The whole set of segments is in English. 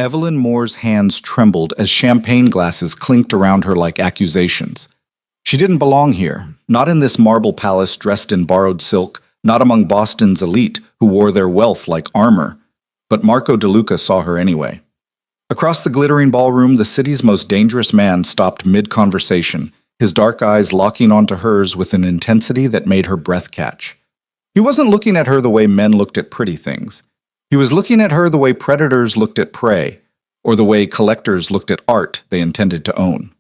Evelyn Moore's hands trembled as champagne glasses clinked around her like accusations. She didn't belong here, not in this marble palace dressed in borrowed silk, not among Boston's elite who wore their wealth like armor. But Marco DeLuca saw her anyway. Across the glittering ballroom, the city's most dangerous man stopped mid-conversation, his dark eyes locking onto hers with an intensity that made her breath catch. He wasn't looking at her the way men looked at pretty things. He was looking at her the way predators looked at prey, or the way collectors looked at art they intended to own.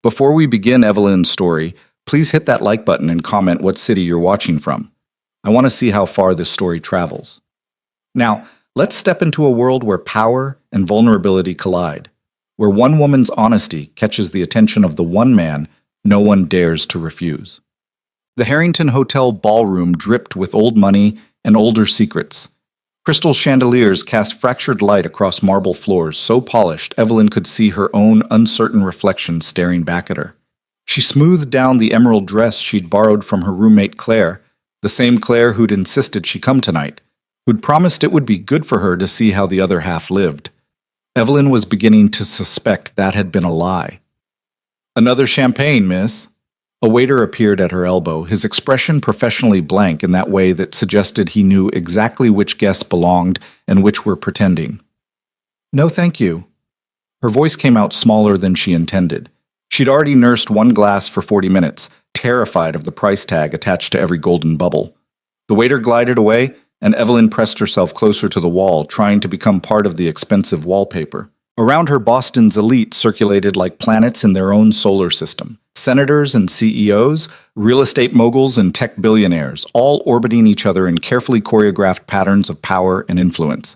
Before we begin Evelyn's story, please hit that like button and comment what city you're watching from. I want to see how far this story travels. Now, let's step into a world where power and vulnerability collide, where one woman's honesty catches the attention of the one man no one dares to refuse. The Harrington Hotel ballroom dripped with old money and older secrets. Crystal chandeliers cast fractured light across marble floors so polished Evelyn could see her own uncertain reflection staring back at her. She smoothed down the emerald dress she'd borrowed from her roommate Claire, the same Claire who'd insisted she come tonight, who'd promised it would be good for her to see how the other half lived. Evelyn was beginning to suspect that had been a lie. "Another champagne, miss." A waiter appeared at her elbow, his expression professionally blank in that way that suggested he knew exactly which guests belonged and which were pretending. "No, thank you." Her voice came out smaller than she intended. She'd already nursed one glass for 40 minutes, terrified of the price tag attached to every golden bubble. The waiter glided away, and Evelyn pressed herself closer to the wall, trying to become part of the expensive wallpaper. Around her, Boston's elite circulated like planets in their own solar system. Senators and CEOs, real estate moguls and tech billionaires, all orbiting each other in carefully choreographed patterns of power and influence.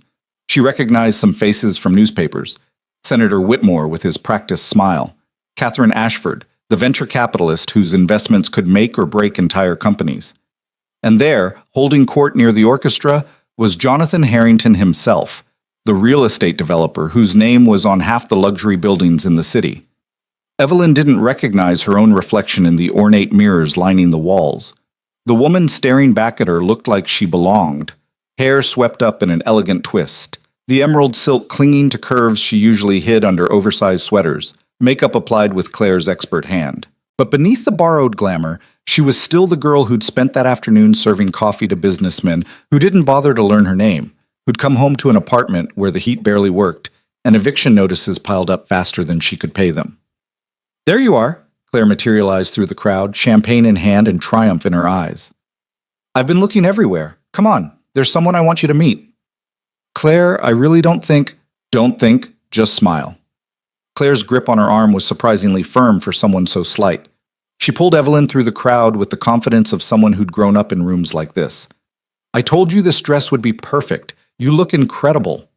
She recognized some faces from newspapers. Senator Whitmore with his practiced smile. Catherine Ashford, the venture capitalist whose investments could make or break entire companies. And there, holding court near the orchestra, was Jonathan Harrington himself, the real estate developer whose name was on half the luxury buildings in the city. Evelyn didn't recognize her own reflection in the ornate mirrors lining the walls. The woman staring back at her looked like she belonged, hair swept up in an elegant twist, the emerald silk clinging to curves she usually hid under oversized sweaters, makeup applied with Claire's expert hand. But beneath the borrowed glamour, she was still the girl who'd spent that afternoon serving coffee to businessmen who didn't bother to learn her name, who'd come home to an apartment where the heat barely worked, and eviction notices piled up faster than she could pay them. "There you are," Claire materialized through the crowd, champagne in hand and triumph in her eyes. "I've been looking everywhere. Come on, there's someone I want you to meet." "Claire, I really don't think—" "Don't think, just smile." Claire's grip on her arm was surprisingly firm for someone so slight. She pulled Evelyn through the crowd with the confidence of someone who'd grown up in rooms like this. "I told you this dress would be perfect. You look incredible."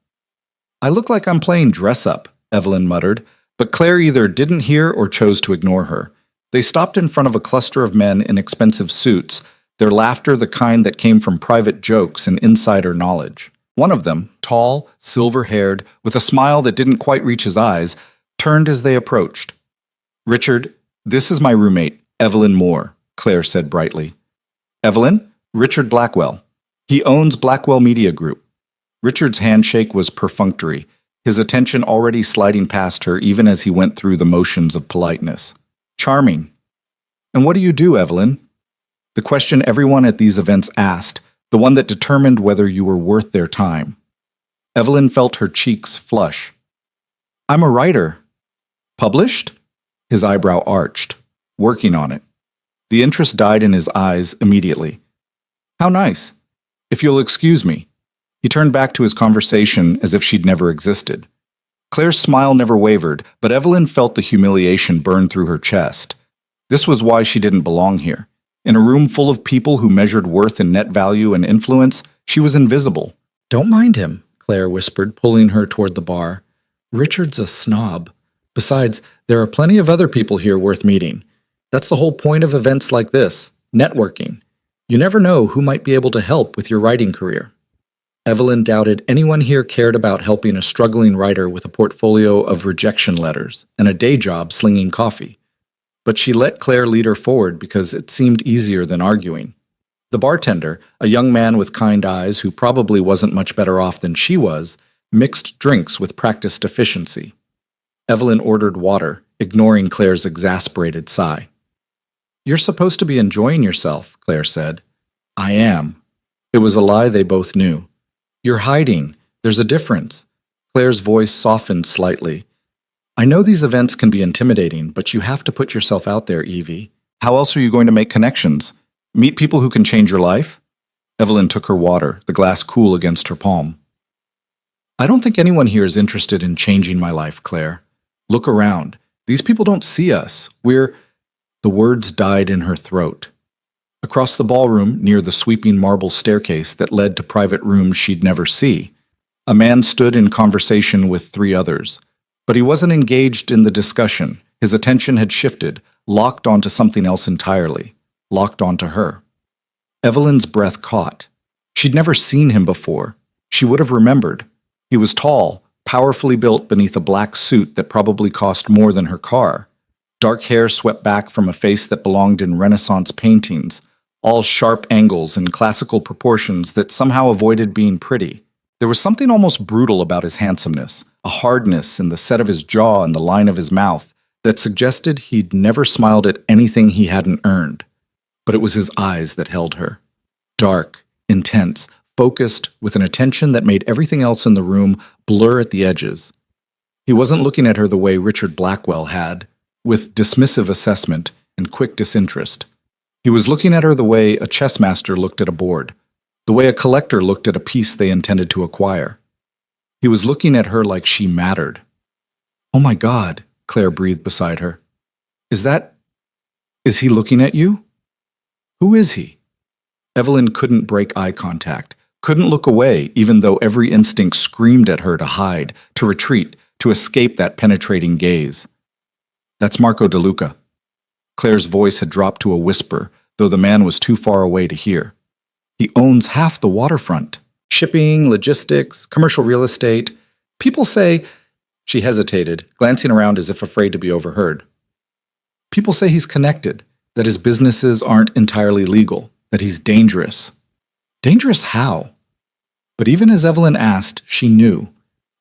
"I look like I'm playing dress-up," Evelyn muttered, but Claire either didn't hear or chose to ignore her. They stopped in front of a cluster of men in expensive suits, their laughter the kind that came from private jokes and insider knowledge. One of them, tall, silver-haired, with a smile that didn't quite reach his eyes, turned as they approached. "Richard, this is my roommate, Evelyn Moore," Claire said brightly. "Evelyn? Richard Blackwell. He owns Blackwell Media Group." Richard's handshake was perfunctory, his attention already sliding past her even as he went through the motions of politeness. "Charming. And what do you do, Evelyn?" The question everyone at these events asked, the one that determined whether you were worth their time. Evelyn felt her cheeks flush. "I'm a writer." "Published?" His eyebrow arched. "Working on it." The interest died in his eyes immediately. "How nice. If you'll excuse me." He turned back to his conversation as if she'd never existed. Claire's smile never wavered, but Evelyn felt the humiliation burn through her chest. This was why she didn't belong here. In a room full of people who measured worth in net value and influence, she was invisible. "Don't mind him," Claire whispered, pulling her toward the bar. "Richard's a snob. Besides, there are plenty of other people here worth meeting. That's the whole point of events like this, networking. You never know who might be able to help with your writing career." Evelyn doubted anyone here cared about helping a struggling writer with a portfolio of rejection letters and a day job slinging coffee. But she let Claire lead her forward because it seemed easier than arguing. The bartender, a young man with kind eyes who probably wasn't much better off than she was, mixed drinks with practiced efficiency. Evelyn ordered water, ignoring Claire's exasperated sigh. "You're supposed to be enjoying yourself," Claire said. "I am." It was a lie they both knew. "You're hiding. There's a difference." Claire's voice softened slightly. "I know these events can be intimidating, but you have to put yourself out there, Evie. How else are you going to make connections? Meet people who can change your life?" Evelyn took her water, the glass cool against her palm. "I don't think anyone here is interested in changing my life, Claire. Look around. These people don't see us. We're—" The words died in her throat. Across the ballroom, near the sweeping marble staircase that led to private rooms she'd never see, a man stood in conversation with three others. But he wasn't engaged in the discussion. His attention had shifted, locked onto something else entirely, locked onto her. Evelyn's breath caught. She'd never seen him before. She would have remembered. He was tall, powerfully built beneath a black suit that probably cost more than her car. Dark hair swept back from a face that belonged in Renaissance paintings, all sharp angles and classical proportions that somehow avoided being pretty. There was something almost brutal about his handsomeness, a hardness in the set of his jaw and the line of his mouth that suggested he'd never smiled at anything he hadn't earned. But it was his eyes that held her. Dark, intense, focused, with an attention that made everything else in the room blur at the edges. He wasn't looking at her the way Richard Blackwell had, with dismissive assessment and quick disinterest. He was looking at her the way a chess master looked at a board, the way a collector looked at a piece they intended to acquire. He was looking at her like she mattered. "Oh my God," Claire breathed beside her. Is he looking at you? Who is he?" Evelyn couldn't break eye contact, couldn't look away even though every instinct screamed at her to hide, to retreat, to escape that penetrating gaze. "That's Marco DeLuca." Claire's voice had dropped to a whisper, though the man was too far away to hear. "He owns half the waterfront. Shipping, logistics, commercial real estate. People say—" She hesitated, glancing around as if afraid to be overheard. "People say he's connected, that his businesses aren't entirely legal, that he's dangerous." Dangerous how? But even as Evelyn asked, she knew.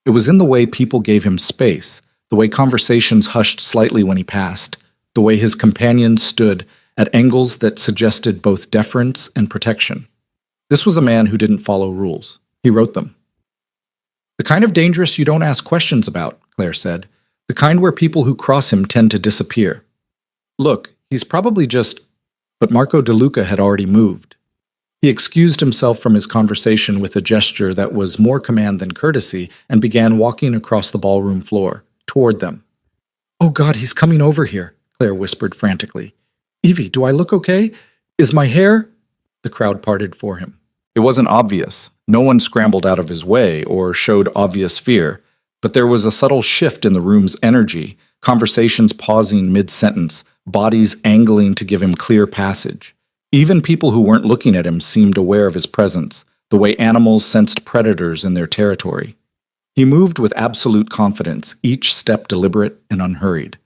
It was in the way people gave him space, the way conversations hushed slightly when he passed, the way his companions stood at angles that suggested both deference and protection. This was a man who didn't follow rules. He wrote them. "The kind of dangerous you don't ask questions about," Claire said. "The kind where people who cross him tend to disappear. Look, he's probably just—" But Marco DeLuca had already moved. He excused himself from his conversation with a gesture that was more command than courtesy and began walking across the ballroom floor, toward them. "Oh God, he's coming over here," Claire whispered frantically. "Evie, do I look okay? Is my hair—" The crowd parted for him. It wasn't obvious. No one scrambled out of his way or showed obvious fear, but there was a subtle shift in the room's energy, conversations pausing mid-sentence, bodies angling to give him clear passage. Even people who weren't looking at him seemed aware of his presence, the way animals sensed predators in their territory. He moved with absolute confidence, each step deliberate and unhurried.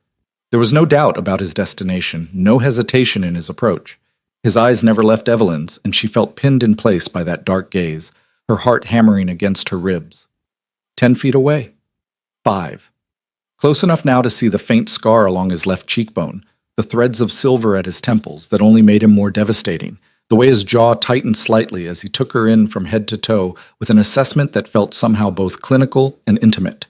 There was no doubt about his destination, no hesitation in his approach. His eyes never left Evelyn's, and she felt pinned in place by that dark gaze, her heart hammering against her ribs. 10 feet away. 5. Close enough now to see the faint scar along his left cheekbone, the threads of silver at his temples that only made him more devastating, the way his jaw tightened slightly as he took her in from head to toe with an assessment that felt somehow both clinical and intimate.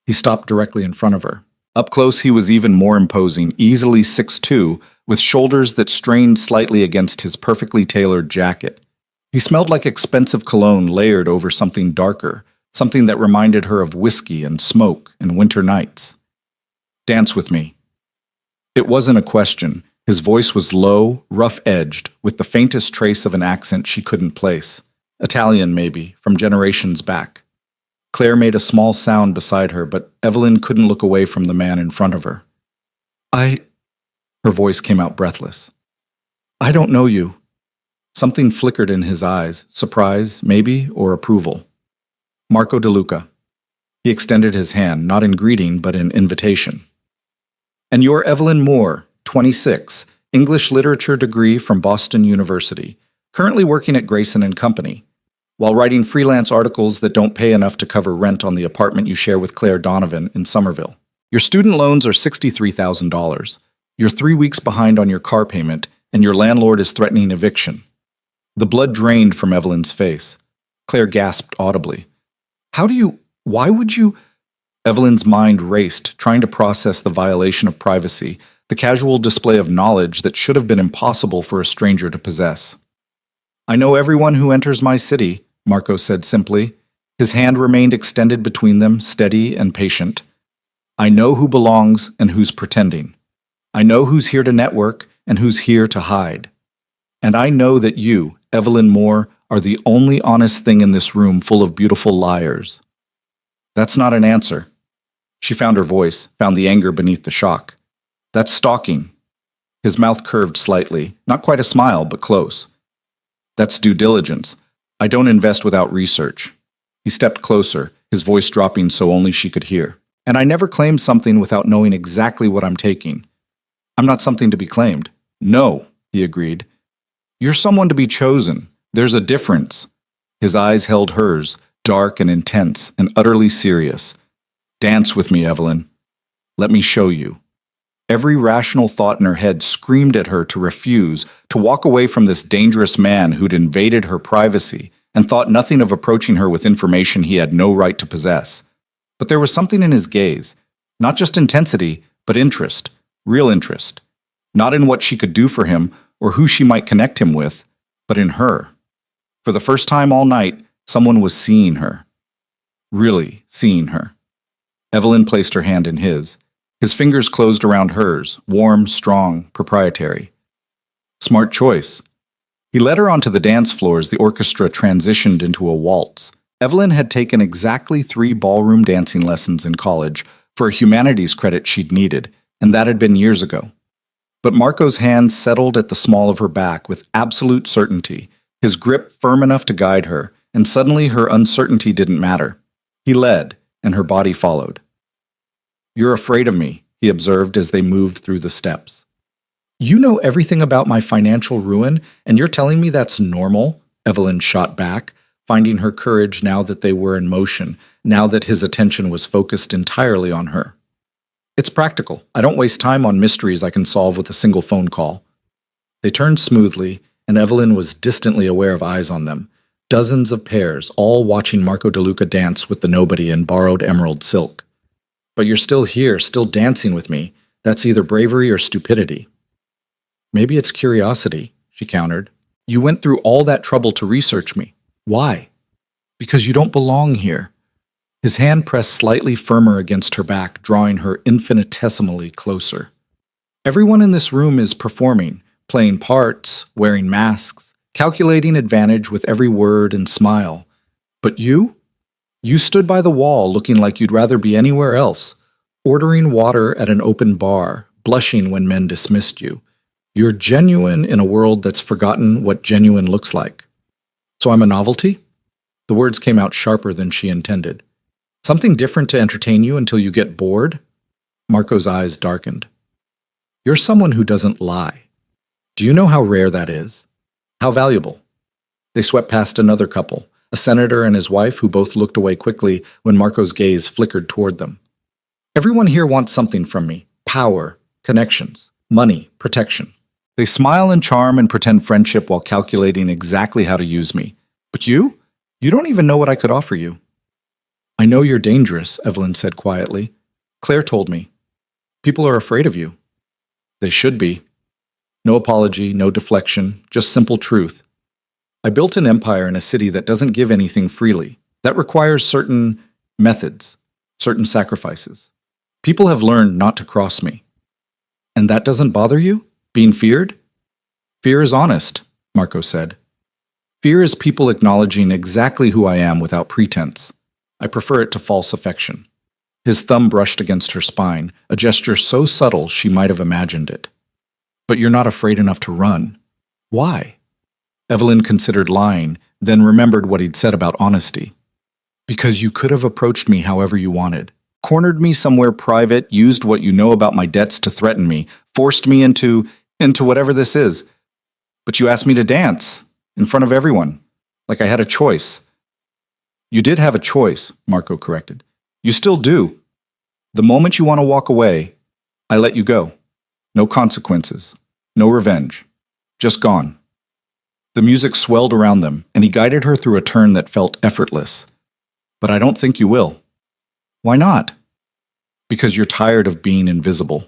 He stopped directly in front of her. Up close he was even more imposing, easily 6'2", with shoulders that strained slightly against his perfectly tailored jacket. He smelled like expensive cologne layered over something darker, something that reminded her of whiskey and smoke and winter nights. "Dance with me." It wasn't a question. His voice was low, rough-edged, with the faintest trace of an accent she couldn't place. Italian, maybe, from generations back. Claire made a small sound beside her, but Evelyn couldn't look away from the man in front of her. Her voice came out breathless. "I don't know you." Something flickered in his eyes, surprise, maybe, or approval. "Marco DeLuca." He extended his hand, not in greeting, but in invitation. "And you're Evelyn Moore, 26, English literature degree from Boston University, currently working at Grayson & Company. while writing freelance articles that don't pay enough to cover rent on the apartment you share with Claire Donovan in Somerville. Your student loans are $63,000. You're 3 weeks behind on your car payment, and your landlord is threatening eviction. The blood drained from Evelyn's face. Claire gasped audibly. Why would you? Evelyn's mind raced, trying to process the violation of privacy, the casual display of knowledge that should have been impossible for a stranger to possess. I know everyone who enters my city, Marco said simply. His hand remained extended between them, steady and patient. I know who belongs and who's pretending. I know who's here to network and who's here to hide. And I know that you, Evelyn Moore, are the only honest thing in this room full of beautiful liars. That's not an answer. She found her voice, found the anger beneath the shock. That's stalking. His mouth curved slightly, not quite a smile, but close. That's due diligence. I don't invest without research. He stepped closer, his voice dropping so only she could hear. And I never claim something without knowing exactly what I'm taking. I'm not something to be claimed. No, he agreed. You're someone to be chosen. There's a difference. His eyes held hers, dark and intense and utterly serious. Dance with me, Evelyn. Let me show you. Every rational thought in her head screamed at her to refuse, to walk away from this dangerous man who'd invaded her privacy and thought nothing of approaching her with information he had no right to possess. But there was something in his gaze, not just intensity, but interest, real interest. Not in what she could do for him or who she might connect him with, but in her. For the first time all night, someone was seeing her. Really seeing her. Evelyn placed her hand in his. His fingers closed around hers, warm, strong, proprietary. Smart choice. He led her onto the dance floor as the orchestra transitioned into a waltz. Evelyn had taken exactly 3 ballroom dancing lessons in college for a humanities credit she'd needed, and that had been years ago. But Marco's hand settled at the small of her back with absolute certainty, his grip firm enough to guide her, and suddenly her uncertainty didn't matter. He led, and her body followed. You're afraid of me, he observed as they moved through the steps. You know everything about my financial ruin, and you're telling me that's normal? Evelyn shot back, finding her courage now that they were in motion, now that his attention was focused entirely on her. It's practical. I don't waste time on mysteries I can solve with a single phone call. They turned smoothly, and Evelyn was distantly aware of eyes on them. Dozens of pairs, all watching Marco DeLuca dance with the nobody in borrowed emerald silk. But you're still here, still dancing with me. That's either bravery or stupidity. Maybe it's curiosity, she countered. You went through all that trouble to research me. Why? Because you don't belong here. His hand pressed slightly firmer against her back, drawing her infinitesimally closer. Everyone in this room is performing, playing parts, wearing masks, calculating advantage with every word and smile. But you? You stood by the wall looking like you'd rather be anywhere else, ordering water at an open bar, blushing when men dismissed you. You're genuine in a world that's forgotten what genuine looks like. So I'm a novelty? The words came out sharper than she intended. Something different to entertain you until you get bored? Marco's eyes darkened. You're someone who doesn't lie. Do you know how rare that is? How valuable? They swept past another couple, a senator and his wife who both looked away quickly when Marco's gaze flickered toward them. Everyone here wants something from me. Power, connections, money, protection. They smile and charm and pretend friendship while calculating exactly how to use me. But you? You don't even know what I could offer you. I know you're dangerous, Evelyn said quietly. Claire told me. People are afraid of you. They should be. No apology, no deflection, just simple truth. I built an empire in a city that doesn't give anything freely. That requires certain methods, certain sacrifices. People have learned not to cross me. And that doesn't bother you? Being feared? Fear is honest, Marco said. Fear is people acknowledging exactly who I am without pretense. I prefer it to false affection. His thumb brushed against her spine, a gesture so subtle she might have imagined it. But you're not afraid enough to run. Why? Evelyn considered lying, then remembered what he'd said about honesty. Because you could have approached me however you wanted, cornered me somewhere private, used what you know about my debts to threaten me, forced me into whatever this is. But you asked me to dance, in front of everyone, like I had a choice. You did have a choice, Marco corrected. You still do. The moment you want to walk away, I let you go. No consequences. No revenge. Just gone. The music swelled around them, and he guided her through a turn that felt effortless. But I don't think you will. Why not? Because you're tired of being invisible.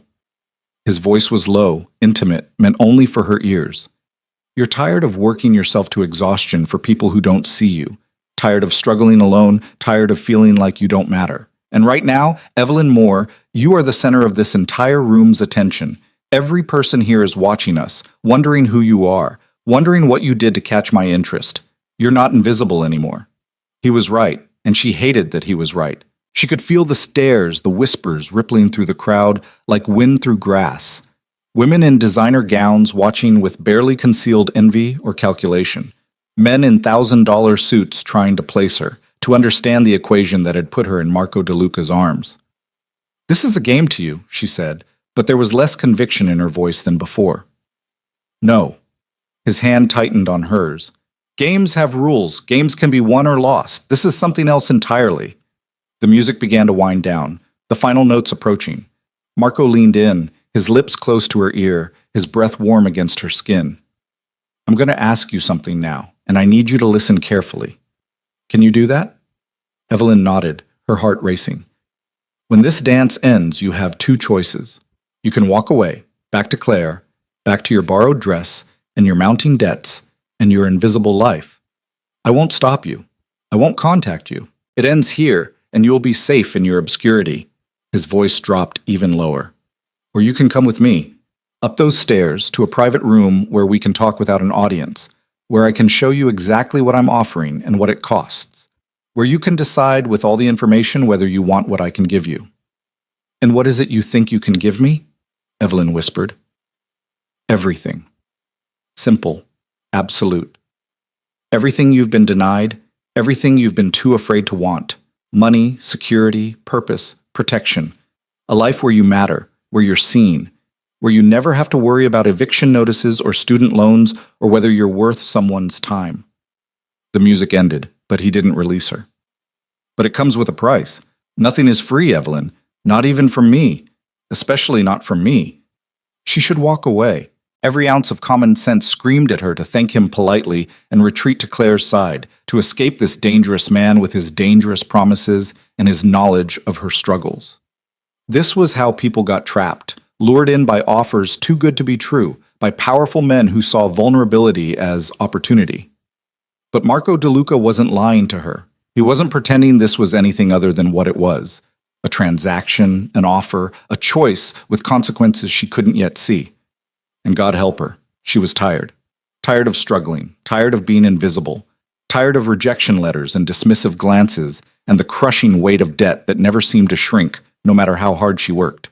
His voice was low, intimate, meant only for her ears. You're tired of working yourself to exhaustion for people who don't see you. Tired of struggling alone, tired of feeling like you don't matter. And right now, Evelyn Moore, you are the center of this entire room's attention. Every person here is watching us, wondering who you are, wondering what you did to catch my interest. You're not invisible anymore. He was right, and she hated that he was right. She could feel the stares, the whispers rippling through the crowd like wind through grass. Women in designer gowns watching with barely concealed envy or calculation. Men in $1,000 suits trying to place her, to understand the equation that had put her in Marco DeLuca's arms. This is a game to you, she said, but there was less conviction in her voice than before. No. His hand tightened on hers. Games have rules. Games can be won or lost. This is something else entirely. The music began to wind down, the final notes approaching. Marco leaned in, his lips close to her ear, his breath warm against her skin. I'm going to ask you something now, and I need you to listen carefully. Can you do that? Evelyn nodded, her heart racing. When this dance ends, you have two choices. You can walk away, back to Claire, back to your borrowed dress, and your mounting debts, and your invisible life. I won't stop you. I won't contact you. It ends here, and you'll be safe in your obscurity. His voice dropped even lower. Or you can come with me, up those stairs to a private room where we can talk without an audience, where I can show you exactly what I'm offering and what it costs, where you can decide with all the information whether you want what I can give you. And what is it you think you can give me? Evelyn whispered. Everything. Simple. Absolute. Everything you've been denied, everything you've been too afraid to want. Money, security, purpose, protection. A life where you matter, where you're seen, where you never have to worry about eviction notices or student loans or whether you're worth someone's time. The music ended, but he didn't release her. But it comes with a price. Nothing is free, Evelyn. Not even from me. Especially not from me. She should walk away. Every ounce of common sense screamed at her to thank him politely and retreat to Claire's side, to escape this dangerous man with his dangerous promises and his knowledge of her struggles. This was how people got trapped, lured in by offers too good to be true, by powerful men who saw vulnerability as opportunity. But Marco DeLuca wasn't lying to her. He wasn't pretending this was anything other than what it was. A transaction, an offer, a choice with consequences she couldn't yet see. And God help her, she was tired. Tired of struggling, tired of being invisible, tired of rejection letters and dismissive glances and the crushing weight of debt that never seemed to shrink, no matter how hard she worked.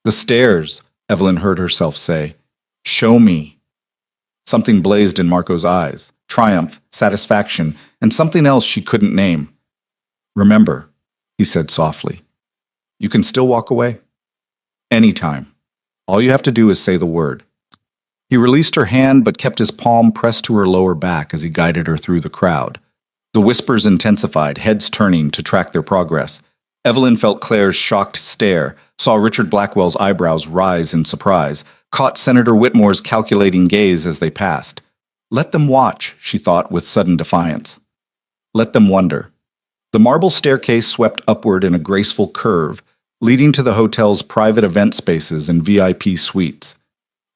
The stairs, Evelyn heard herself say. Show me. Something blazed in Marco's eyes, triumph, satisfaction, and something else she couldn't name. Remember, he said softly, you can still walk away. Anytime. All you have to do is say the word. He released her hand but kept his palm pressed to her lower back as he guided her through the crowd. The whispers intensified, heads turning to track their progress. Evelyn felt Claire's shocked stare, saw Richard Blackwell's eyebrows rise in surprise, caught Senator Whitmore's calculating gaze as they passed. Let them watch, she thought with sudden defiance. Let them wonder. The marble staircase swept upward in a graceful curve, leading to the hotel's private event spaces and VIP suites.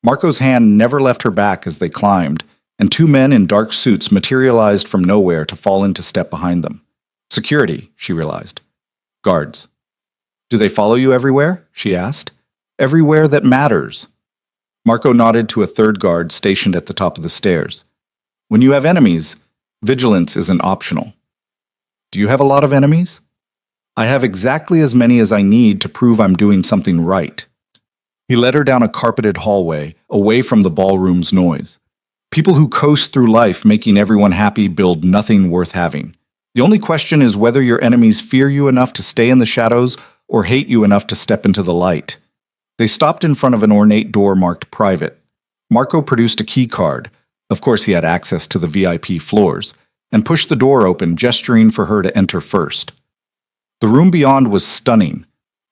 Marco's hand never left her back as they climbed, and two men in dark suits materialized from nowhere to fall into step behind them. Security, she realized. Guards. Do they follow you everywhere? She asked. Everywhere that matters. Marco nodded to a third guard stationed at the top of the stairs. When you have enemies, vigilance isn't optional. Do you have a lot of enemies? I have exactly as many as I need to prove I'm doing something right. He led her down a carpeted hallway, away from the ballroom's noise. People who coast through life making everyone happy build nothing worth having. The only question is whether your enemies fear you enough to stay in the shadows or hate you enough to step into the light. They stopped in front of an ornate door marked private. Marco produced a key card. Of course, he had access to the VIP floors. and pushed the door open, gesturing for her to enter first. The room beyond was stunning.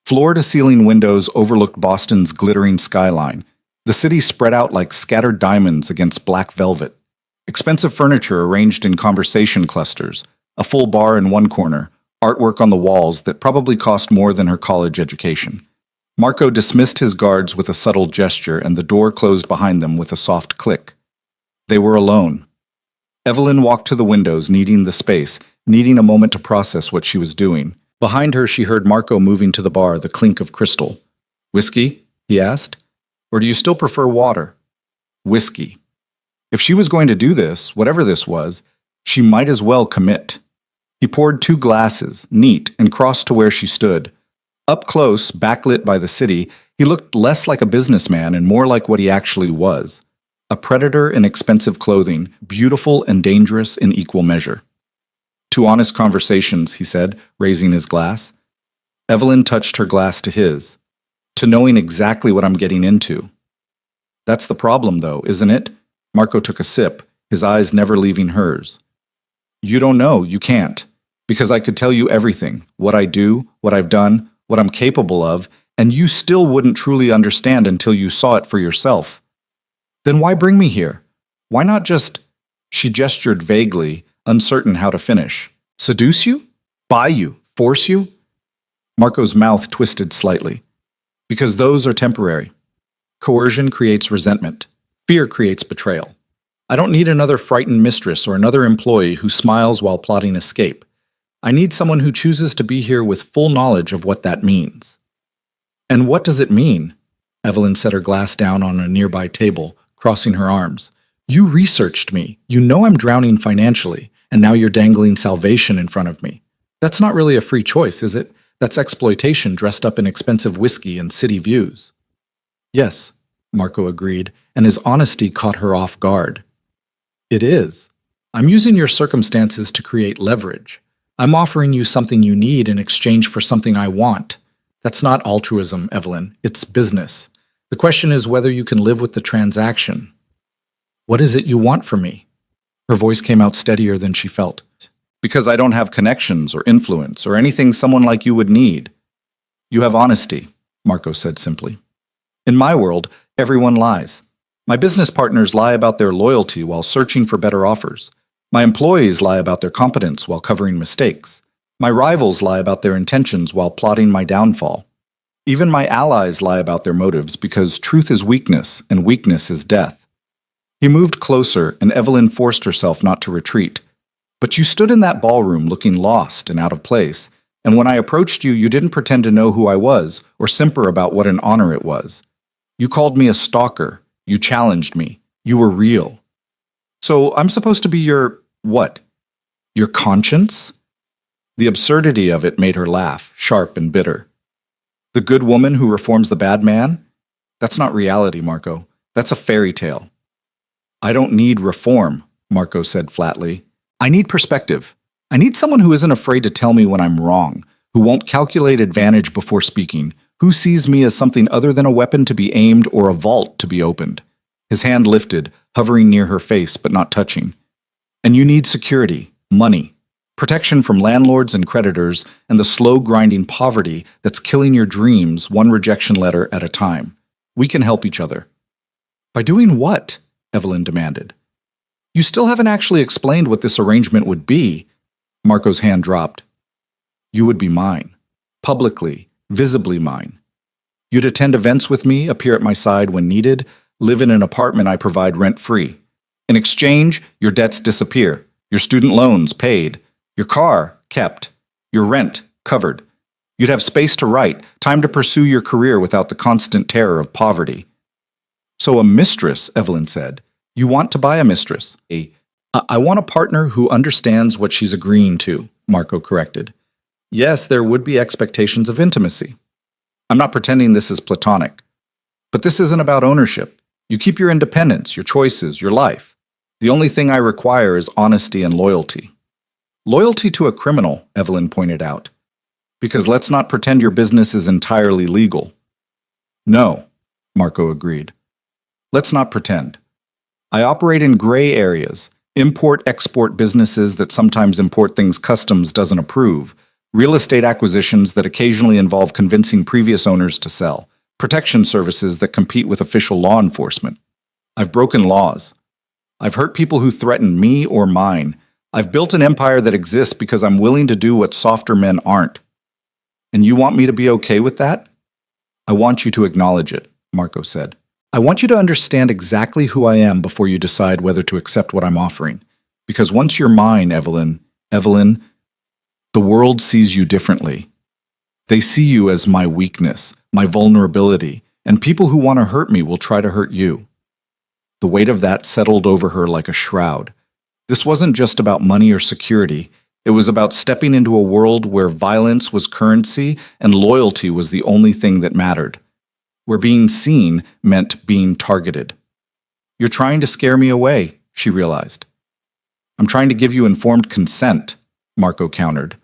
Floor-to-ceiling windows overlooked Boston's glittering skyline. The city spread out like scattered diamonds against black velvet. Expensive furniture arranged in conversation clusters, a full bar in one corner, artwork on the walls that probably cost more than her college education. Marco dismissed his guards with a subtle gesture, and the door closed behind them with a soft click. They were alone. Evelyn walked to the windows, needing the space, needing a moment to process what she was doing. Behind her, she heard Marco moving to the bar, the clink of crystal. "Whiskey?" he asked. "Or do you still prefer water?" Whiskey. If she was going to do this, whatever this was, she might as well commit. He poured 2 glasses, neat, and crossed to where she stood. Up close, backlit by the city, he looked less like a businessman and more like what he actually was. A predator in expensive clothing, beautiful and dangerous in equal measure. "2 honest conversations," he said, raising his glass. Evelyn touched her glass to his. "To knowing exactly what I'm getting into." "That's the problem, though, isn't it?" Marco took a sip, his eyes never leaving hers. "You don't know, you can't. Because I could tell you everything, what I do, what I've done, what I'm capable of, and you still wouldn't truly understand until you saw it for yourself. Then why bring me here? Why not just—" She gestured vaguely, uncertain how to finish. "Seduce you? Buy you? Force you?" Marco's mouth twisted slightly. "Because those are temporary. Coercion creates resentment. Fear creates betrayal. I don't need another frightened mistress or another employee who smiles while plotting escape. I need someone who chooses to be here with full knowledge of what that means." "And what does it mean?" Evelyn set her glass down on a nearby table, crossing her arms. "You researched me. You know I'm drowning financially, and now you're dangling salvation in front of me. That's not really a free choice, is it? That's exploitation dressed up in expensive whiskey and city views." "Yes," Marco agreed, and his honesty caught her off guard. "It is. I'm using your circumstances to create leverage. I'm offering you something you need in exchange for something I want. That's not altruism, Evelyn. It's business. The question is whether you can live with the transaction." "What is it you want from me?" Her voice came out steadier than she felt. "Because I don't have connections or influence or anything someone like you would need." "You have honesty," Marco said simply. "In my world, everyone lies. My business partners lie about their loyalty while searching for better offers. My employees lie about their competence while covering mistakes. My rivals lie about their intentions while plotting my downfall. Even my allies lie about their motives because truth is weakness and weakness is death." He moved closer, and Evelyn forced herself not to retreat. "But you stood in that ballroom looking lost and out of place, and when I approached you, you didn't pretend to know who I was or simper about what an honor it was. You called me a stalker. You challenged me. You were real. So I'm supposed to be your, what? Your conscience?" The absurdity of it made her laugh, sharp and bitter. "The good woman who reforms the bad man? That's not reality, Marco. That's a fairy tale." "I don't need reform," Marco said flatly. "I need perspective. I need someone who isn't afraid to tell me when I'm wrong, who won't calculate advantage before speaking, who sees me as something other than a weapon to be aimed or a vault to be opened." His hand lifted, hovering near her face but not touching. "And you need security, money, protection from landlords and creditors, and the slow grinding poverty that's killing your dreams one rejection letter at a time. We can help each other." "By doing what?" Evelyn demanded. "You still haven't actually explained what this arrangement would be." Marco's hand dropped. "You would be mine. Publicly, visibly mine. You'd attend events with me, appear at my side when needed, live in an apartment I provide rent-free. In exchange, your debts disappear, your student loans paid, your car kept, your rent covered. You'd have space to write, time to pursue your career without the constant terror of poverty." "So a mistress," Evelyn said. "You want to buy a mistress." I want a partner who understands what she's agreeing to," Marco corrected. "Yes, there would be expectations of intimacy. I'm not pretending this is platonic. But this isn't about ownership. You keep your independence, your choices, your life. The only thing I require is honesty and loyalty." "Loyalty to a criminal," Evelyn pointed out. "Because let's not pretend your business is entirely legal." "No," Marco agreed. "Let's not pretend. I operate in gray areas, Import-export businesses that sometimes import things customs doesn't approve, real estate acquisitions that occasionally involve convincing previous owners to sell, protection services that compete with official law enforcement. I've broken laws. I've hurt people who threaten me or mine. I've built an empire that exists because I'm willing to do what softer men aren't. And you want me to be okay with that? I want you to acknowledge it, Marco said. I want you to understand exactly who I am before you decide whether to accept what I'm offering. Because once you're mine, Evelyn, the world sees you differently. They see you as my weakness, my vulnerability, and people who want to hurt me will try to hurt you. The weight of that settled over her like a shroud. This wasn't just about money or security. It was about stepping into a world where violence was currency and loyalty was the only thing that mattered. Where being seen meant being targeted. You're trying to scare me away, she realized. I'm trying to give you informed consent, Marco countered.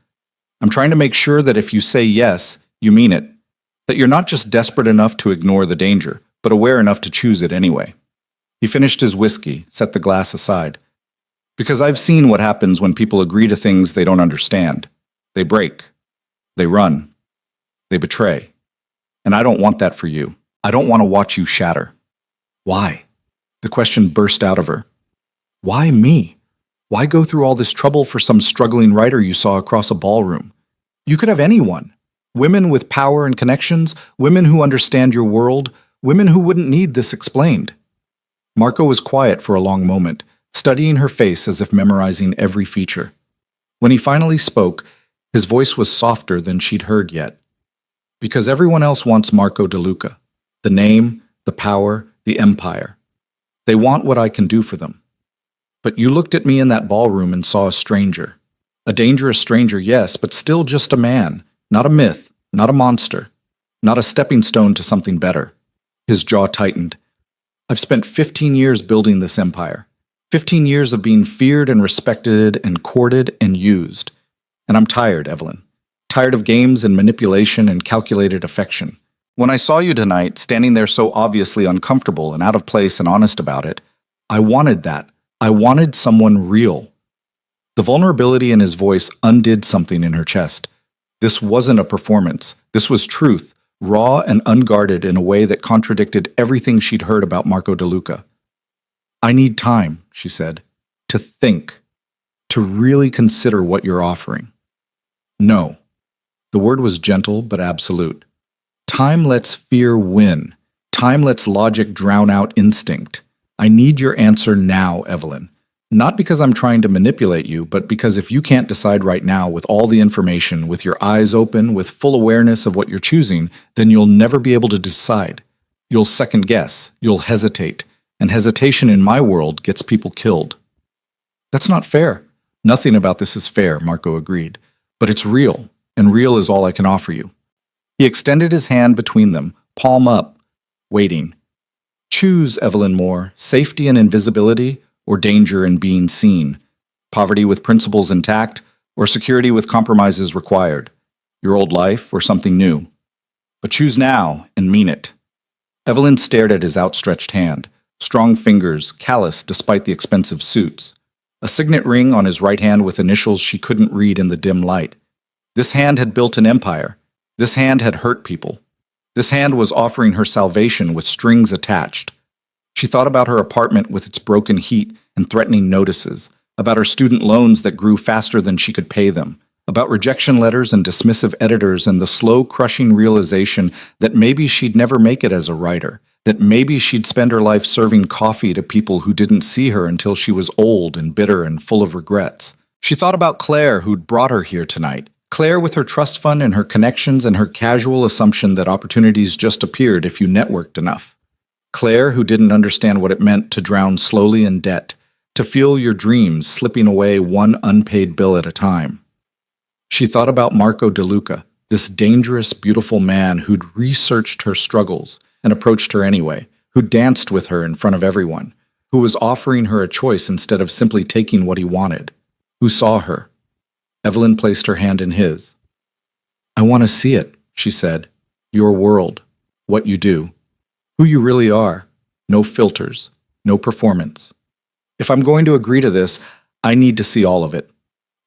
I'm trying to make sure that if you say yes, you mean it. That you're not just desperate enough to ignore the danger, but aware enough to choose it anyway. He finished his whiskey, set the glass aside. Because I've seen what happens when people agree to things they don't understand. They break. They run. They betray. And I don't want that for you. I don't want to watch you shatter. Why? The question burst out of her. Why me? Why go through all this trouble for some struggling writer you saw across a ballroom? You could have anyone. Women with power and connections, women who understand your world, women who wouldn't need this explained. Marco was quiet for a long moment, studying her face as if memorizing every feature. When he finally spoke, his voice was softer than she'd heard yet. Because everyone else wants Marco DeLuca. The name, the power, the empire. They want what I can do for them. But you looked at me in that ballroom and saw a stranger. A dangerous stranger, yes, but still just a man. Not a myth, not a monster. Not a stepping stone to something better. His jaw tightened. I've spent 15 years building this empire. 15 years of being feared and respected and courted and used. And I'm tired, Evelyn. Tired of games and manipulation and calculated affection. When I saw you tonight, standing there so obviously uncomfortable and out of place and honest about it, I wanted that. I wanted someone real. The vulnerability in his voice undid something in her chest. This wasn't a performance. This was truth, raw and unguarded in a way that contradicted everything she'd heard about Marco DeLuca. I need time, she said, to think, to really consider what you're offering. No. The word was gentle but absolute. Time lets fear win. Time lets logic drown out instinct. I need your answer now, Evelyn. Not because I'm trying to manipulate you, but because if you can't decide right now with all the information, with your eyes open, with full awareness of what you're choosing, then you'll never be able to decide. You'll second guess. You'll hesitate. And hesitation in my world gets people killed. That's not fair. Nothing about this is fair, Marco agreed. But it's real, and real is all I can offer you. He extended his hand between them, palm up, waiting. Choose, Evelyn Moore, safety and invisibility, or danger in being seen, poverty with principles intact, or security with compromises required, your old life or something new. But choose now and mean it. Evelyn stared at his outstretched hand, strong fingers, callous despite the expensive suits, a signet ring on his right hand with initials she couldn't read in the dim light. This hand had built an empire. This hand had hurt people. This hand was offering her salvation with strings attached. She thought about her apartment with its broken heat and threatening notices, about her student loans that grew faster than she could pay them, about rejection letters and dismissive editors and the slow, crushing realization that maybe she'd never make it as a writer, that maybe she'd spend her life serving coffee to people who didn't see her until she was old and bitter and full of regrets. She thought about Claire, who'd brought her here tonight. Claire with her trust fund and her connections and her casual assumption that opportunities just appeared if you networked enough. Claire, who didn't understand what it meant to drown slowly in debt, to feel your dreams slipping away one unpaid bill at a time. She thought about Marco DeLuca, this dangerous, beautiful man who'd researched her struggles and approached her anyway, who danced with her in front of everyone, who was offering her a choice instead of simply taking what he wanted, who saw her. Evelyn placed her hand in his. I want to see it, she said. Your world, what you do, who you really are, no filters, no performance. If I'm going to agree to this, I need to see all of it.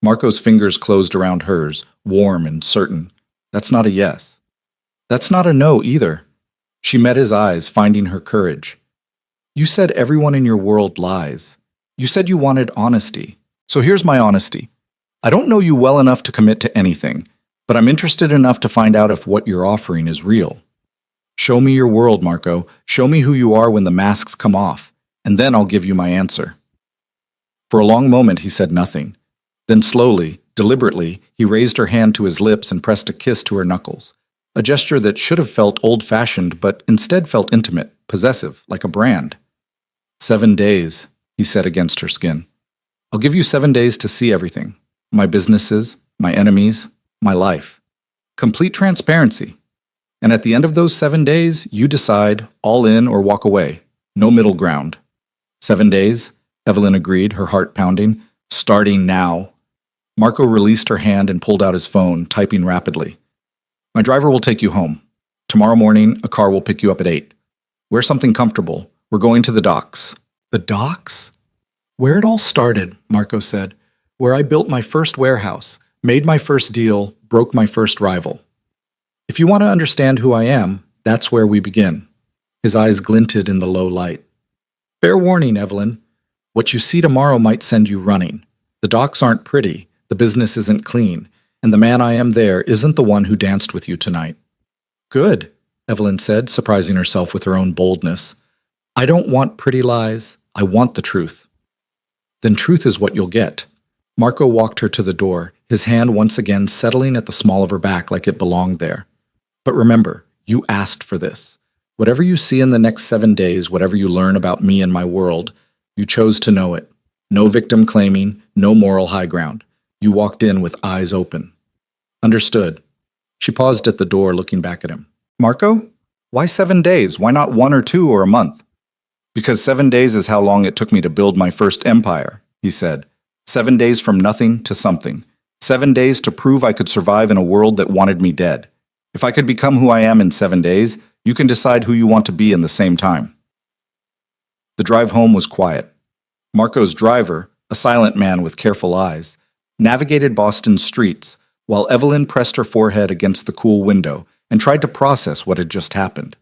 Marco's fingers closed around hers, warm and certain. That's not a yes. That's not a no either. She met his eyes, finding her courage. You said everyone in your world lies. You said you wanted honesty. So here's my honesty. I don't know you well enough to commit to anything, but I'm interested enough to find out if what you're offering is real. Show me your world, Marco. Show me who you are when the masks come off, and then I'll give you my answer. For a long moment, he said nothing. Then slowly, deliberately, he raised her hand to his lips and pressed a kiss to her knuckles. A gesture that should have felt old-fashioned, but instead felt intimate, possessive, like a brand. 7 days, he said against her skin. I'll give you 7 days to see everything. My businesses, my enemies, my life. Complete transparency. And at the end of those 7 days, you decide, all in or walk away. No middle ground. 7 days, Evelyn agreed, her heart pounding. Starting now. Marco released her hand and pulled out his phone, typing rapidly. My driver will take you home. Tomorrow morning, a car will pick you up at 8. Wear something comfortable. We're going to the docks. The docks? Where it all started, Marco said. Where I built my first warehouse, made my first deal, broke my first rival. If you want to understand who I am, that's where we begin. His eyes glinted in the low light. Fair warning, Evelyn. What you see tomorrow might send you running. The docks aren't pretty, the business isn't clean, and the man I am there isn't the one who danced with you tonight. Good, Evelyn said, surprising herself with her own boldness. I don't want pretty lies. I want the truth. Then truth is what you'll get. Marco walked her to the door, his hand once again settling at the small of her back like it belonged there. But remember, you asked for this. Whatever you see in the next 7 days, whatever you learn about me and my world, you chose to know it. No victim claiming, no moral high ground. You walked in with eyes open. Understood. She paused at the door, looking back at him. Marco? Why 7 days? Why not 1 or 2 or a month? Because 7 days is how long it took me to build my first empire, he said. 7 days from nothing to something. 7 days to prove I could survive in a world that wanted me dead. If I could become who I am in 7 days, you can decide who you want to be in the same time. The drive home was quiet. Marco's driver, a silent man with careful eyes, navigated Boston's streets while Evelyn pressed her forehead against the cool window and tried to process what had just happened.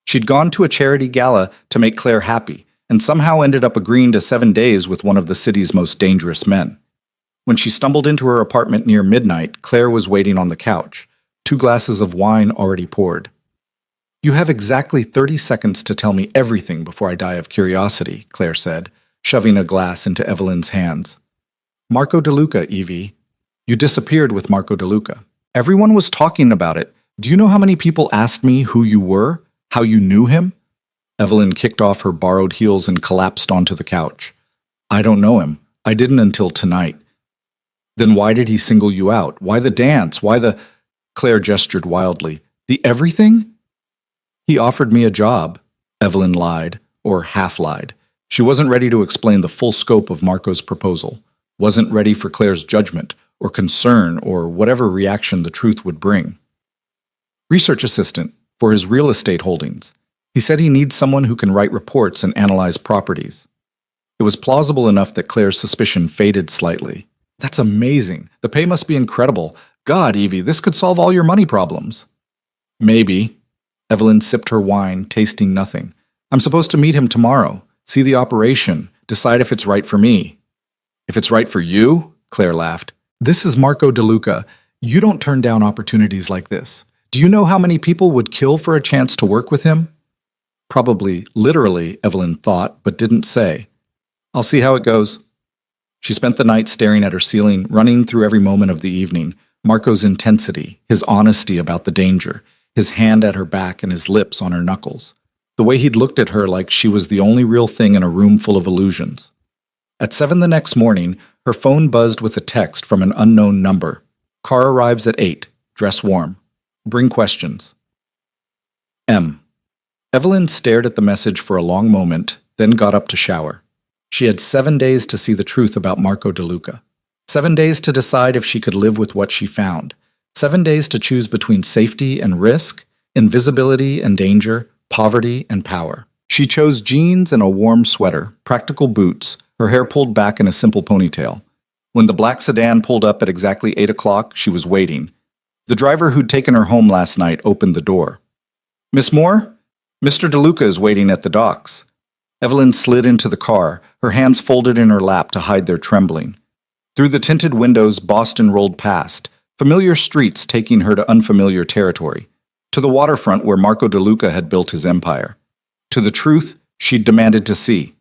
She'd gone to a charity gala to make Claire happy and somehow ended up agreeing to 7 days with one of the city's most dangerous men. When she stumbled into her apartment near midnight, Claire was waiting on the couch, 2 glasses of wine already poured. You have exactly 30 seconds to tell me everything before I die of curiosity, Claire said, shoving a glass into Evelyn's hands. Marco DeLuca, Evie. You disappeared with Marco DeLuca. Everyone was talking about it. Do you know how many people asked me who you were? How you knew him? Evelyn kicked off her borrowed heels and collapsed onto the couch. I don't know him. I didn't until tonight. Then why did he single you out? Why the dance? Why the... Claire gestured wildly. The everything? He offered me a job. Evelyn lied, or half-lied. She wasn't ready to explain the full scope of Marco's proposal, wasn't ready for Claire's judgment, or concern, or whatever reaction the truth would bring. Research assistant for his real estate holdings. He said he needs someone who can write reports and analyze properties. It was plausible enough that Claire's suspicion faded slightly. That's amazing. The pay must be incredible. God, Evie, this could solve all your money problems. Maybe. Evelyn sipped her wine, tasting nothing. I'm supposed to meet him tomorrow, see the operation, decide if it's right for me. If it's right for you? Claire laughed. This is Marco DeLuca. You don't turn down opportunities like this. Do you know how many people would kill for a chance to work with him? Probably, literally, Evelyn thought, but didn't say. I'll see how it goes. She spent the night staring at her ceiling, running through every moment of the evening. Marco's intensity, his honesty about the danger, his hand at her back and his lips on her knuckles. The way he'd looked at her like she was the only real thing in a room full of illusions. At 7 the next morning, her phone buzzed with a text from an unknown number. Car arrives at 8. Dress warm. Bring questions. M. Evelyn stared at the message for a long moment, then got up to shower. She had 7 days to see the truth about Marco DeLuca. 7 days to decide if she could live with what she found. 7 days to choose between safety and risk, invisibility and danger, poverty and power. She chose jeans and a warm sweater, practical boots, her hair pulled back in a simple ponytail. When the black sedan pulled up at exactly 8 o'clock, she was waiting. The driver who'd taken her home last night opened the door. "Miss Moore? Mr. DeLuca is waiting at the docks." Evelyn slid into the car, her hands folded in her lap to hide their trembling. Through the tinted windows, Boston rolled past, familiar streets taking her to unfamiliar territory, to the waterfront where Marco DeLuca had built his empire, to the truth she'd demanded to see,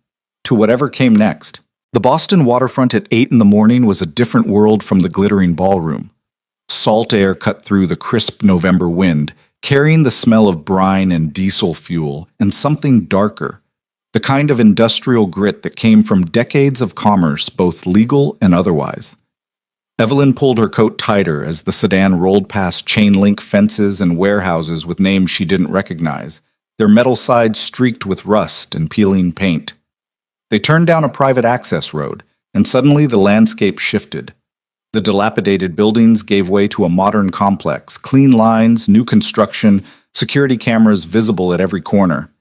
to whatever came next. The Boston waterfront at 8 in the morning was a different world from the glittering ballroom. Salt air cut through the crisp November wind, carrying the smell of brine and diesel fuel, and something darker, the kind of industrial grit that came from decades of commerce, both legal and otherwise. Evelyn pulled her coat tighter as the sedan rolled past chain-link fences and warehouses with names she didn't recognize, their metal sides streaked with rust and peeling paint. They turned down a private access road, and suddenly the landscape shifted. The dilapidated buildings gave way to a modern complex, clean lines, new construction, security cameras visible at every corner.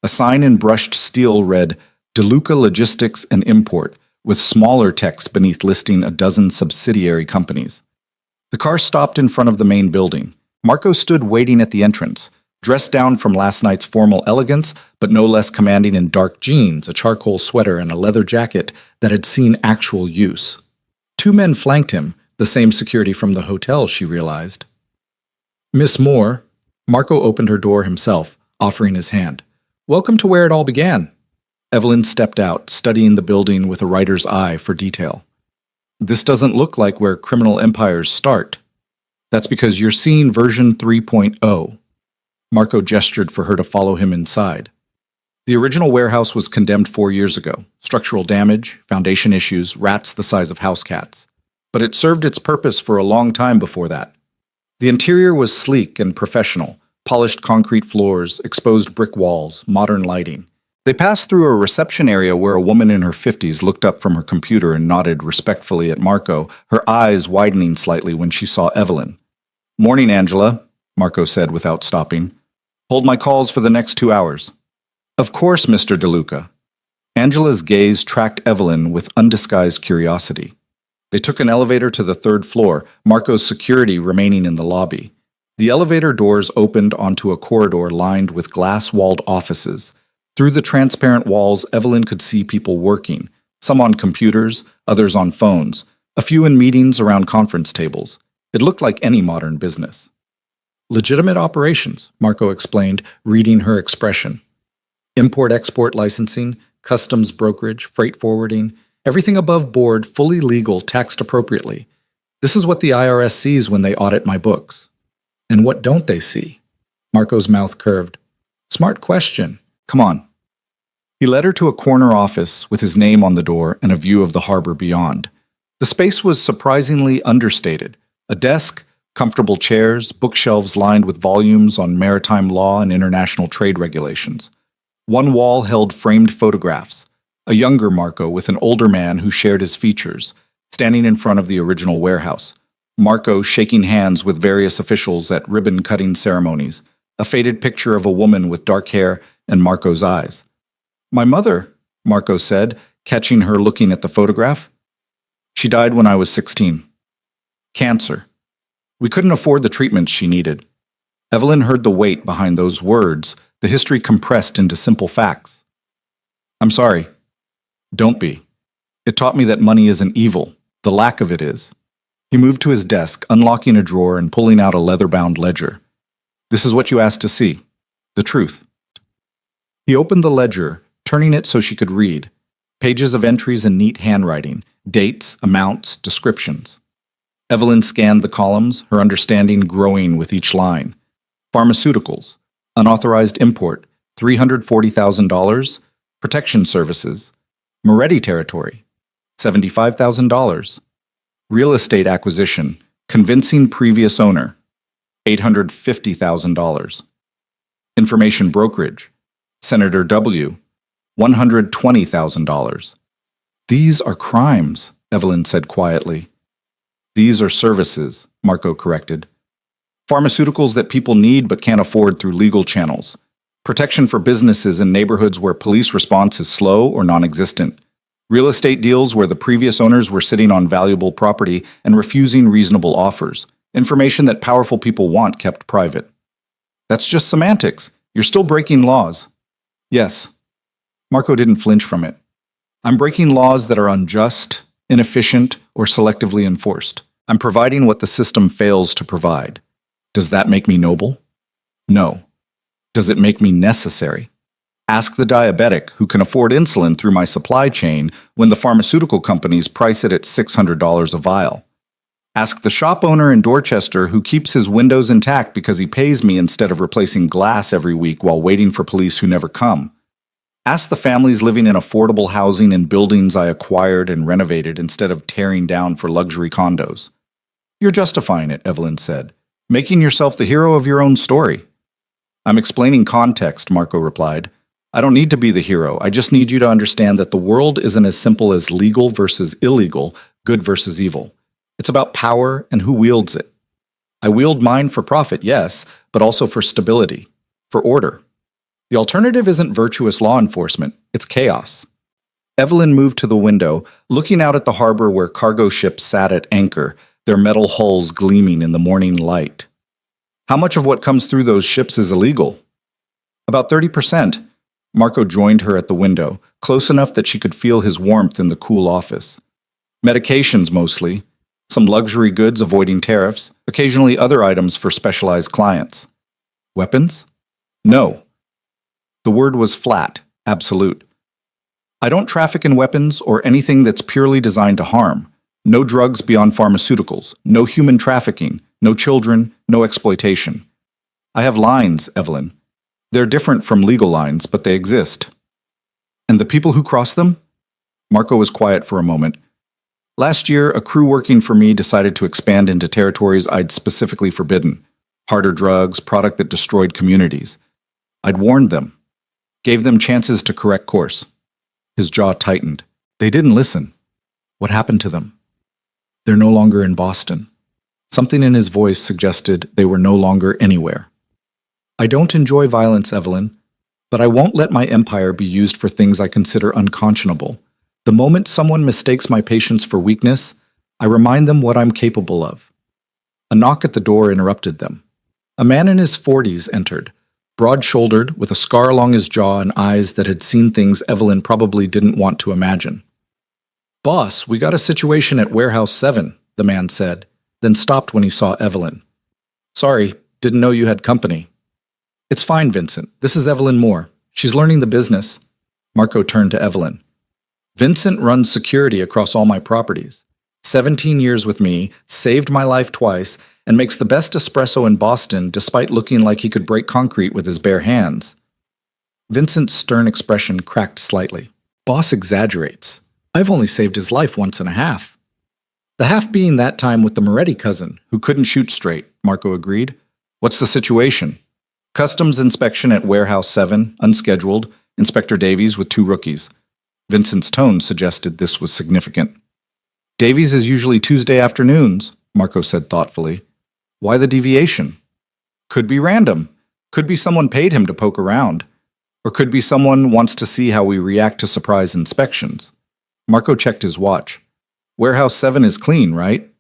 A sign in brushed steel read, "DeLuca Logistics and Import," with smaller text beneath listing a dozen subsidiary companies. The car stopped in front of the main building. Marco stood waiting at the entrance, dressed down from last night's formal elegance, but no less commanding in dark jeans, a charcoal sweater, and a leather jacket that had seen actual use. Two men flanked him, the same security from the hotel, she realized. "Miss Moore." Marco opened her door himself, offering his hand. "Welcome to where it all began." Evelyn stepped out, studying the building with a writer's eye for detail. "This doesn't look like where criminal empires start." "That's because you're seeing version 3.0. Marco gestured for her to follow him inside. The original warehouse was condemned 4 years ago. Structural damage, foundation issues, rats the size of house cats. But it served its purpose for a long time before that. The interior was sleek and professional, polished concrete floors, exposed brick walls, modern lighting. They passed through a reception area where a woman in her 50s looked up from her computer and nodded respectfully at Marco, her eyes widening slightly when she saw Evelyn. "Morning, Angela," Marco said without stopping. "Hold my calls for the next 2 hours." "Of course, Mr. DeLuca." Angela's gaze tracked Evelyn with undisguised curiosity. They took an elevator to the 3rd floor, Marco's security remaining in the lobby. The elevator doors opened onto a corridor lined with glass-walled offices. Through the transparent walls, Evelyn could see people working, some on computers, others on phones, a few in meetings around conference tables. It looked like any modern business. "Legitimate operations," Marco explained, reading her expression. "Import-export licensing, customs brokerage, freight forwarding, everything above board, fully legal, taxed appropriately. This is what the IRS sees when they audit my books." "And what don't they see?" Marco's mouth curved. "Smart question. Come on." He led her to a corner office with his name on the door and a view of the harbor beyond. The space was surprisingly understated. A desk, comfortable chairs, bookshelves lined with volumes on maritime law and international trade regulations. One wall held framed photographs, a younger Marco with an older man who shared his features, standing in front of the original warehouse. Marco shaking hands with various officials at ribbon-cutting ceremonies, a faded picture of a woman with dark hair and Marco's eyes. "My mother," Marco said, catching her looking at the photograph. "She died when I was 16. Cancer. We couldn't afford the treatments she needed." Evelyn heard the weight behind those words, the history compressed into simple facts. "I'm sorry." "Don't be. It taught me that money isn't evil. The lack of it is." He moved to his desk, unlocking a drawer and pulling out a leather-bound ledger. "This is what you asked to see. The truth." He opened the ledger, turning it so she could read. Pages of entries in neat handwriting, dates, amounts, descriptions. Evelyn scanned the columns, her understanding growing with each line. Pharmaceuticals, unauthorized import, $340,000, protection services, Moretti territory, $75,000, real estate acquisition, convincing previous owner, $850,000, information brokerage, Senator W., $120,000. "These are crimes," Evelyn said quietly. "These are services," Marco corrected. "Pharmaceuticals that people need but can't afford through legal channels. Protection for businesses in neighborhoods where police response is slow or non-existent. Real estate deals where the previous owners were sitting on valuable property and refusing reasonable offers. Information that powerful people want kept private. That's just semantics. You're still breaking laws. Yes. Marco didn't flinch from it. I'm breaking laws that are unjust, inefficient, or selectively enforced. I'm providing what the system fails to provide. Does that make me noble? No. Does it make me necessary? Ask the diabetic who can afford insulin through my supply chain when the pharmaceutical companies price it at $600 a vial. Ask the shop owner in Dorchester who keeps his windows intact because he pays me instead of replacing glass every week while waiting for police who never come. Ask the families living in affordable housing in buildings I acquired and renovated instead of tearing down for luxury condos. You're justifying it, Evelyn said, making yourself the hero of your own story. I'm explaining context, Marco replied. I don't need to be the hero. I just need you to understand that the world isn't as simple as legal versus illegal, good versus evil. It's about power and who wields it. I wield mine for profit, yes, but also for stability, for order. The alternative isn't virtuous law enforcement, it's chaos. Evelyn moved to the window, looking out at the harbor where cargo ships sat at anchor, their metal hulls gleaming in the morning light. How much of what comes through those ships is illegal? About 30%. Marco joined her at the window, close enough that she could feel his warmth in the cool office. Medications mostly, some luxury goods avoiding tariffs, occasionally other items for specialized clients. Weapons? No. The word was flat, absolute. I don't traffic in weapons or anything that's purely designed to harm. No drugs beyond pharmaceuticals, no human trafficking, no children, no exploitation. I have lines, Evelyn. They're different from legal lines, but they exist. And the people who cross them? Marco was quiet for a moment. Last year, a crew working for me decided to expand into territories I'd specifically forbidden. Harder drugs, product that destroyed communities. I'd warned them. Gave them chances to correct course. His jaw tightened. They didn't listen. What happened to them? They're no longer in Boston. Something in his voice suggested they were no longer anywhere. I don't enjoy violence, Evelyn, but I won't let my empire be used for things I consider unconscionable. The moment someone mistakes my patience for weakness, I remind them what I'm capable of. A knock at the door interrupted them. A man in his 40s entered, broad-shouldered, with a scar along his jaw and eyes that had seen things Evelyn probably didn't want to imagine. "Boss, we got a situation at Warehouse 7, the man said, then stopped when he saw Evelyn. "Sorry, didn't know you had company." "It's fine, Vincent. This is Evelyn Moore. She's learning the business." Marco turned to Evelyn. "Vincent runs security across all my properties. 17 years with me, saved my life twice, and makes the best espresso in Boston despite looking like he could break concrete with his bare hands." Vincent's stern expression cracked slightly. "Boss exaggerates. I've only saved his life once and a half." "The half being that time with the Moretti cousin, who couldn't shoot straight," Marco agreed. "What's the situation?" "Customs inspection at Warehouse 7, unscheduled, Inspector Davies with 2 rookies." Vincent's tone suggested this was significant. "Davies is usually Tuesday afternoons," Marco said thoughtfully. "Why the deviation?" "Could be random. Could be someone paid him to poke around. Or could be someone wants to see how we react to surprise inspections." Marco checked his watch. "Warehouse 7 is clean, right?"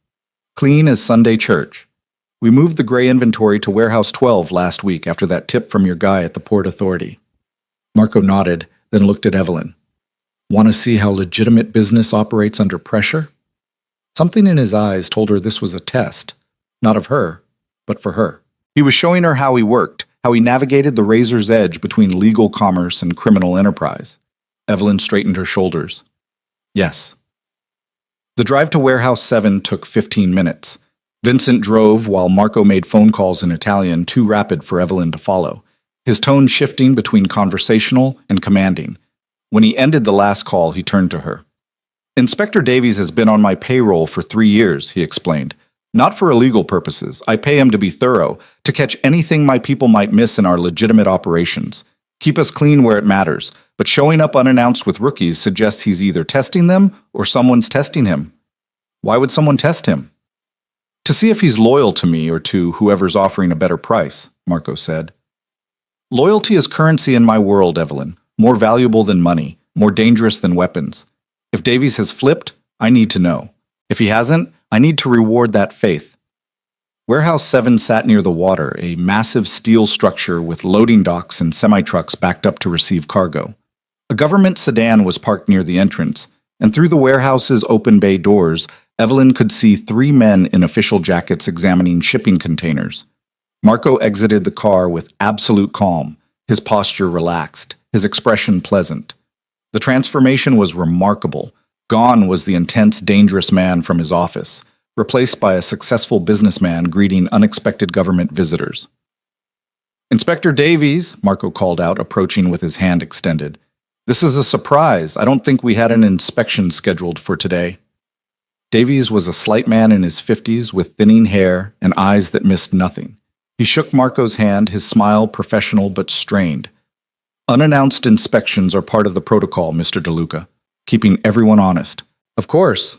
"Clean as Sunday church. We moved the gray inventory to Warehouse 12 last week after that tip from your guy at the Port Authority." Marco nodded, then looked at Evelyn. "Want to see how legitimate business operates under pressure?" Something in his eyes told her this was a test, not of her, but for her. He was showing her how he worked, how he navigated the razor's edge between legal commerce and criminal enterprise. Evelyn straightened her shoulders. "Yes." The drive to Warehouse 7 took 15 minutes. Vincent drove while Marco made phone calls in Italian, too rapid for Evelyn to follow, his tone shifting between conversational and commanding. When he ended the last call, he turned to her. "Inspector Davies has been on my payroll for 3 years, he explained. "Not for illegal purposes. I pay him to be thorough, to catch anything my people might miss in our legitimate operations. Keep us clean where it matters, but showing up unannounced with rookies suggests he's either testing them or someone's testing him. Why would someone test him?" "To see if he's loyal to me or to whoever's offering a better price," Marco said. "Loyalty is currency in my world, Evelyn. More valuable than money, more dangerous than weapons. If Davies has flipped, I need to know. If he hasn't, I need to reward that faith. Warehouse 7 sat near the water, a massive steel structure with loading docks and semi-trucks backed up to receive cargo. A government sedan was parked near the entrance, and through the warehouse's open bay doors, Evelyn could see 3 men in official jackets examining shipping containers. Marco exited the car with absolute calm, his posture relaxed, his expression pleasant. The transformation was remarkable. Gone was the intense, dangerous man from his office, replaced by a successful businessman greeting unexpected government visitors. "Inspector Davies," Marco called out, approaching with his hand extended. "This is a surprise. I don't think we had an inspection scheduled for today." Davies was a slight man in his 50s with thinning hair and eyes that missed nothing. He shook Marco's hand, his smile professional but strained. "Unannounced inspections are part of the protocol, Mr. DeLuca, keeping everyone honest." Of course.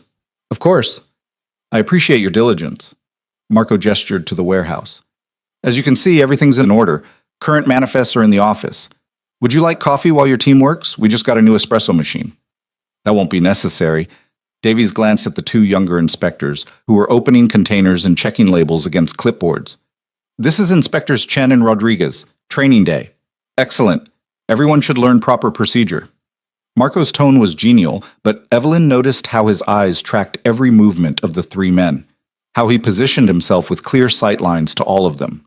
I appreciate your diligence." Marco gestured to the warehouse. "As you can see, everything's in order. Current manifests are in the office. Would you like coffee while your team works? We just got a new espresso machine." "That won't be necessary." Davies glanced at the 2 younger inspectors, who were opening containers and checking labels against clipboards. "This is Inspectors Chen and Rodriguez. Training day." "Excellent. Everyone should learn proper procedure." Marco's tone was genial, but Evelyn noticed how his eyes tracked every movement of the 3 men, how he positioned himself with clear sightlines to all of them.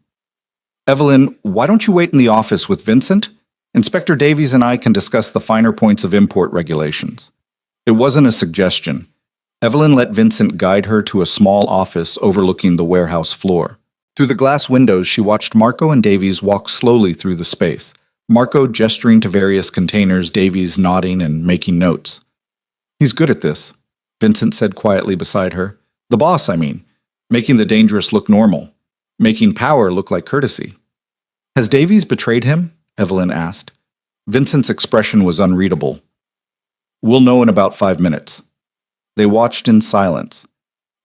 "Evelyn, why don't you wait in the office with Vincent? Inspector Davies and I can discuss the finer points of import regulations." It wasn't a suggestion. Evelyn let Vincent guide her to a small office overlooking the warehouse floor. Through the glass windows, she watched Marco and Davies walk slowly through the space. Marco gesturing to various containers, Davies nodding and making notes. "He's good at this," Vincent said quietly beside her. "The boss, I mean. Making the dangerous look normal. Making power look like courtesy." "Has Davies betrayed him?" Evelyn asked. Vincent's expression was unreadable. "We'll know in about 5 minutes." They watched in silence.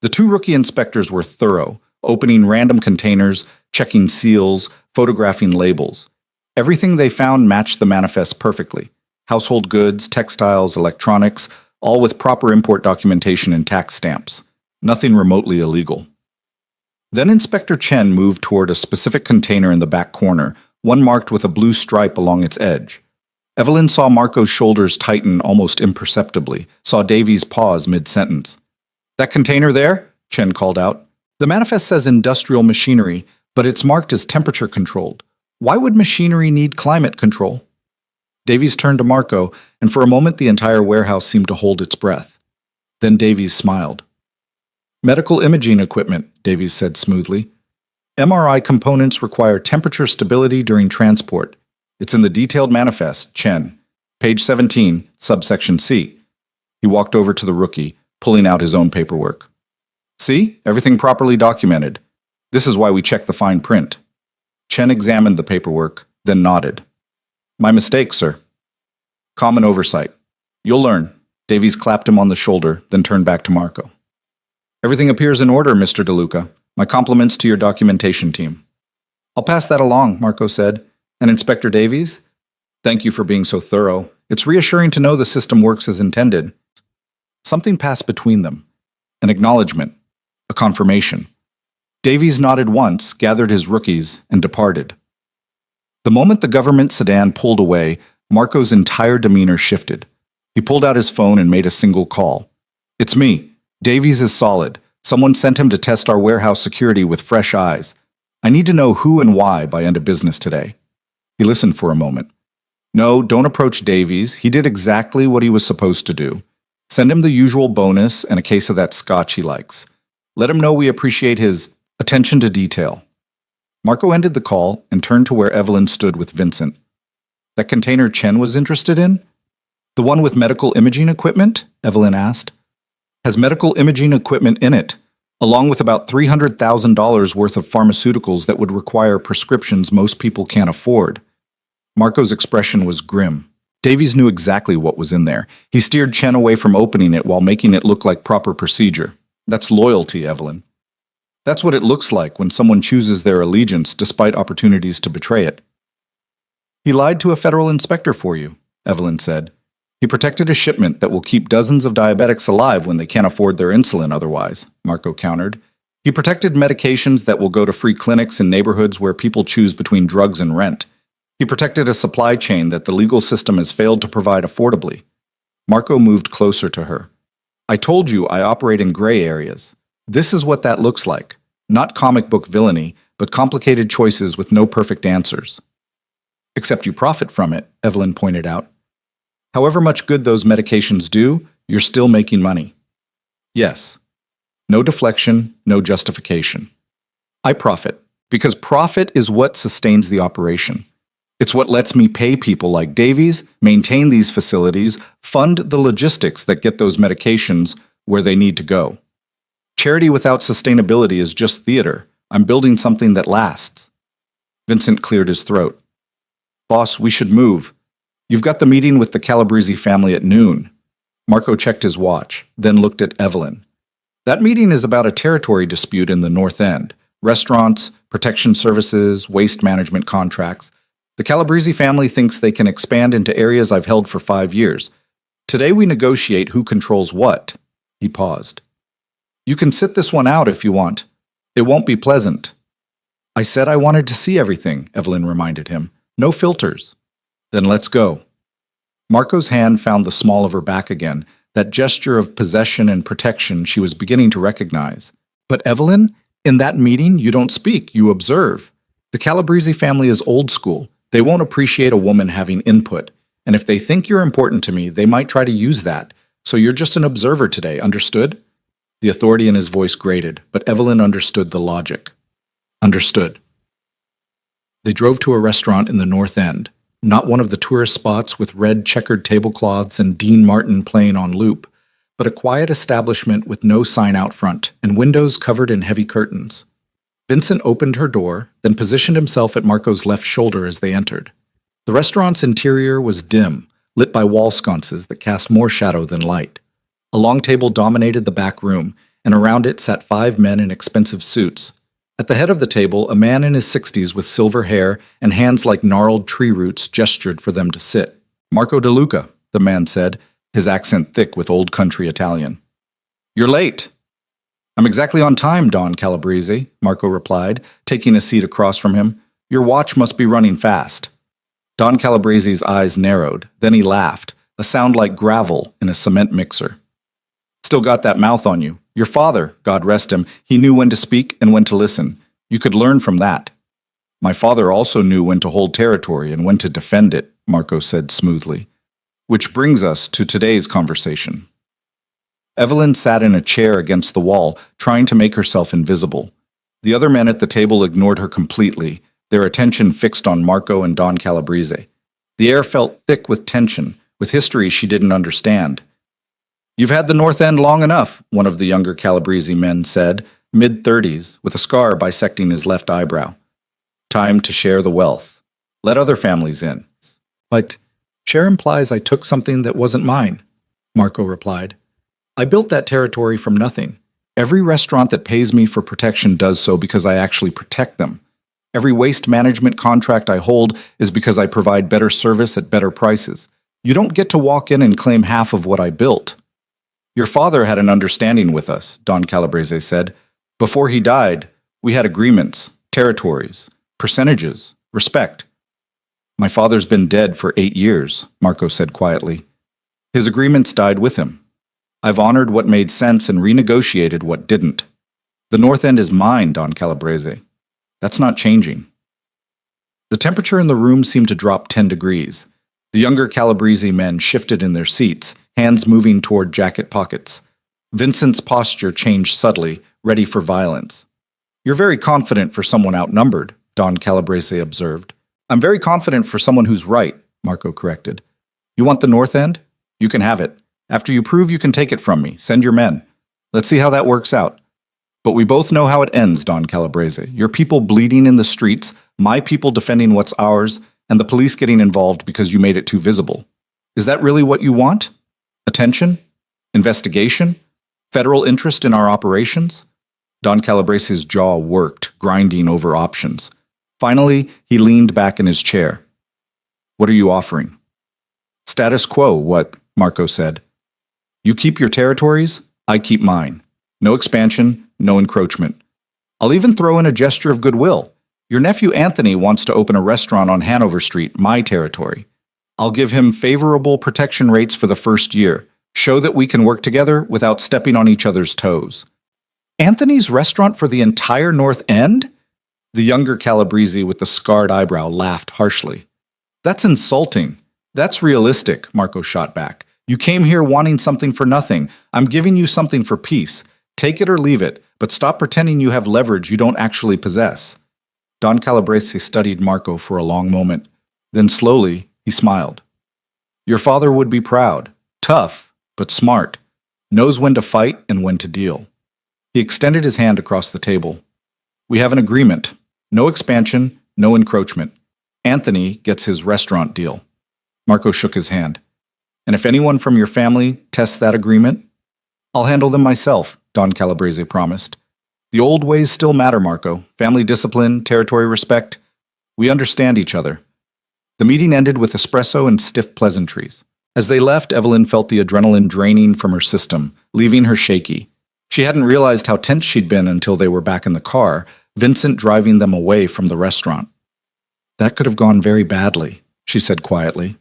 The 2 rookie inspectors were thorough, opening random containers, checking seals, photographing labels. Everything they found matched the manifest perfectly. Household goods, textiles, electronics, all with proper import documentation and tax stamps. Nothing remotely illegal. Then Inspector Chen moved toward a specific container in the back corner, one marked with a blue stripe along its edge. Evelyn saw Marco's shoulders tighten almost imperceptibly, saw Davies pause mid-sentence. "That container there?" Chen called out. "The manifest says industrial machinery, but it's marked as temperature-controlled. Why would machinery need climate control?" Davies turned to Marco, and for a moment the entire warehouse seemed to hold its breath. Then Davies smiled. "Medical imaging equipment," Davies said smoothly. "MRI components require temperature stability during transport. It's in the detailed manifest, Chen. Page 17, subsection C." He walked over to the rookie, pulling out his own paperwork. "See? Everything properly documented. This is why we check the fine print." Chen examined the paperwork, then nodded. "My mistake, sir." "Common oversight. You'll learn." Davies clapped him on the shoulder, then turned back to Marco. "Everything appears in order, Mr. DeLuca. My compliments to your documentation team." "I'll pass that along," Marco said. "And Inspector Davies? Thank you for being so thorough. It's reassuring to know the system works as intended." Something passed between them. An acknowledgement. A confirmation. Davies nodded once, gathered his rookies, and departed. The moment the government sedan pulled away, Marco's entire demeanor shifted. He pulled out his phone and made a single call. "It's me. Davies is solid. Someone sent him to test our warehouse security with fresh eyes. I need to know who and why by end of business today." He listened for a moment. "No, don't approach Davies. He did exactly what he was supposed to do. Send him the usual bonus and a case of that scotch he likes. Let him know we appreciate his attention to detail." Marco ended the call and turned to where Evelyn stood with Vincent. "That container Chen was interested in? The one with medical imaging equipment?" Evelyn asked. "Has medical imaging equipment in it, along with about $300,000 worth of pharmaceuticals that would require prescriptions most people can't afford." Marco's expression was grim. Davies knew exactly what was in there. He steered Chen away from opening it while making it look like proper procedure. That's loyalty, Evelyn. That's what it looks like when someone chooses their allegiance despite opportunities to betray it. "He lied to a federal inspector for you," Evelyn said. He protected a shipment that will keep dozens of diabetics alive when they can't afford their insulin otherwise, Marco countered. He protected medications that will go to free clinics in neighborhoods where people choose between drugs and rent. He protected a supply chain that the legal system has failed to provide affordably. Marco moved closer to her. I told you I operate in gray areas. This is what that looks like. Not comic book villainy, but complicated choices with no perfect answers. Except you profit from it, Evelyn pointed out. However much good those medications do, you're still making money. Yes. No deflection, no justification. I profit, because profit is what sustains the operation. It's what lets me pay people like Davies, maintain these facilities, fund the logistics that get those medications where they need to go. Charity without sustainability is just theater. I'm building something that lasts. Vincent cleared his throat. Boss, we should move. You've got the meeting with the Calabrese family at noon. Marco checked his watch, then looked at Evelyn. That meeting is about a territory dispute in the North End. Restaurants, protection services, waste management contracts. The Calabrese family thinks they can expand into areas I've held for 5 years. Today we negotiate who controls what. He paused. You can sit this one out if you want. It won't be pleasant. I said I wanted to see everything, Evelyn reminded him. No filters. Then let's go. Marco's hand found the small of her back again, that gesture of possession and protection she was beginning to recognize. But Evelyn, in that meeting you don't speak, you observe. The Calabrese family is old school. They won't appreciate a woman having input. And if they think you're important to me, they might try to use that. So you're just an observer today, understood? The authority in his voice grated, but Evelyn understood the logic. Understood. They drove to a restaurant in the North End, not one of the tourist spots with red checkered tablecloths and Dean Martin playing on loop, but a quiet establishment with no sign out front and windows covered in heavy curtains. Vincent opened her door, then positioned himself at Marco's left shoulder as they entered. The restaurant's interior was dim, lit by wall sconces that cast more shadow than light. A long table dominated the back room, and around it sat 5 men in expensive suits. At the head of the table, a man in his 60s with silver hair and hands like gnarled tree roots gestured for them to sit. Marco De Luca, the man said, his accent thick with old country Italian. You're late. I'm exactly on time, Don Calabrese, Marco replied, taking a seat across from him. Your watch must be running fast. Don Calabrese's eyes narrowed, then he laughed, a sound like gravel in a cement mixer. Still got that mouth on you. Your father, God rest him, he knew when to speak and when to listen. You could learn from that. My father also knew when to hold territory and when to defend it, Marco said smoothly. Which brings us to today's conversation. Evelyn sat in a chair against the wall, trying to make herself invisible. The other men at the table ignored her completely, their attention fixed on Marco and Don Calabrese. The air felt thick with tension, with history she didn't understand. You've had the North End long enough, one of the younger Calabrese men said, mid-30s, with a scar bisecting his left eyebrow. Time to share the wealth. Let other families in. But share implies I took something that wasn't mine, Marco replied. I built that territory from nothing. Every restaurant that pays me for protection does so because I actually protect them. Every waste management contract I hold is because I provide better service at better prices. You don't get to walk in and claim half of what I built. Your father had an understanding with us, Don Calabrese said. Before he died, we had agreements, territories, percentages, respect. My father's been dead for 8 years, Marco said quietly. His agreements died with him. I've honored what made sense and renegotiated what didn't. The North End is mine, Don Calabrese. That's not changing. The temperature in the room seemed to drop 10 degrees. The younger Calabrese men shifted in their seats, hands moving toward jacket pockets. Vincent's posture changed subtly, ready for violence. You're very confident for someone outnumbered, Don Calabrese observed. I'm very confident for someone who's right, Marco corrected. You want the North End? You can have it. After you prove you can take it from me, send your men. Let's see how that works out. But we both know how it ends, Don Calabrese. Your people bleeding in the streets, my people defending what's ours, and the police getting involved because you made it too visible. Is that really what you want? Attention? Investigation? Federal interest in our operations? Don Calabrese's jaw worked, grinding over options. Finally, he leaned back in his chair. What are you offering? Status quo, what? Marco said. You keep your territories, I keep mine. No expansion, no encroachment. I'll even throw in a gesture of goodwill. Your nephew Anthony wants to open a restaurant on Hanover Street, my territory. I'll give him favorable protection rates for the first year. Show that we can work together without stepping on each other's toes. Anthony's restaurant for the entire North End? The younger Calabrese with the scarred eyebrow laughed harshly. That's insulting. That's realistic, Marco shot back. You came here wanting something for nothing. I'm giving you something for peace. Take it or leave it, but stop pretending you have leverage you don't actually possess. Don Calabrese studied Marco for a long moment. Then slowly, he smiled. Your father would be proud. Tough, but smart. Knows when to fight and when to deal. He extended his hand across the table. We have an agreement. No expansion, no encroachment. Anthony gets his restaurant deal. Marco shook his hand. And if anyone from your family tests that agreement, I'll handle them myself, Don Calabrese promised. The old ways still matter, Marco. Family discipline, territory respect. We understand each other. The meeting ended with espresso and stiff pleasantries. As they left, Evelyn felt the adrenaline draining from her system, leaving her shaky. She hadn't realized how tense she'd been until they were back in the car, Vincent driving them away from the restaurant. That could have gone very badly, she said quietly.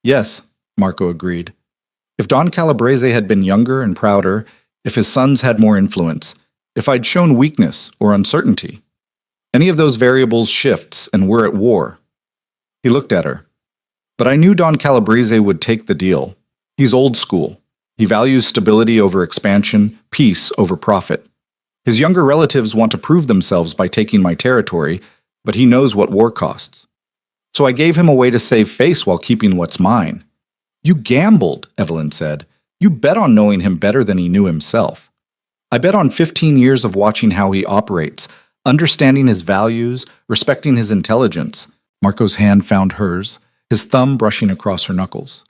Yes, Marco agreed. If Don Calabrese had been younger and prouder, if his sons had more influence, if I'd shown weakness or uncertainty, any of those variables shifts and we're at war. He looked at her. But I knew Don Calabrese would take the deal. He's old school. He values stability over expansion, peace over profit. His younger relatives want to prove themselves by taking my territory, but he knows what war costs. So I gave him a way to save face while keeping what's mine. You gambled, Evelyn said. You bet on knowing him better than he knew himself. I bet on 15 years of watching how he operates, understanding his values, respecting his intelligence. Marco's hand found hers, his thumb brushing across her knuckles.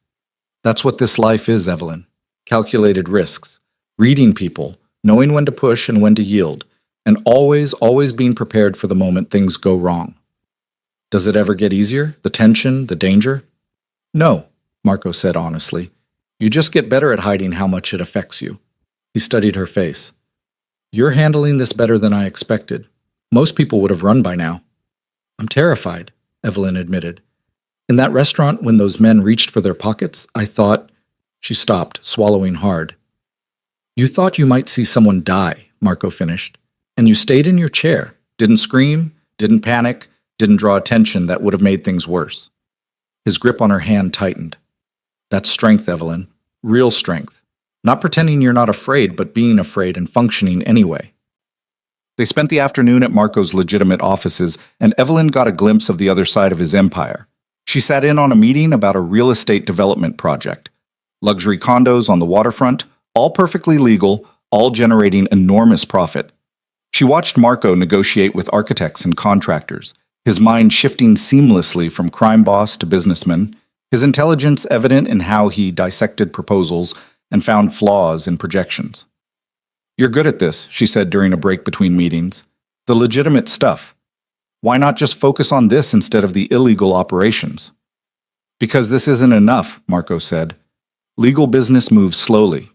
That's what this life is, Evelyn. Calculated risks, reading people, knowing when to push and when to yield, and always being prepared for the moment things go wrong. Does it ever get easier? The tension, the danger? No, Marco said honestly. You just get better at hiding how much it affects you. He studied her face. You're handling this better than I expected. Most people would have run by now. I'm terrified, Evelyn admitted. In that restaurant, when those men reached for their pockets, I thought... She stopped, swallowing hard. You thought you might see someone die, Marco finished, and you stayed in your chair, didn't scream, didn't panic, didn't draw attention that would have made things worse. His grip on her hand tightened. That's strength, Evelyn. Real strength. Not pretending you're not afraid, but being afraid and functioning anyway. They spent the afternoon at Marco's legitimate offices, and Evelyn got a glimpse of the other side of his empire. She sat in on a meeting about a real estate development project. Luxury condos on the waterfront, all perfectly legal, all generating enormous profit. She watched Marco negotiate with architects and contractors, his mind shifting seamlessly from crime boss to businessman, his intelligence evident in how he dissected proposals and found flaws in projections. You're good at this, she said during a break between meetings. The legitimate stuff. Why not just focus on this instead of the illegal operations? Because this isn't enough, Marco said. Legal business moves slowly.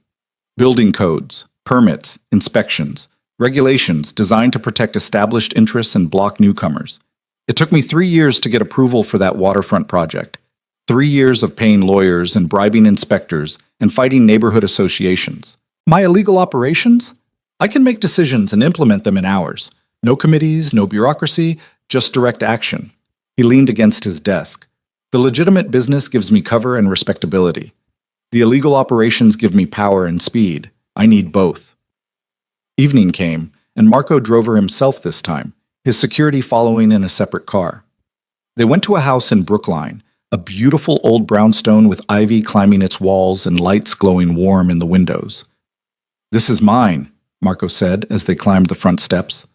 Building codes, permits, inspections, regulations designed to protect established interests and block newcomers. It took me 3 years to get approval for that waterfront project. 3 years of paying lawyers and bribing inspectors and fighting neighborhood associations. My illegal operations? I can make decisions and implement them in hours. No committees, no bureaucracy, just direct action. He leaned against his desk. The legitimate business gives me cover and respectability. The illegal operations give me power and speed. I need both. Evening came, and Marco drove her himself this time, his security following in a separate car. They went to a house in Brookline, a beautiful old brownstone with ivy climbing its walls and lights glowing warm in the windows. This is mine, Marco said as they climbed the front steps.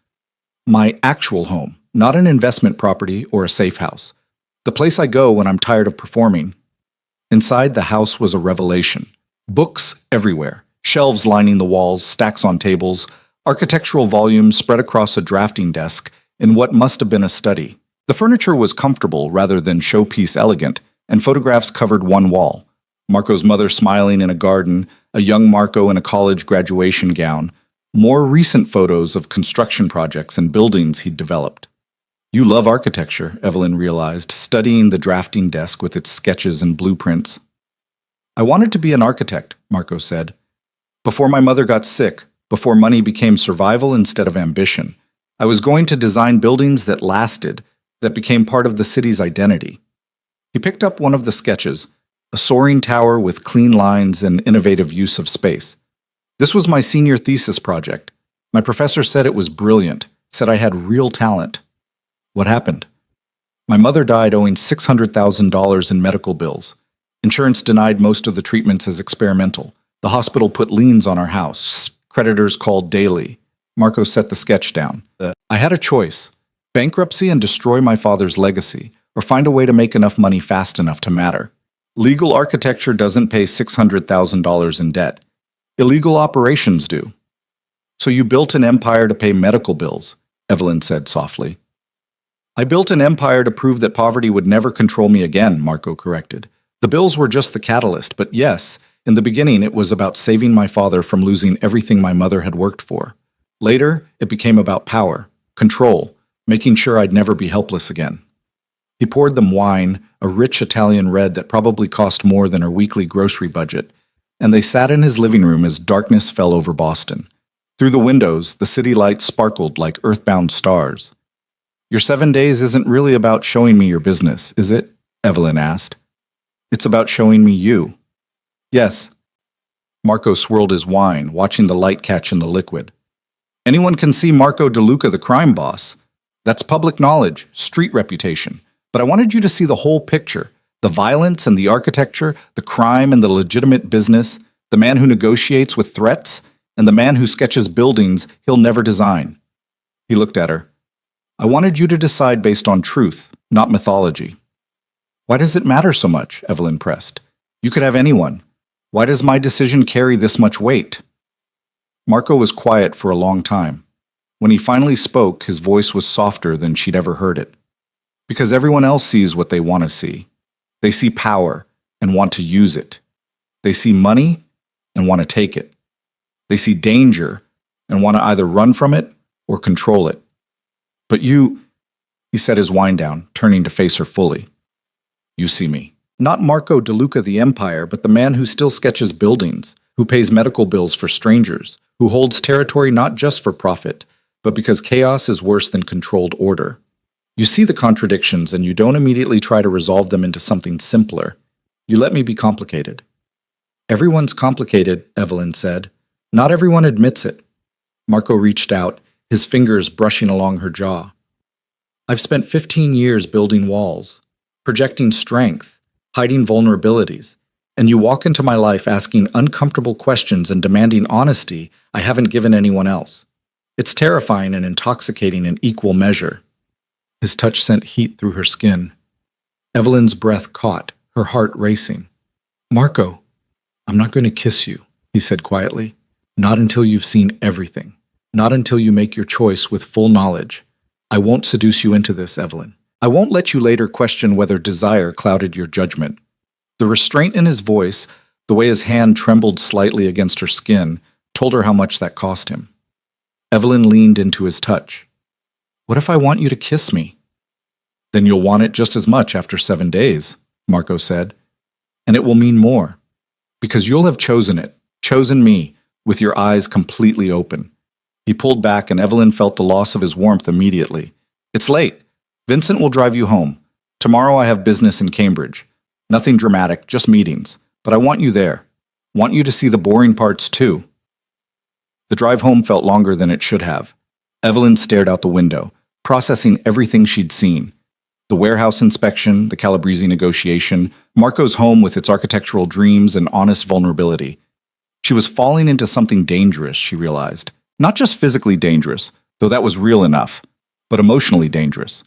My actual home, not an investment property or a safe house. The place I go when I'm tired of performing. Inside, the house was a revelation. Books everywhere, shelves lining the walls, stacks on tables, architectural volumes spread across a drafting desk in what must have been a study. The furniture was comfortable rather than showpiece elegant, and photographs covered one wall. Marco's mother smiling in a garden, a young Marco in a college graduation gown, more recent photos of construction projects and buildings he'd developed. You love architecture, Evelyn realized, studying the drafting desk with its sketches and blueprints. I wanted to be an architect, Marco said. Before my mother got sick, before money became survival instead of ambition, I was going to design buildings that lasted, that became part of the city's identity. He picked up one of the sketches, a soaring tower with clean lines and innovative use of space. This was my senior thesis project. My professor said it was brilliant, said I had real talent. What happened? My mother died owing $600,000 in medical bills. Insurance denied most of the treatments as experimental. The hospital put liens on our house. Creditors called daily. Marco set the sketch down. I had a choice: bankruptcy and destroy my father's legacy, or find a way to make enough money fast enough to matter. Legal architecture doesn't pay $600,000 in debt. Illegal operations do. So you built an empire to pay medical bills, Evelyn said softly. I built an empire to prove that poverty would never control me again, Marco corrected. The bills were just the catalyst, but yes, in the beginning it was about saving my father from losing everything my mother had worked for. Later, it became about power, control, making sure I'd never be helpless again. He poured them wine, a rich Italian red that probably cost more than her weekly grocery budget, and they sat in his living room as darkness fell over Boston. Through the windows, the city lights sparkled like earthbound stars. Your 7 days isn't really about showing me your business, is it? Evelyn asked. It's about showing me you. Yes. Marco swirled his wine, watching the light catch in the liquid. Anyone can see Marco DeLuca, the crime boss. That's public knowledge, street reputation. But I wanted you to see the whole picture. The violence and the architecture, the crime and the legitimate business, the man who negotiates with threats, and the man who sketches buildings he'll never design. He looked at her. I wanted you to decide based on truth, not mythology. Why does it matter so much? Evelyn pressed. You could have anyone. Why does my decision carry this much weight? Marco was quiet for a long time. When he finally spoke, his voice was softer than she'd ever heard it. Because everyone else sees what they want to see. They see power and want to use it. They see money and want to take it. They see danger and want to either run from it or control it. But you, he set his wine down, turning to face her fully. You see me. Not Marco DeLuca the Empire, but the man who still sketches buildings, who pays medical bills for strangers, who holds territory not just for profit, but because chaos is worse than controlled order. You see the contradictions and you don't immediately try to resolve them into something simpler. You let me be complicated. Everyone's complicated, Evelyn said. Not everyone admits it. Marco reached out, his fingers brushing along her jaw. I've spent 15 years building walls, projecting strength, hiding vulnerabilities, and you walk into my life asking uncomfortable questions and demanding honesty I haven't given anyone else. It's terrifying and intoxicating in equal measure. His touch sent heat through her skin. Evelyn's breath caught, her heart racing. Marco, I'm not going to kiss you, he said quietly. Not until you've seen everything. Not until you make your choice with full knowledge. I won't seduce you into this, Evelyn. I won't let you later question whether desire clouded your judgment. The restraint in his voice, the way his hand trembled slightly against her skin, told her how much that cost him. Evelyn leaned into his touch. What if I want you to kiss me? Then you'll want it just as much after 7 days, Marco said. And it will mean more. Because you'll have chosen it, chosen me, with your eyes completely open. He pulled back and Evelyn felt the loss of his warmth immediately. It's late. Vincent will drive you home. Tomorrow I have business in Cambridge. Nothing dramatic, just meetings. But I want you there. Want you to see the boring parts too. The drive home felt longer than it should have. Evelyn stared out the window, processing everything she'd seen. The warehouse inspection, the Calabrese negotiation, Marco's home with its architectural dreams and honest vulnerability. She was falling into something dangerous, she realized. Not just physically dangerous, though that was real enough, but emotionally dangerous.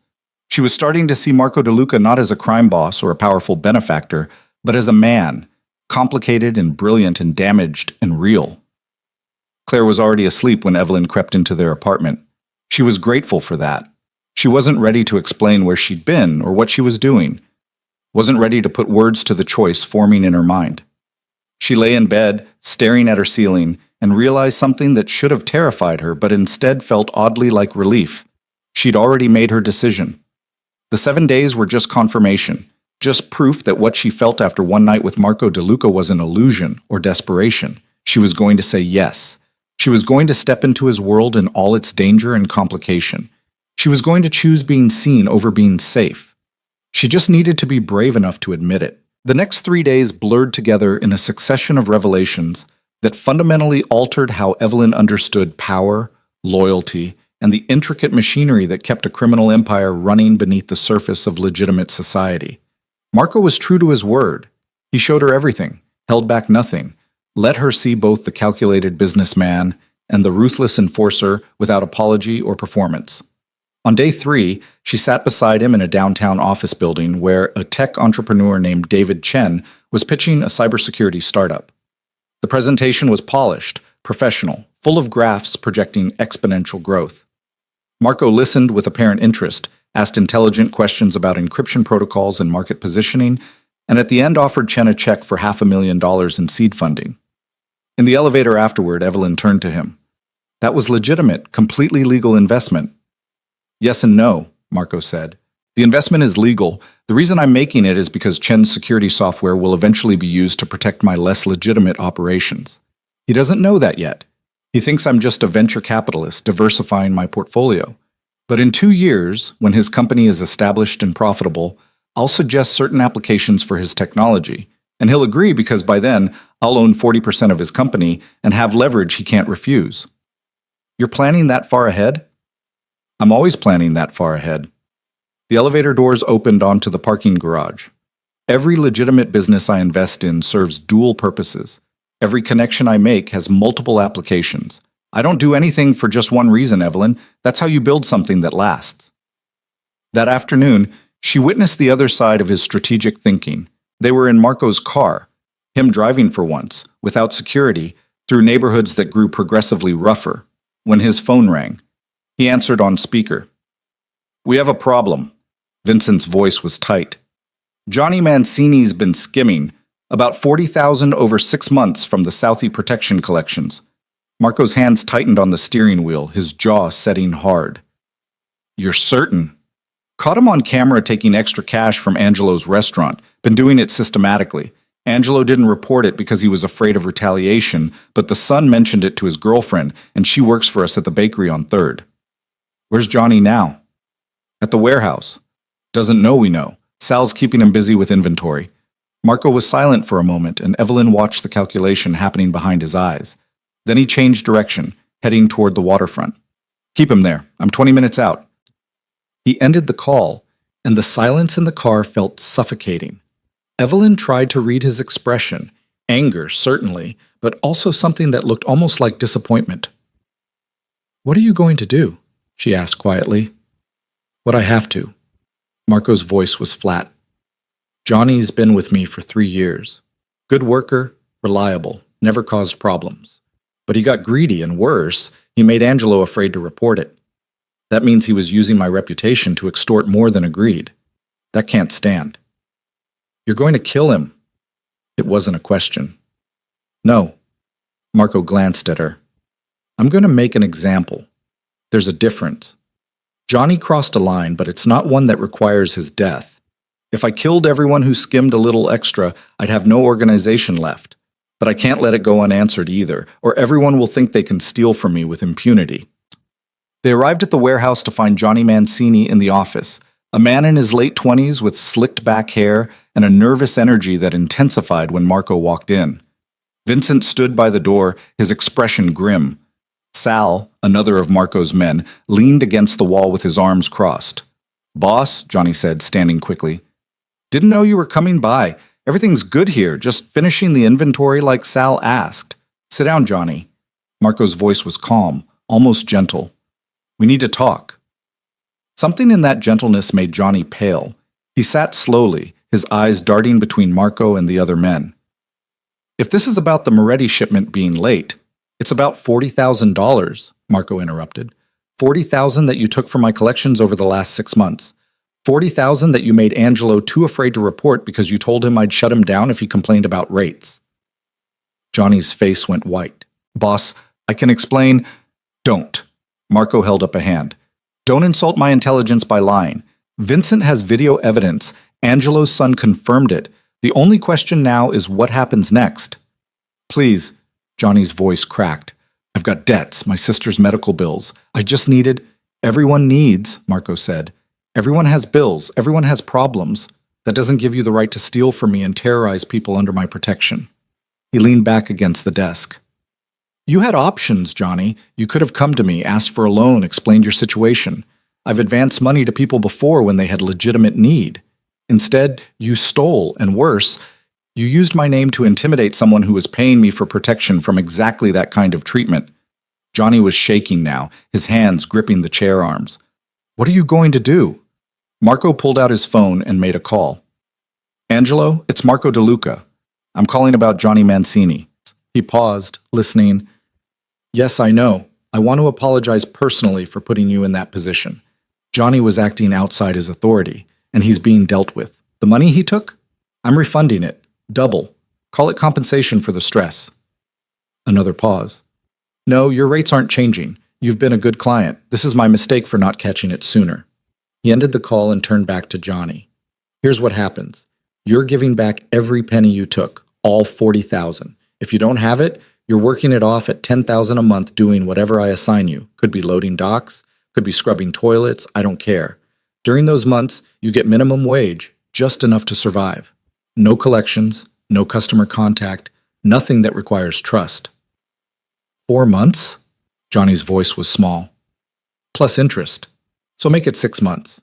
She was starting to see Marco DeLuca not as a crime boss or a powerful benefactor, but as a man, complicated and brilliant and damaged and real. Claire was already asleep when Evelyn crept into their apartment. She was grateful for that. She wasn't ready to explain where she'd been or what she was doing. wasn't ready to put words to the choice forming in her mind. She lay in bed, staring at her ceiling, and realized something that should have terrified her, but instead felt oddly like relief. She'd already made her decision. The 7 days were just confirmation, just proof that what she felt after one night with Marco DeLuca was an illusion or desperation. She was going to say yes. She was going to step into his world in all its danger and complication. She was going to choose being seen over being safe. She just needed to be brave enough to admit it. The next 3 days blurred together in a succession of revelations that fundamentally altered how Evelyn understood power, loyalty, and the intricate machinery that kept a criminal empire running beneath the surface of legitimate society. Marco was true to his word. He showed her everything, held back nothing, let her see both the calculated businessman and the ruthless enforcer without apology or performance. On day 3, she sat beside him in a downtown office building where a tech entrepreneur named David Chen was pitching a cybersecurity startup. The presentation was polished, professional, full of graphs projecting exponential growth. Marco listened with apparent interest, asked intelligent questions about encryption protocols and market positioning, and at the end offered Chen a check for $500,000 in seed funding. In the elevator afterward, Evelyn turned to him. That was legitimate, completely legal investment. Yes and no, Marco said. The investment is legal. The reason I'm making it is because Chen's security software will eventually be used to protect my less legitimate operations. He doesn't know that yet. He thinks I'm just a venture capitalist diversifying my portfolio. But in 2 years, when his company is established and profitable, I'll suggest certain applications for his technology, and he'll agree because by then, I'll own 40% of his company and have leverage he can't refuse. You're planning that far ahead? I'm always planning that far ahead. The elevator doors opened onto the parking garage. Every legitimate business I invest in serves dual purposes. Every connection I make has multiple applications. I don't do anything for just one reason, Evelyn. That's how you build something that lasts. That afternoon, she witnessed the other side of his strategic thinking. They were in Marco's car, him driving for once, without security, through neighborhoods that grew progressively rougher, when his phone rang. He answered on speaker. We have a problem. Vincent's voice was tight. Johnny Mancini's been skimming, about $40,000 over 6 months from the Southie protection collections. Marco's hands tightened on the steering wheel, his jaw setting hard. You're certain? Caught him on camera taking extra cash from Angelo's restaurant. Been doing it systematically. Angelo didn't report it because he was afraid of retaliation, but the son mentioned it to his girlfriend, and she works for us at the bakery on 3rd. Where's Johnny now? At the warehouse. Doesn't know we know. Sal's keeping him busy with inventory. Marco was silent for a moment, and Evelyn watched the calculation happening behind his eyes. Then he changed direction, heading toward the waterfront. Keep him there. I'm 20 minutes out. He ended the call, and the silence in the car felt suffocating. Evelyn tried to read his expression, anger, certainly, but also something that looked almost like disappointment. What are you going to do? She asked quietly. What I have to. Marco's voice was flat. Johnny's been with me for 3 years. Good worker, reliable, never caused problems. But he got greedy, and worse, he made Angelo afraid to report it. That means he was using my reputation to extort more than agreed. That can't stand. You're going to kill him. It wasn't a question. No. Marco glanced at her. I'm going to make an example. There's a difference. Johnny crossed a line, but it's not one that requires his death. If I killed everyone who skimmed a little extra, I'd have no organization left. But I can't let it go unanswered either, or everyone will think they can steal from me with impunity. They arrived at the warehouse to find Johnny Mancini in the office, a man in his late 20s with slicked back hair and a nervous energy that intensified when Marco walked in. Vincent stood by the door, his expression grim. Sal, another of Marco's men, leaned against the wall with his arms crossed. Boss, Johnny said, standing quickly. Didn't know you were coming by. Everything's good here, just finishing the inventory like Sal asked. Sit down, Johnny. Marco's voice was calm, almost gentle. We need to talk. Something in that gentleness made Johnny pale. He sat slowly, his eyes darting between Marco and the other men. If this is about the Moretti shipment being late, it's about $40,000, Marco interrupted. $40,000 that you took from my collections over the last 6 months. $40,000 that you made Angelo too afraid to report because you told him I'd shut him down if he complained about rates. Johnny's face went white. Boss, I can explain. Don't. Marco held up a hand. Don't insult my intelligence by lying. Vincent has video evidence. Angelo's son confirmed it. The only question now is what happens next. Please, Johnny's voice cracked. I've got debts, my sister's medical bills. I just needed... Everyone needs, Marco said. Everyone has bills. Everyone has problems. That doesn't give you the right to steal from me and terrorize people under my protection. He leaned back against the desk. You had options, Johnny. You could have come to me, asked for a loan, explained your situation. I've advanced money to people before when they had legitimate need. Instead, you stole, and worse, you used my name to intimidate someone who was paying me for protection from exactly that kind of treatment. Johnny was shaking now, his hands gripping the chair arms. What are you going to do? Marco pulled out his phone and made a call. Angelo, it's Marco DeLuca. I'm calling about Johnny Mancini. He paused, listening. Yes, I know. I want to apologize personally for putting you in that position. Johnny was acting outside his authority, and he's being dealt with. The money he took? I'm refunding it. Double. Call it compensation for the stress. Another pause. No, your rates aren't changing. You've been a good client. This is my mistake for not catching it sooner. He ended the call and turned back to Johnny. Here's what happens. You're giving back every penny you took, all $40,000. If you don't have it, you're working it off at $10,000 a month doing whatever I assign you. Could be loading docks, could be scrubbing toilets, I don't care. During those months, you get minimum wage, just enough to survive. No collections, no customer contact, nothing that requires trust. 4 months? Johnny's voice was small. Plus interest. So make it 6 months.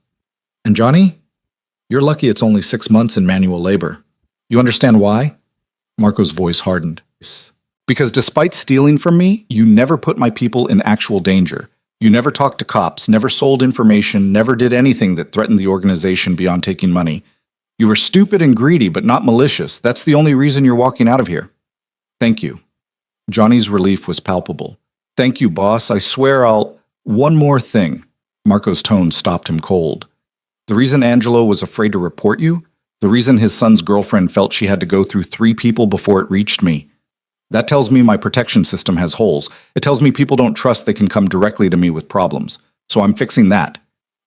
And Johnny, you're lucky it's only 6 months in manual labor. You understand why? Marco's voice hardened. Because despite stealing from me, you never put my people in actual danger. You never talked to cops, never sold information, never did anything that threatened the organization beyond taking money. You were stupid and greedy, but not malicious. That's the only reason you're walking out of here. Thank you. Johnny's relief was palpable. Thank you, boss. I swear I'll... One more thing. Marco's tone stopped him cold. The reason Angelo was afraid to report you? The reason his son's girlfriend felt she had to go through 3 people before it reached me? That tells me my protection system has holes. It tells me people don't trust they can come directly to me with problems. So I'm fixing that.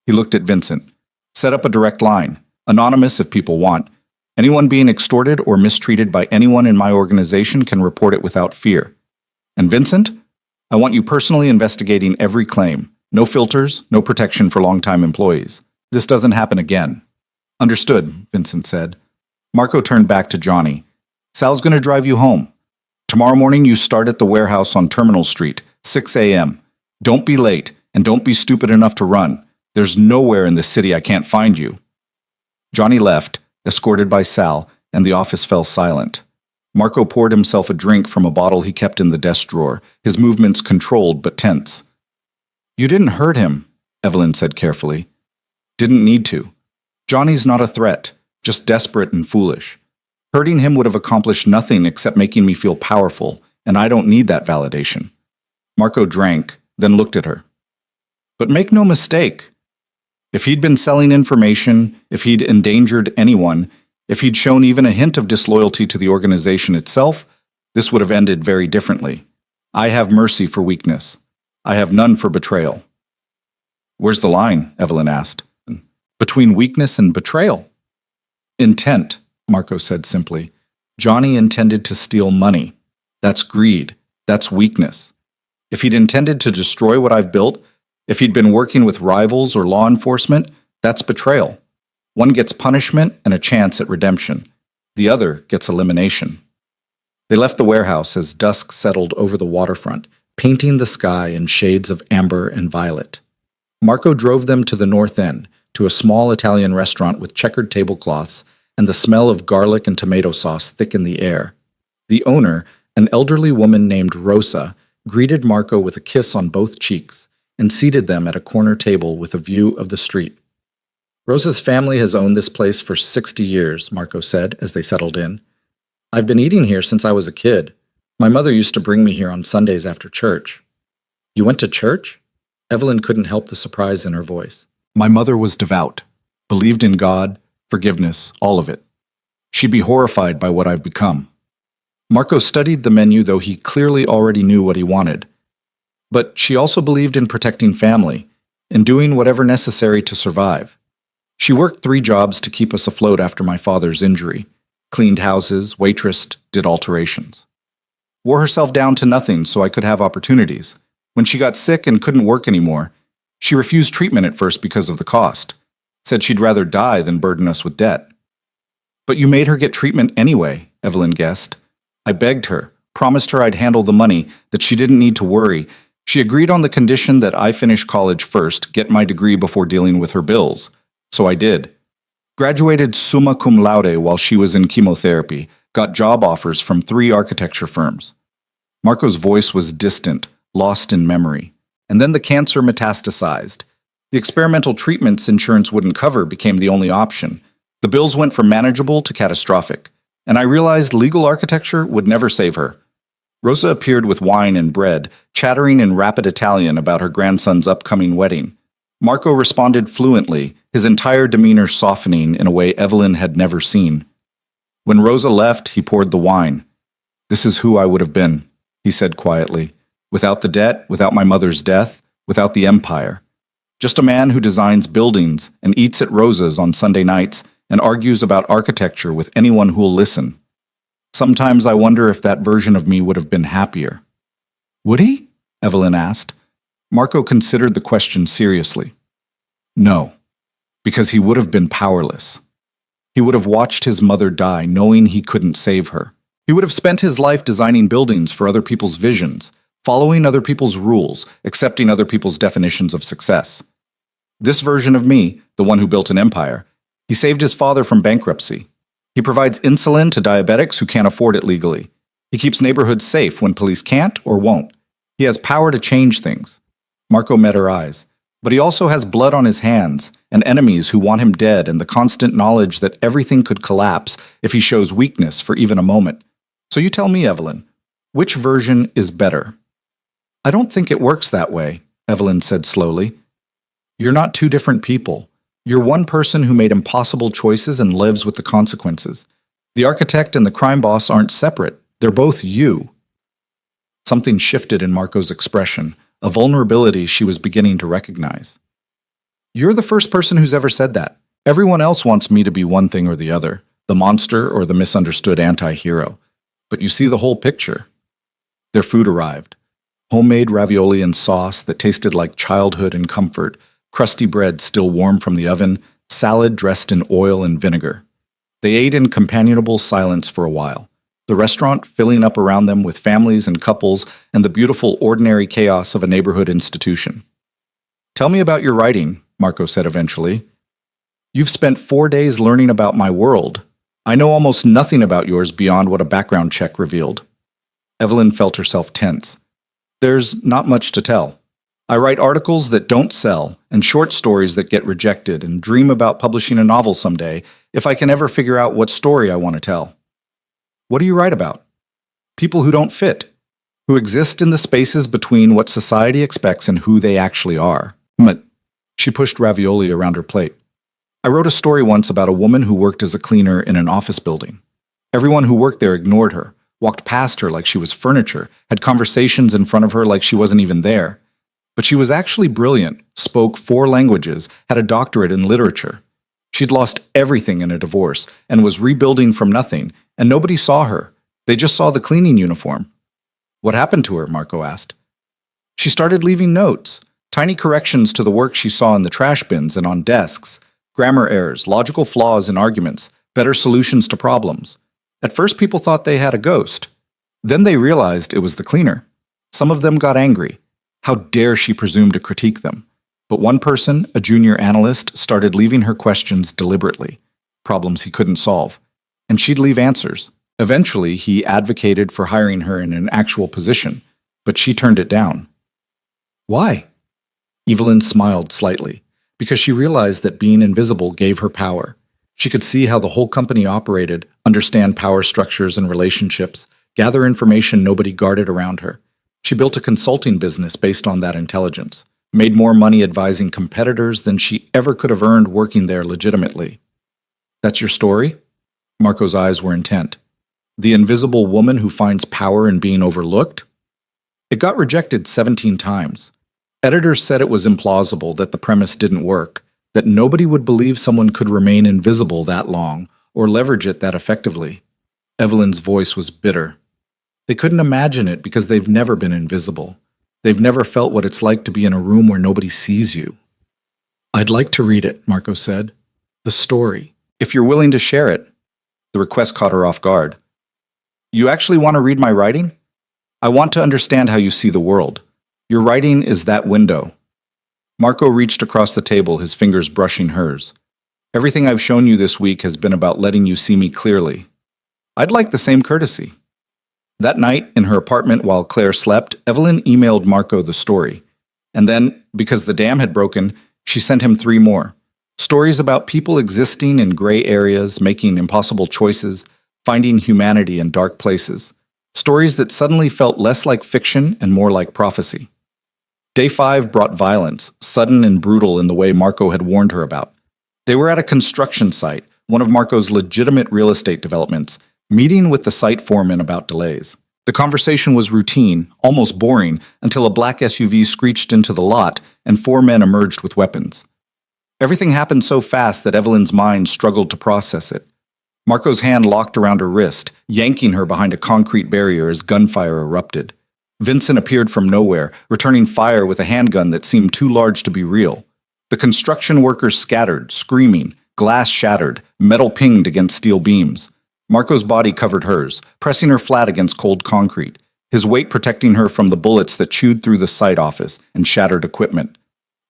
He looked at Vincent. Set up a direct line. Anonymous if people want. Anyone being extorted or mistreated by anyone in my organization can report it without fear. And Vincent, I want you personally investigating every claim. No filters, no protection for longtime employees. This doesn't happen again. Understood, Vincent said. Marco turned back to Johnny. Sal's going to drive you home. Tomorrow morning you start at the warehouse on Terminal Street, 6 a.m. Don't be late, and don't be stupid enough to run. There's nowhere in this city I can't find you. Johnny left, escorted by Sal, and the office fell silent. Marco poured himself a drink from a bottle he kept in the desk drawer, his movements controlled but tense. You didn't hurt him, Evelyn said carefully. Didn't need to. Johnny's not a threat, just desperate and foolish. Hurting him would have accomplished nothing except making me feel powerful, and I don't need that validation. Marco drank, then looked at her. But make no mistake. If he'd been selling information, if he'd endangered anyone, if he'd shown even a hint of disloyalty to the organization itself, this would have ended very differently. I have mercy for weakness. I have none for betrayal. Where's the line? Evelyn asked. Between weakness and betrayal. Intent, Marco said simply. Johnny intended to steal money. That's greed. That's weakness. If he'd intended to destroy what I've built, if he'd been working with rivals or law enforcement, that's betrayal. One gets punishment and a chance at redemption. The other gets elimination. They left the warehouse as dusk settled over the waterfront, painting the sky in shades of amber and violet. Marco drove them to the north end, to a small Italian restaurant with checkered tablecloths, and the smell of garlic and tomato sauce thickened the air. The owner, an elderly woman named Rosa, greeted Marco with a kiss on both cheeks and seated them at a corner table with a view of the street. Rosa's family has owned this place for 60 years, Marco said as they settled in. I've been eating here since I was a kid. My mother used to bring me here on Sundays after church. You went to church? Evelyn couldn't help the surprise in her voice. My mother was devout. believed in God, forgiveness, all of it. She'd be horrified by what I've become. Marco studied the menu, though he clearly already knew what he wanted. But she also believed in protecting family, in doing whatever necessary to survive. She worked 3 jobs to keep us afloat after my father's injury, cleaned houses, waitressed, did alterations. Wore herself down to nothing so I could have opportunities. When she got sick and couldn't work anymore, she refused treatment at first because of the cost. Said she'd rather die than burden us with debt. But you made her get treatment anyway, Evelyn guessed. I begged her, promised her I'd handle the money, that she didn't need to worry. She agreed on the condition that I finish college first, get my degree before dealing with her bills. So I did. Graduated summa cum laude while she was in chemotherapy, got job offers from 3 architecture firms. Marco's voice was distant, lost in memory. And then the cancer metastasized. The experimental treatments insurance wouldn't cover became the only option. The bills went from manageable to catastrophic. And I realized legal architecture would never save her. Rosa appeared with wine and bread, chattering in rapid Italian about her grandson's upcoming wedding. Marco responded fluently, his entire demeanor softening in a way Evelyn had never seen. When Rosa left, he poured the wine. "This is who I would have been," he said quietly. "Without the debt, without my mother's death, without the empire. Just a man who designs buildings and eats at Rosa's on Sunday nights and argues about architecture with anyone who'll listen. Sometimes I wonder if that version of me would have been happier." "Would he?" Evelyn asked. Marco considered the question seriously. "No, because he would have been powerless. He would have watched his mother die knowing he couldn't save her. He would have spent his life designing buildings for other people's visions, following other people's rules, accepting other people's definitions of success. This version of me, the one who built an empire, he saved his father from bankruptcy. He provides insulin to diabetics who can't afford it legally. He keeps neighborhoods safe when police can't or won't. He has power to change things." Marco met her eyes. But he also has blood on his hands, and enemies who want him dead, and the constant knowledge that everything could collapse if he shows weakness for even a moment. So you tell me, Evelyn, which version is better? "I don't think it works that way," Evelyn said slowly. "You're not 2 different people. You're one person who made impossible choices and lives with the consequences. The architect and the crime boss aren't separate. They're both you." Something shifted in Marco's expression, a vulnerability she was beginning to recognize. "You're the first person who's ever said that. Everyone else wants me to be one thing or the other, the monster or the misunderstood anti-hero. But you see the whole picture." Their food arrived. Homemade ravioli and sauce that tasted like childhood and comfort, crusty bread still warm from the oven, salad dressed in oil and vinegar. They ate in companionable silence for a while, the restaurant filling up around them with families and couples and the beautiful ordinary chaos of a neighborhood institution. "Tell me about your writing," Marco said eventually. "You've spent 4 days learning about my world. I know almost nothing about yours beyond what a background check revealed." Evelyn felt herself tense. "There's not much to tell. I write articles that don't sell and short stories that get rejected and dream about publishing a novel someday if I can ever figure out what story I want to tell." "What do you write about?" "People who don't fit, who exist in the spaces between what society expects and who they actually are." But she pushed ravioli around her plate. "I wrote a story once about a woman who worked as a cleaner in an office building. Everyone who worked there ignored her, walked past her like she was furniture, had conversations in front of her like she wasn't even there. But she was actually brilliant, spoke 4 languages, had a doctorate in literature. She'd lost everything in a divorce and was rebuilding from nothing, and nobody saw her. They just saw the cleaning uniform." "What happened to her?" Marco asked. "She started leaving notes, tiny corrections to the work she saw in the trash bins and on desks, grammar errors, logical flaws in arguments, better solutions to problems. At first people thought they had a ghost. Then they realized it was the cleaner. Some of them got angry. How dare she presume to critique them? But one person, a junior analyst, started leaving her questions deliberately, problems he couldn't solve, and she'd leave answers. Eventually, he advocated for hiring her in an actual position, but she turned it down." "Why?" Evelyn smiled slightly, because she realized that being invisible gave her power. She could see how the whole company operated, understand power structures and relationships, gather information nobody guarded around her. She built a consulting business based on that intelligence, made more money advising competitors than she ever could have earned working there legitimately. That's your story? Marco's eyes were intent. The invisible woman who finds power in being overlooked? It got rejected 17 times. Editors said it was implausible that the premise didn't work, that nobody would believe someone could remain invisible that long or leverage it that effectively. Evelyn's voice was bitter. They couldn't imagine it because they've never been invisible. They've never felt what it's like to be in a room where nobody sees you. I'd like to read it, Marco said. The story. If you're willing to share it. The request caught her off guard. You actually want to read my writing? I want to understand how you see the world. Your writing is that window. Marco reached across the table, his fingers brushing hers. Everything I've shown you this week has been about letting you see me clearly. I'd like the same courtesy. That night, in her apartment while Claire slept, Evelyn emailed Marco the story. And then, because the dam had broken, she sent him 3 more. Stories about people existing in gray areas, making impossible choices, finding humanity in dark places. Stories that suddenly felt less like fiction and more like prophecy. Day 5 brought violence, sudden and brutal in the way Marco had warned her about. They were at a construction site, one of Marco's legitimate real estate developments, meeting with the site foreman about delays. The conversation was routine, almost boring, until a black SUV screeched into the lot and 4 men emerged with weapons. Everything happened so fast that Evelyn's mind struggled to process it. Marco's hand locked around her wrist, yanking her behind a concrete barrier as gunfire erupted. Vincent appeared from nowhere, returning fire with a handgun that seemed too large to be real. The construction workers scattered, screaming, glass shattered, metal pinged against steel beams. Marco's body covered hers, pressing her flat against cold concrete, his weight protecting her from the bullets that chewed through the site office and shattered equipment.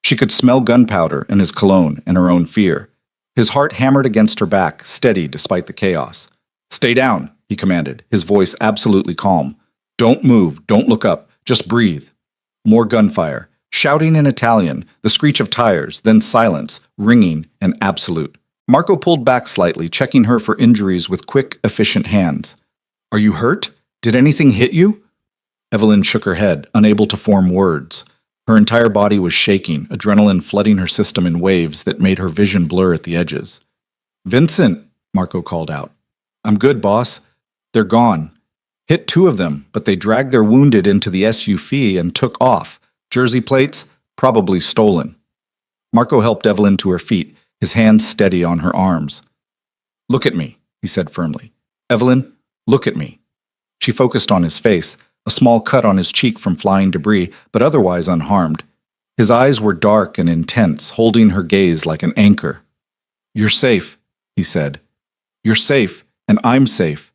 She could smell gunpowder and his cologne and her own fear. His heart hammered against her back, steady despite the chaos. "Stay down," he commanded, his voice absolutely calm. "Don't move, don't look up, just breathe." More gunfire, shouting in Italian, the screech of tires, then silence, ringing and absolute. Marco pulled back slightly, checking her for injuries with quick, efficient hands. "Are you hurt? Did anything hit you?" Evelyn shook her head, unable to form words. Her entire body was shaking, adrenaline flooding her system in waves that made her vision blur at the edges. "Vincent," Marco called out. "I'm good, boss. They're gone. Hit 2 of them, but they dragged their wounded into the SUV and took off. Jersey plates, probably stolen." Marco helped Evelyn to her feet, his hands steady on her arms. "Look at me," he said firmly. "Evelyn, look at me." She focused on his face, a small cut on his cheek from flying debris, but otherwise unharmed. His eyes were dark and intense, holding her gaze like an anchor. "You're safe," he said. "You're safe, and I'm safe.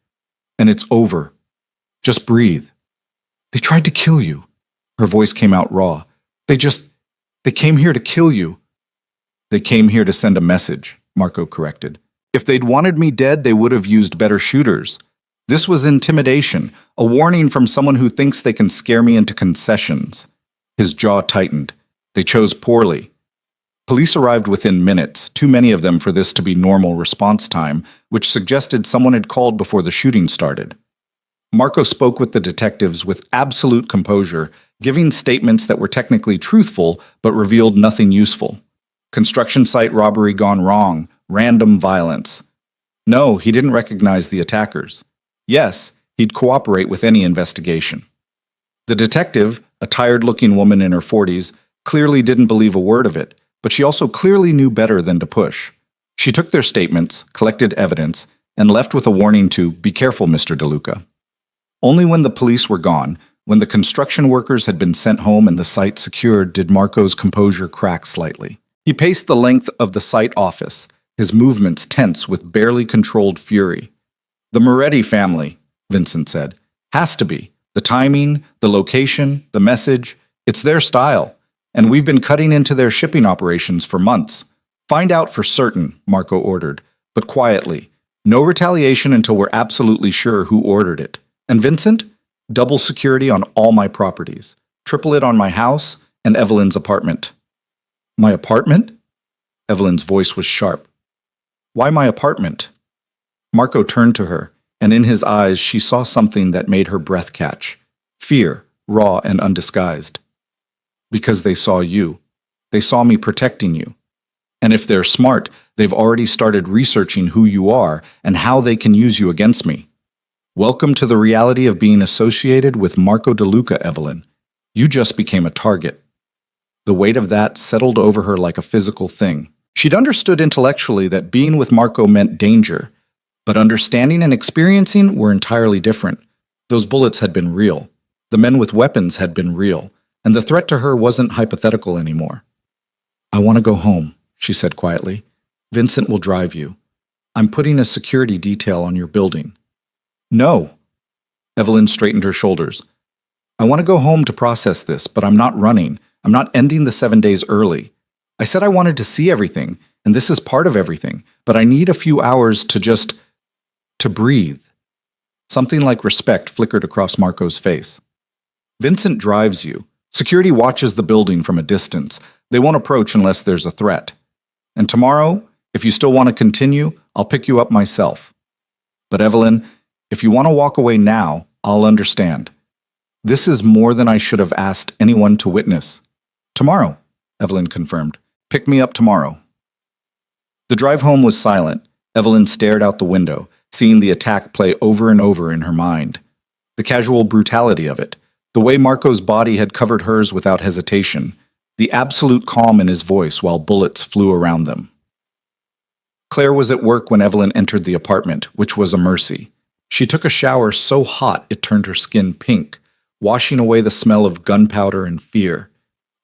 And it's over. Just breathe." "They tried to kill you." Her voice came out raw. They came here to kill you." "They came here to send a message," Marco corrected. "If they'd wanted me dead, they would have used better shooters. This was intimidation, a warning from someone who thinks they can scare me into concessions." His jaw tightened. They chose poorly. Police arrived within minutes, too many of them for this to be normal response time, which suggested someone had called before the shooting started. Marco spoke with the detectives with absolute composure, giving statements that were technically truthful but revealed nothing useful. Construction site robbery gone wrong, random violence. No, he didn't recognize the attackers. Yes, he'd cooperate with any investigation. The detective, a tired-looking woman in her 40s, clearly didn't believe a word of it, but she also clearly knew better than to push. She took their statements, collected evidence, and left with a warning to be careful, Mr. DeLuca. Only when the police were gone, when the construction workers had been sent home and the site secured, did Marco's composure crack slightly. He paced the length of the site office, his movements tense with barely controlled fury. "The Moretti family," Vincent said. "Has to be. The timing, the location, the message, it's their style. And we've been cutting into their shipping operations for months. Find out for certain," Marco ordered, but quietly. "No retaliation until we're absolutely sure who ordered it. And Vincent, double security on all my properties. Triple it on my house and Evelyn's apartment." "My apartment?" Evelyn's voice was sharp. "Why my apartment?" Marco turned to her, and in his eyes she saw something that made her breath catch. Fear, raw and undisguised. Because they saw you. They saw me protecting you. And if they're smart, they've already started researching who you are and how they can use you against me. Welcome to the reality of being associated with Marco DeLuca, Evelyn. You just became a target. The weight of that settled over her like a physical thing. She'd understood intellectually that being with Marco meant danger, but understanding and experiencing were entirely different. Those bullets had been real. The men with weapons had been real, and the threat to her wasn't hypothetical anymore. I want to go home, she said quietly. Vincent will drive you. I'm putting a security detail on your building. No. Evelyn straightened her shoulders. I want to go home to process this, but I'm not running. I'm not ending the 7 days early. I said I wanted to see everything, and this is part of everything, but I need a few hours to breathe. Something like respect flickered across Marco's face. Vincent drives you. Security watches the building from a distance. They won't approach unless there's a threat. And tomorrow, if you still want to continue, I'll pick you up myself. But Evelyn, if you want to walk away now, I'll understand. This is more than I should have asked anyone to witness. Tomorrow, Evelyn confirmed. Pick me up tomorrow. The drive home was silent. Evelyn stared out the window, seeing the attack play over and over in her mind. The casual brutality of it, the way Marco's body had covered hers without hesitation, the absolute calm in his voice while bullets flew around them. Claire was at work when Evelyn entered the apartment, which was a mercy. She took a shower so hot it turned her skin pink, washing away the smell of gunpowder and fear.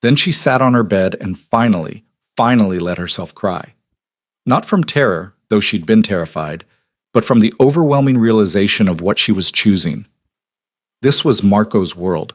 Then she sat on her bed and finally let herself cry. Not from terror, though she'd been terrified, but from the overwhelming realization of what she was choosing. This was Marco's world.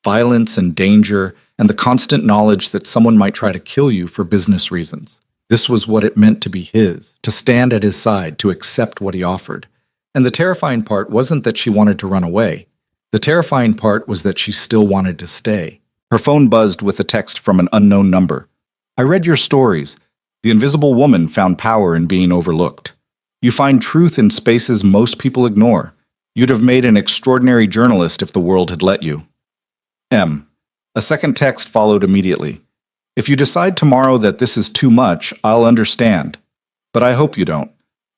Violence and danger, and the constant knowledge that someone might try to kill you for business reasons. This was what it meant to be his, to stand at his side, to accept what he offered. And the terrifying part wasn't that she wanted to run away. The terrifying part was that she still wanted to stay. Her phone buzzed with a text from an unknown number. I read your stories. The invisible woman found power in being overlooked. You find truth in spaces most people ignore. You'd have made an extraordinary journalist if the world had let you. M. A second text followed immediately. If you decide tomorrow that this is too much, I'll understand. But I hope you don't.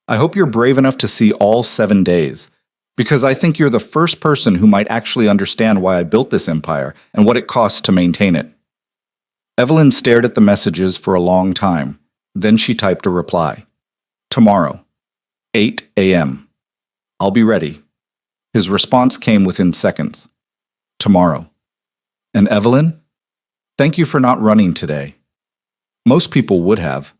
I hope you're brave enough to see all 7 days. Because I think you're the first person who might actually understand why I built this empire and what it costs to maintain it. Evelyn stared at the messages for a long time. Then she typed a reply. Tomorrow, 8 a.m. I'll be ready. His response came within seconds. Tomorrow. And Evelyn? Thank you for not running today. Most people would have.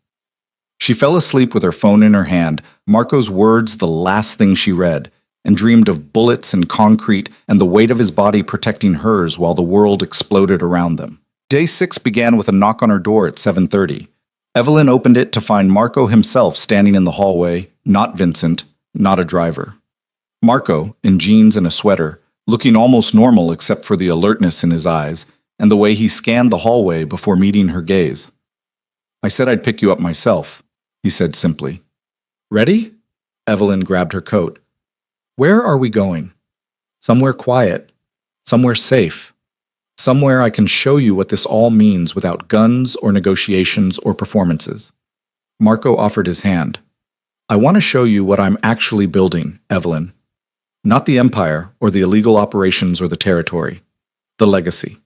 She fell asleep with her phone in her hand, Marco's words the last thing she read, and dreamed of bullets and concrete and the weight of his body protecting hers while the world exploded around them. Day 6 began with a knock on her door at 7:30. Evelyn opened it to find Marco himself standing in the hallway, not Vincent, not a driver. Marco, in jeans and a sweater, looking almost normal except for the alertness in his eyes and the way he scanned the hallway before meeting her gaze. I said I'd pick you up myself, he said simply. Ready? Evelyn grabbed her coat. Where are we going? Somewhere quiet. Somewhere safe. Somewhere I can show you what this all means without guns or negotiations or performances. Marco offered his hand. I want to show you what I'm actually building, Evelyn. Not the empire or the illegal operations or the territory. The legacy.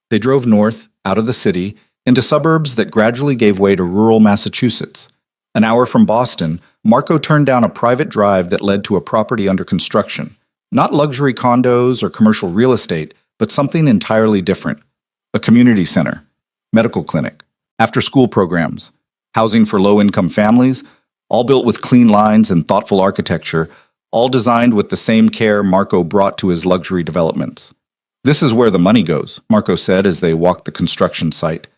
They drove north, out of the city, into suburbs that gradually gave way to rural Massachusetts. An hour from Boston, Marco turned down a private drive that led to a property under construction. Not luxury condos or commercial real estate, but something entirely different. A community center, medical clinic, after-school programs, housing for low-income families, all built with clean lines and thoughtful architecture, all designed with the same care Marco brought to his luxury developments. This is where the money goes, Marco said as they walked the construction site.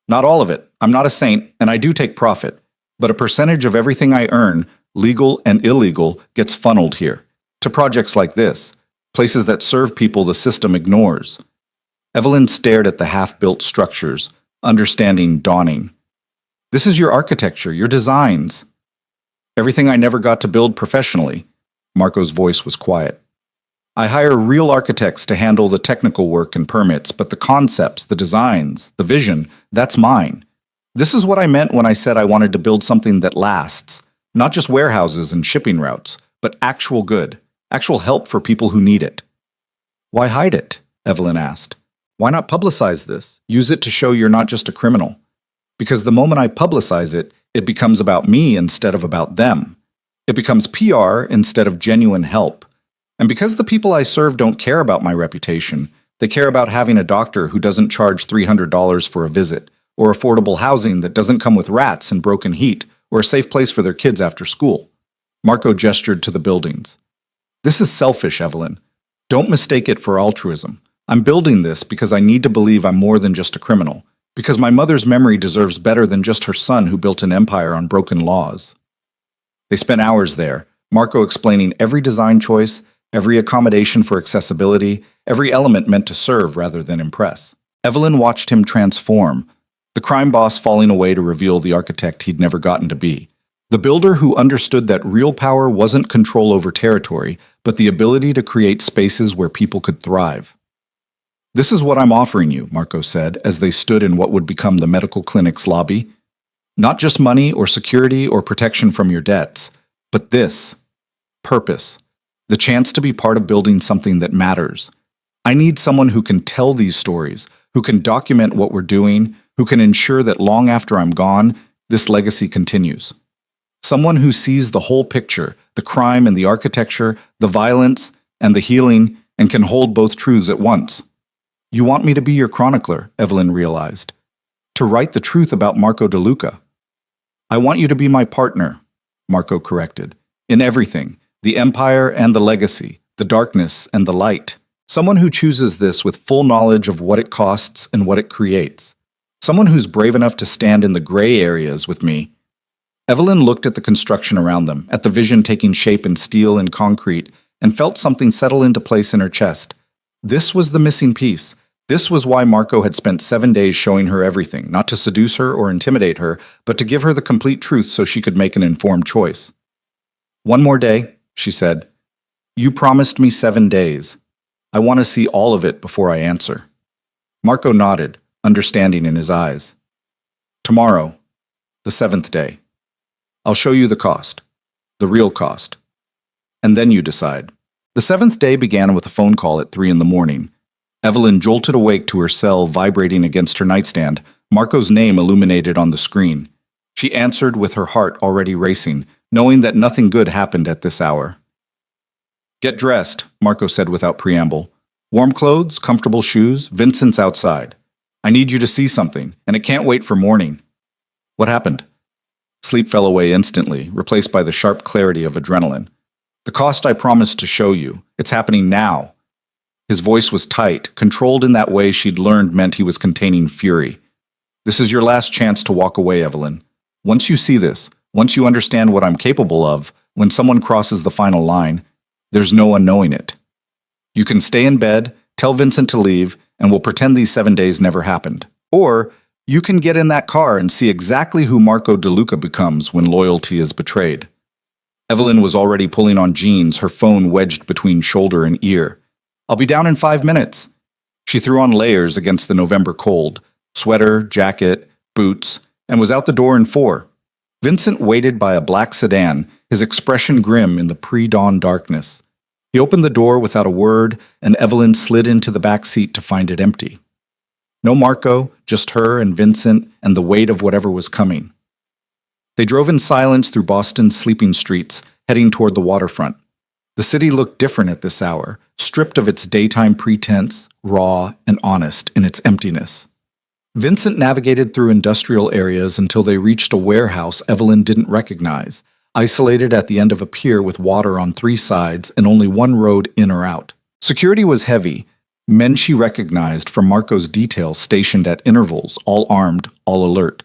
Not all of it. I'm not a saint, and I do take profit. But a percentage of everything I earn, legal and illegal, gets funneled here. To projects like this, places that serve people the system ignores. Evelyn stared at the half-built structures, understanding dawning. This is your architecture, your designs. Everything I never got to build professionally. Marco's voice was quiet. I hire real architects to handle the technical work and permits, but the concepts, the designs, the vision, that's mine. This is what I meant when I said I wanted to build something that lasts. Not just warehouses and shipping routes, but actual good, actual help for people who need it. Why hide it? Evelyn asked. Why not publicize this? Use it to show you're not just a criminal. Because the moment I publicize it, it becomes about me instead of about them. It becomes PR instead of genuine help. And because the people I serve don't care about my reputation, they care about having a doctor who doesn't charge $300 for a visit, or affordable housing that doesn't come with rats and broken heat, or a safe place for their kids after school. Marco gestured to the buildings. This is selfish, Evelyn. Don't mistake it for altruism. I'm building this because I need to believe I'm more than just a criminal, because my mother's memory deserves better than just her son who built an empire on broken laws. They spent hours there, Marco explaining every design choice, every accommodation for accessibility, every element meant to serve rather than impress. Evelyn watched him transform, the crime boss falling away to reveal the architect he'd never gotten to be. The builder who understood that real power wasn't control over territory, but the ability to create spaces where people could thrive. This is what I'm offering you, Marco said, as they stood in what would become the medical clinic's lobby. Not just money or security or protection from your debts, but this, purpose, the chance to be part of building something that matters. I need someone who can tell these stories, who can document what we're doing, who can ensure that long after I'm gone, this legacy continues. Someone who sees the whole picture, the crime and the architecture, the violence and the healing, and can hold both truths at once. You want me to be your chronicler, Evelyn realized. To write the truth about Marco De Luca. I want you to be my partner, Marco corrected. In everything, the empire and the legacy, the darkness and the light. Someone who chooses this with full knowledge of what it costs and what it creates. Someone who's brave enough to stand in the gray areas with me. Evelyn looked at the construction around them, at the vision taking shape in steel and concrete, and felt something settle into place in her chest. This was the missing piece. This was why Marco had spent 7 days showing her everything, not to seduce her or intimidate her, but to give her the complete truth so she could make an informed choice. One more day, she said. You promised me 7 days. I want to see all of it before I answer. Marco nodded, understanding in his eyes. Tomorrow, the 7th day. I'll show you the cost, the real cost. And then you decide. The 7th day began with a phone call at 3 a.m. Evelyn jolted awake to her cell vibrating against her nightstand, Marco's name illuminated on the screen. She answered with her heart already racing, knowing that nothing good happened at this hour. Get dressed, Marco said without preamble. Warm clothes, comfortable shoes, Vincent's outside. I need you to see something, and it can't wait for morning. What happened? Sleep fell away instantly, replaced by the sharp clarity of adrenaline. The cost I promised to show you. It's happening now. His voice was tight, controlled in that way she'd learned meant he was containing fury. This is your last chance to walk away, Evelyn. Once you see this, once you understand what I'm capable of, when someone crosses the final line, there's no unknowing it. You can stay in bed, tell Vincent to leave, and we'll pretend these 7 days never happened. Or you can get in that car and see exactly who Marco De Luca becomes when loyalty is betrayed. Evelyn was already pulling on jeans, her phone wedged between shoulder and ear. I'll be down in 5 minutes. She threw on layers against the November cold, sweater, jacket, boots, and was out the door in 4. Vincent waited by a black sedan, his expression grim in the pre-dawn darkness. He opened the door without a word, and Evelyn slid into the back seat to find it empty. No Marco, just her and Vincent and the weight of whatever was coming. They drove in silence through Boston's sleeping streets, heading toward the waterfront. The city looked different at this hour, stripped of its daytime pretense, raw and honest in its emptiness. Vincent navigated through industrial areas until they reached a warehouse Evelyn didn't recognize, isolated at the end of a pier with water on 3 sides and only one road in or out. Security was heavy, men she recognized from Marco's detail stationed at intervals, all armed, all alert.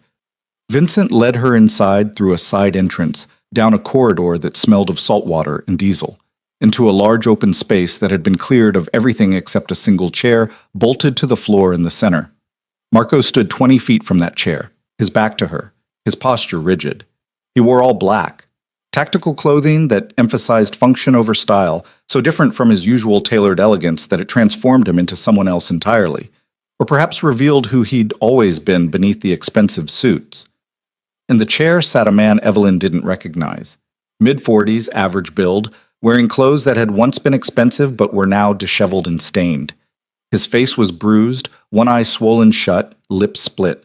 Vincent led her inside through a side entrance, down a corridor that smelled of salt water and diesel, into a large open space that had been cleared of everything except a single chair bolted to the floor in the center. Marco stood 20 feet from that chair, his back to her, his posture rigid. He wore all black. Tactical clothing that emphasized function over style, so different from his usual tailored elegance that it transformed him into someone else entirely, or perhaps revealed who he'd always been beneath the expensive suits. In the chair sat a man Evelyn didn't recognize. Mid-40s, average build, wearing clothes that had once been expensive but were now disheveled and stained. His face was bruised, one eye swollen shut, lips split.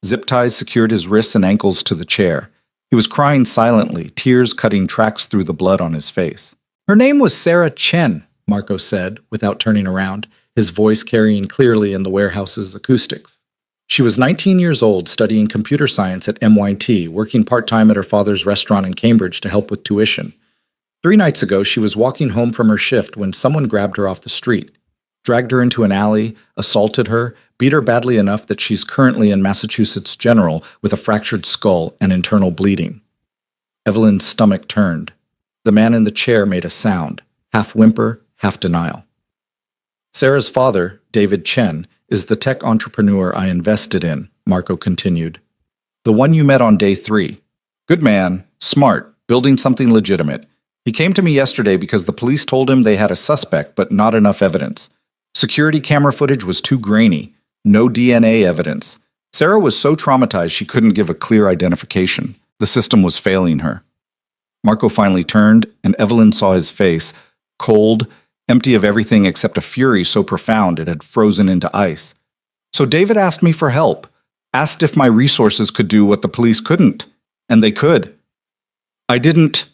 Zip ties secured his wrists and ankles to the chair. He was crying silently, tears cutting tracks through the blood on his face. "Her name was Sarah Chen," Marco said, without turning around, his voice carrying clearly in the warehouse's acoustics. She was 19 years old, studying computer science at MIT, working part-time at her father's restaurant in Cambridge to help with tuition. 3 nights ago, she was walking home from her shift when someone grabbed her off the street, dragged her into an alley, assaulted her, beat her badly enough that she's currently in Massachusetts General with a fractured skull and internal bleeding. Evelyn's stomach turned. The man in the chair made a sound, half whimper, half denial. "Sarah's father, David Chen, is the tech entrepreneur I invested in," Marco continued. "The one you met on day 3. Good man, smart, building something legitimate. He came to me yesterday because the police told him they had a suspect but not enough evidence. Security camera footage was too grainy. No DNA evidence. Sarah was so traumatized she couldn't give a clear identification. The system was failing her." Marco finally turned, and Evelyn saw his face, cold, empty of everything except a fury so profound it had frozen into ice. "So David asked me for help, asked if my resources could do what the police couldn't. And they could. I didn't—"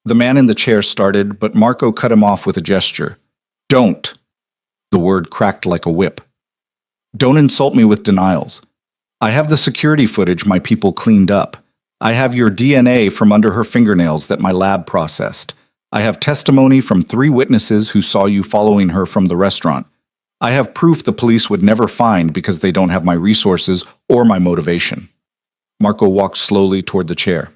The man in the chair started, but Marco cut him off with a gesture. "Don't." The word cracked like a whip. "Don't insult me with denials. I have the security footage my people cleaned up. I have your DNA from under her fingernails that my lab processed. I have testimony from 3 witnesses who saw you following her from the restaurant. I have proof the police would never find because they don't have my resources or my motivation." Marco walked slowly toward the chair.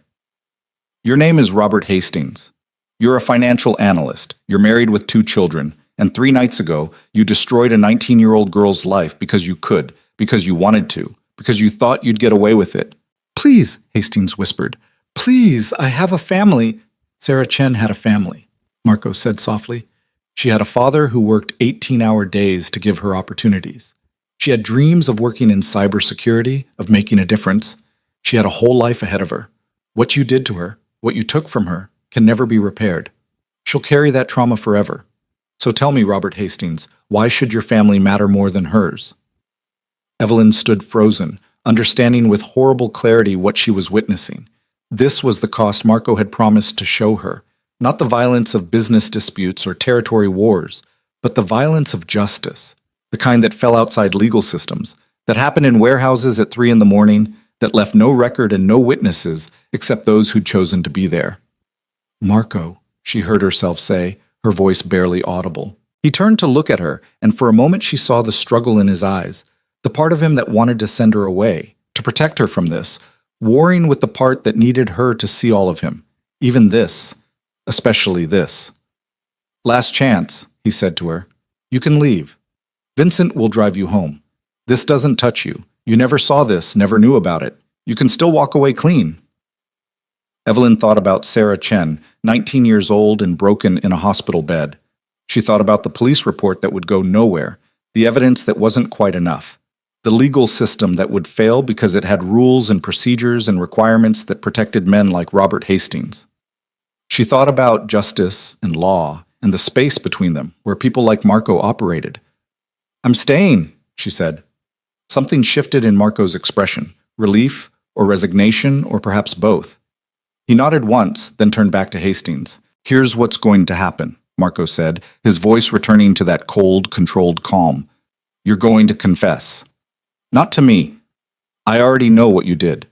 "Your name is Robert Hastings. You're a financial analyst. You're married with 2 children. And 3 nights ago, you destroyed a 19-year-old girl's life because you could, because you wanted to, because you thought you'd get away with it." "Please," Hastings whispered. "Please, I have a family." Sarah Chen had a family, Marco said softly. She had a father who worked 18-hour days to give her opportunities. She had dreams of working in cybersecurity, of making a difference. She had a whole life ahead of her. What you did to her, what you took from her, can never be repaired. She'll carry that trauma forever. So tell me, Robert Hastings, why should your family matter more than hers?" Evelyn stood frozen, understanding with horrible clarity what she was witnessing. This was the cost Marco had promised to show her, not the violence of business disputes or territory wars, but the violence of justice, the kind that fell outside legal systems, that happened in warehouses at 3 in the morning, that left no record and no witnesses except those who'd chosen to be there. "Marco," she heard herself say, her voice barely audible. He turned to look at her, and for a moment she saw the struggle in his eyes, the part of him that wanted to send her away, to protect her from this, warring with the part that needed her to see all of him, even this, especially this. "Last chance," he said to her. "You can leave. Vincent will drive you home. This doesn't touch you. You never saw this, never knew about it. You can still walk away clean." Evelyn thought about Sarah Chen, 19 years old and broken in a hospital bed. She thought about the police report that would go nowhere, the evidence that wasn't quite enough, the legal system that would fail because it had rules and procedures and requirements that protected men like Robert Hastings. She thought about justice and law and the space between them where people like Marco operated. "I'm staying," she said. Something shifted in Marco's expression, relief or resignation or perhaps both. He nodded once, then turned back to Hastings. "Here's what's going to happen," Marco said, his voice returning to that cold, controlled calm. "You're going to confess. Not to me. I already know what you did.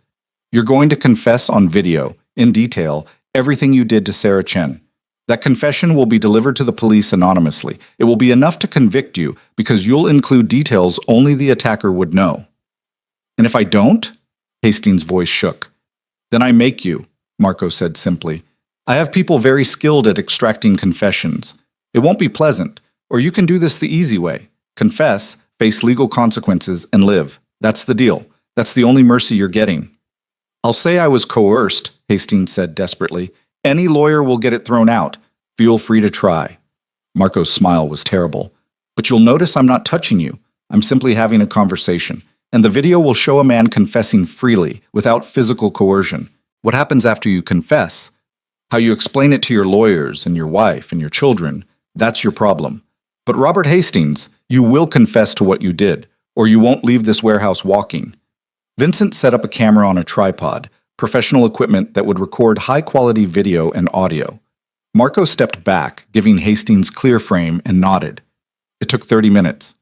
You're going to confess on video, in detail, everything you did to Sarah Chen. That confession will be delivered to the police anonymously. It will be enough to convict you because you'll include details only the attacker would know." "And if I don't?" Hastings' voice shook. "Then I make you," Marco said simply. "I have people very skilled at extracting confessions. It won't be pleasant, or you can do this the easy way. Confess, face legal consequences, and live. That's the deal. That's the only mercy you're getting." "I'll say I was coerced," Hastings said desperately. Any lawyer will get it thrown out. Feel free to try. Marco's smile was terrible. But you'll notice I'm not touching you. I'm simply having a conversation. And the video will show a man confessing freely, without physical coercion. What happens after you confess? How you explain it to your lawyers and your wife and your children, that's your problem. But Robert Hastings, you will confess to what you did, or you won't leave this warehouse walking. Vincent set up a camera on a tripod, professional equipment that would record high-quality video and audio. Marco stepped back, giving Hastings clear frame, and nodded. It took 30 minutes.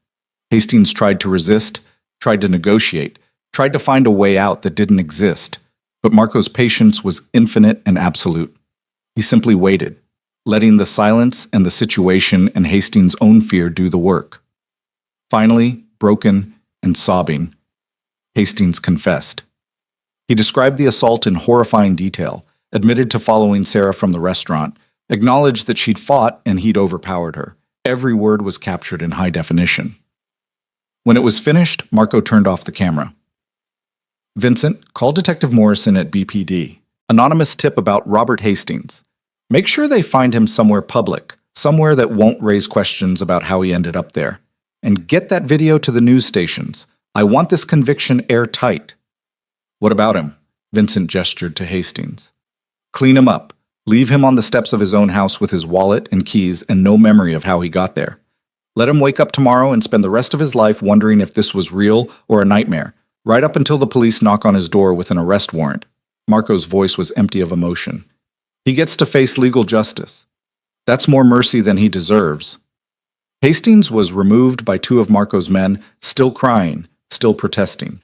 Hastings tried to resist, tried to negotiate, tried to find a way out that didn't exist. But Marco's patience was infinite and absolute. He simply waited, letting the silence and the situation and Hastings' own fear do the work. Finally, broken and sobbing, Hastings confessed. He described the assault in horrifying detail, admitted to following Sarah from the restaurant, acknowledged that she'd fought and he'd overpowered her. Every word was captured in high definition. When it was finished, Marco turned off the camera. Vincent, call Detective Morrison at BPD. Anonymous tip about Robert Hastings. Make sure they find him somewhere public, somewhere that won't raise questions about how he ended up there. And get that video to the news stations. I want this conviction airtight. What about him? Vincent gestured to Hastings. Clean him up. Leave him on the steps of his own house with his wallet and keys and no memory of how he got there. Let him wake up tomorrow and spend the rest of his life wondering if this was real or a nightmare, right up until the police knock on his door with an arrest warrant. Marco's voice was empty of emotion. He gets to face legal justice. That's more mercy than he deserves. Hastings was removed by two of Marco's men, still crying, still protesting.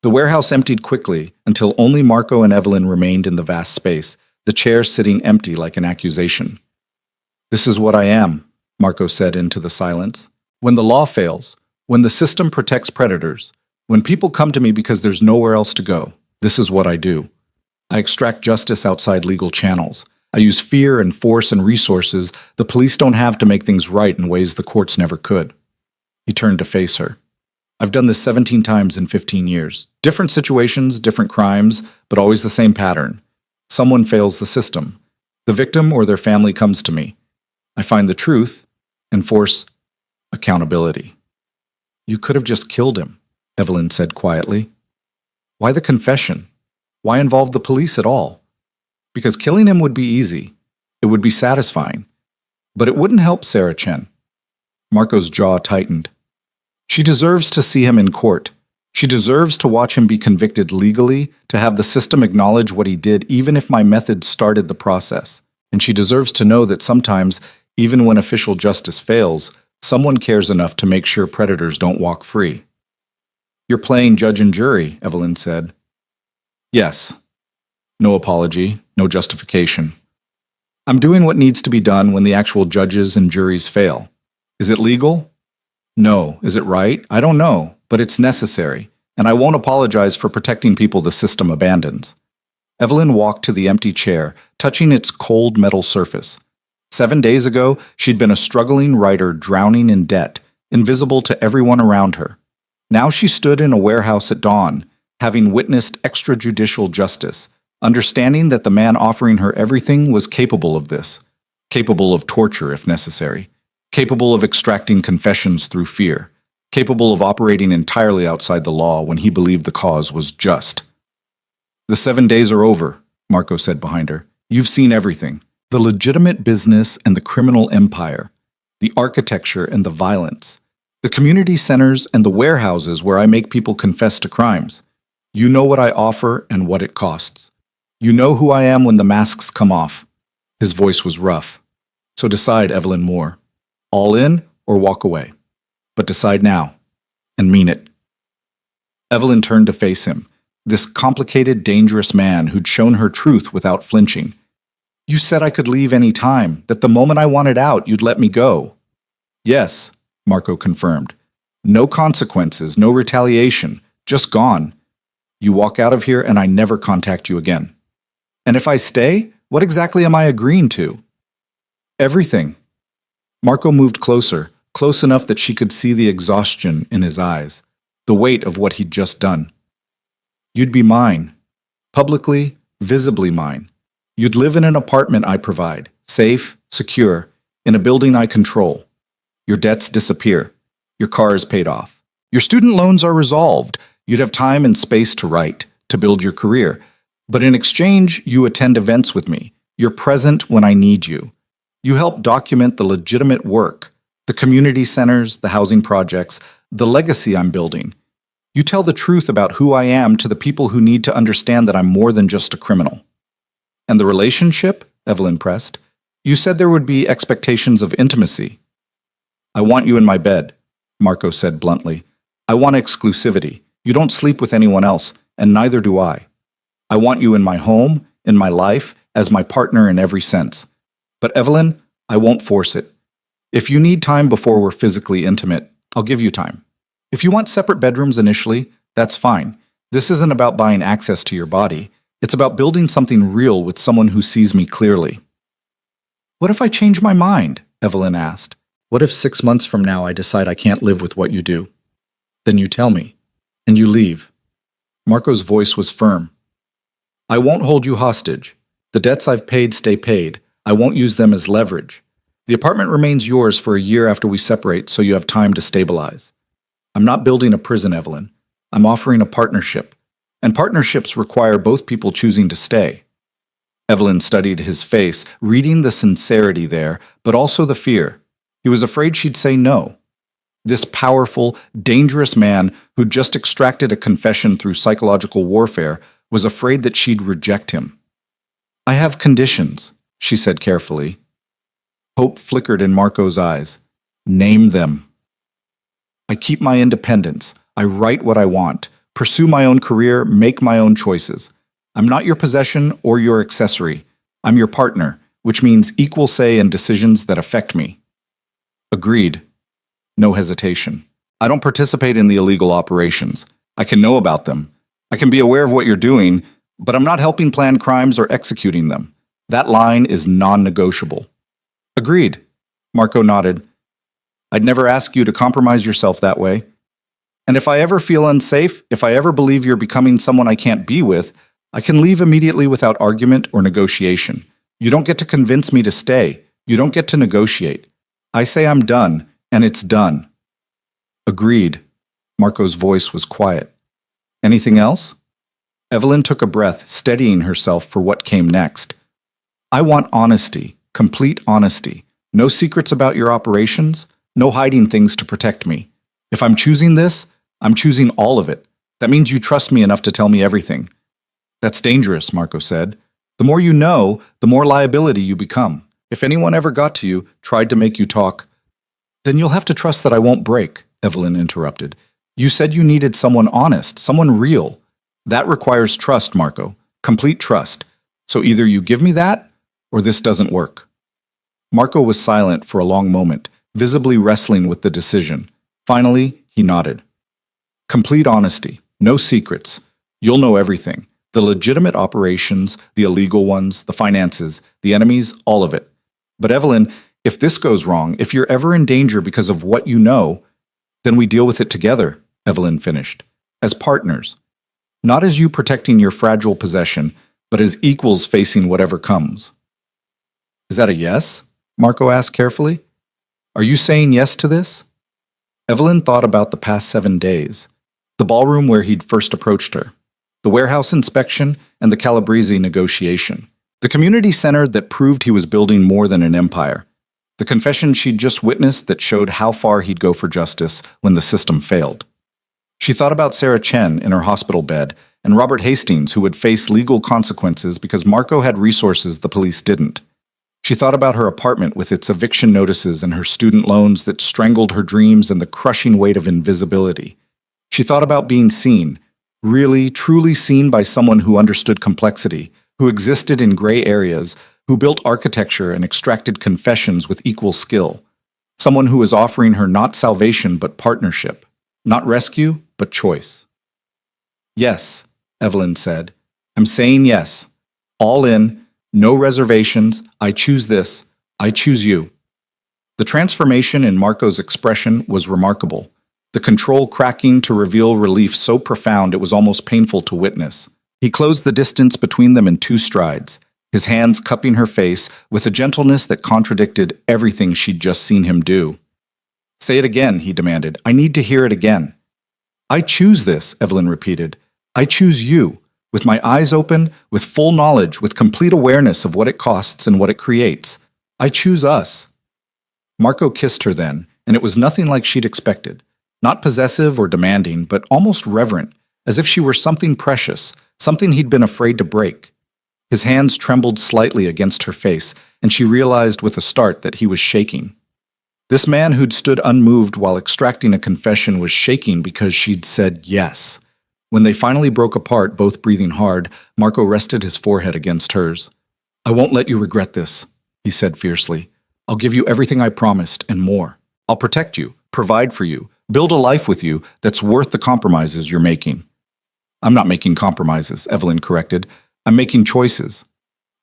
The warehouse emptied quickly until only Marco and Evelyn remained in the vast space, the chair sitting empty like an accusation. This is what I am, Marco said into the silence. When the law fails, when the system protects predators, when people come to me because there's nowhere else to go, this is what I do. I extract justice outside legal channels. I use fear and force and resources the police don't have to make things right in ways the courts never could. He turned to face her. I've done this 17 times in 15 years. Different situations, different crimes, but always the same pattern. Someone fails the system. The victim or their family comes to me. I find the truth, enforce accountability. You could have just killed him, Evelyn said quietly. Why the confession? Why involve the police at all? Because killing him would be easy. It would be satisfying. But it wouldn't help Sarah Chen. Marco's jaw tightened. She deserves to see him in court. She deserves to watch him be convicted legally, to have the system acknowledge what he did even if my methods started the process. And she deserves to know that sometimes, even when official justice fails, someone cares enough to make sure predators don't walk free. You're playing judge and jury, Evelyn said. Yes. No apology, no justification. I'm doing what needs to be done when the actual judges and juries fail. Is it legal? No. Is it right? I don't know, but it's necessary, and I won't apologize for protecting people the system abandons. Evelyn walked to the empty chair, touching its cold metal surface. 7 days ago, she'd been a struggling writer drowning in debt, invisible to everyone around her. Now she stood in a warehouse at dawn, having witnessed extrajudicial justice, understanding that the man offering her everything was capable of this, capable of torture if necessary, capable of extracting confessions through fear, capable of operating entirely outside the law when he believed the cause was just. The 7 days are over, Marco said behind her. You've seen everything. The legitimate business and the criminal empire, the architecture and the violence, the community centers and the warehouses where I make people confess to crimes. You know what I offer and what it costs. You know who I am when the masks come off. His voice was rough. So decide, Evelyn Moore. All in or walk away. But decide now. And mean it. Evelyn turned to face him, this complicated, dangerous man who'd shown her truth without flinching. You said I could leave any time, that the moment I wanted out, you'd let me go. Yes, Marco confirmed. No consequences, no retaliation, just gone. You walk out of here and I never contact you again. And if I stay, what exactly am I agreeing to? Everything. Marco moved closer, close enough that she could see the exhaustion in his eyes, the weight of what he'd just done. You'd be mine. Publicly, visibly mine. You'd live in an apartment I provide, safe, secure, in a building I control. Your debts disappear. Your car is paid off. Your student loans are resolved. You'd have time and space to write, to build your career. But in exchange, you attend events with me. You're present when I need you. You help document the legitimate work, the community centers, the housing projects, the legacy I'm building. You tell the truth about who I am to the people who need to understand that I'm more than just a criminal. And the relationship? Evelyn pressed. You said there would be expectations of intimacy. I want you in my bed, Marco said bluntly. I want exclusivity. You don't sleep with anyone else, and neither do I. I want you in my home, in my life, as my partner in every sense. But Evelyn, I won't force it. If you need time before we're physically intimate, I'll give you time. If you want separate bedrooms initially, that's fine. This isn't about buying access to your body. It's about building something real with someone who sees me clearly. What if I change my mind? Evelyn asked. What if 6 months from now I decide I can't live with what you do? Then you tell me, and you leave. Marco's voice was firm. I won't hold you hostage. The debts I've paid stay paid. I won't use them as leverage. The apartment remains yours for a year after we separate, so you have time to stabilize. I'm not building a prison, Evelyn. I'm offering a partnership. And partnerships require both people choosing to stay. Evelyn studied his face, reading the sincerity there, but also the fear. He was afraid she'd say no. This powerful, dangerous man who'd just extracted a confession through psychological warfare was afraid that she'd reject him. I have conditions, she said carefully. Hope flickered in Marco's eyes. Name them. I keep my independence. I write what I want, pursue my own career, make my own choices. I'm not your possession or your accessory. I'm your partner, which means equal say in decisions that affect me. Agreed. No hesitation. I don't participate in the illegal operations. I can know about them. I can be aware of what you're doing, but I'm not helping plan crimes or executing them. That line is non-negotiable. Agreed. Marco nodded. I'd never ask you to compromise yourself that way. And if I ever feel unsafe, if I ever believe you're becoming someone I can't be with, I can leave immediately without argument or negotiation. You don't get to convince me to stay. You don't get to negotiate. I say I'm done, and it's done. Agreed. Marco's voice was quiet. Anything else? Evelyn took a breath, steadying herself for what came next. I want honesty, complete honesty. No secrets about your operations, no hiding things to protect me. If I'm choosing this, I'm choosing all of it. That means you trust me enough to tell me everything. That's dangerous, Marco said. The more you know, the more liability you become. If anyone ever got to you, tried to make you talk, then you'll have to trust that I won't break, Evelyn interrupted. You said you needed someone honest, someone real. That requires trust, Marco. Complete trust. So either you give me that, or this doesn't work. Marco was silent for a long moment, visibly wrestling with the decision. Finally, he nodded. Complete honesty. No secrets. You'll know everything. The legitimate operations, the illegal ones, the finances, the enemies, all of it. But Evelyn, if this goes wrong, if you're ever in danger because of what you know, then we deal with it together, Evelyn finished. As partners. Not as you protecting your fragile possession, but as equals facing whatever comes. Is that a yes? Marco asked carefully. Are you saying yes to this? Evelyn thought about the past 7 days. The ballroom where he'd first approached her. The warehouse inspection and the Calabrese negotiation. The community center that proved he was building more than an empire. The confession she'd just witnessed that showed how far he'd go for justice when the system failed. She thought about Sarah Chen in her hospital bed and Robert Hastings, who would face legal consequences because Marco had resources the police didn't. She thought about her apartment with its eviction notices and her student loans that strangled her dreams and the crushing weight of invisibility. She thought about being seen, really, truly seen by someone who understood complexity, who existed in gray areas, who built architecture and extracted confessions with equal skill. Someone who was offering her not salvation but partnership, not rescue but choice. Yes, Evelyn said. I'm saying yes. All in, no reservations. I choose this. I choose you. The transformation in Marco's expression was remarkable. The control cracking to reveal relief so profound it was almost painful to witness. He closed the distance between them in 2 strides. his hands cupping her face with a gentleness that contradicted everything she'd just seen him do. "Say it again," he demanded. "I need to hear it again." "I choose this," Evelyn repeated. "I choose you, with my eyes open, with full knowledge, with complete awareness of what it costs and what it creates. I choose us." Marco kissed her then, and it was nothing like she'd expected. Not possessive or demanding, but almost reverent, as if she were something precious, something he'd been afraid to break. His hands trembled slightly against her face, and she realized with a start that he was shaking. This man who'd stood unmoved while extracting a confession was shaking because she'd said yes. When they finally broke apart, both breathing hard, Marco rested his forehead against hers. "I won't let you regret this," he said fiercely. "I'll give you everything I promised and more. I'll protect you, provide for you, build a life with you that's worth the compromises you're making." "I'm not making compromises," Evelyn corrected. "I'm making choices.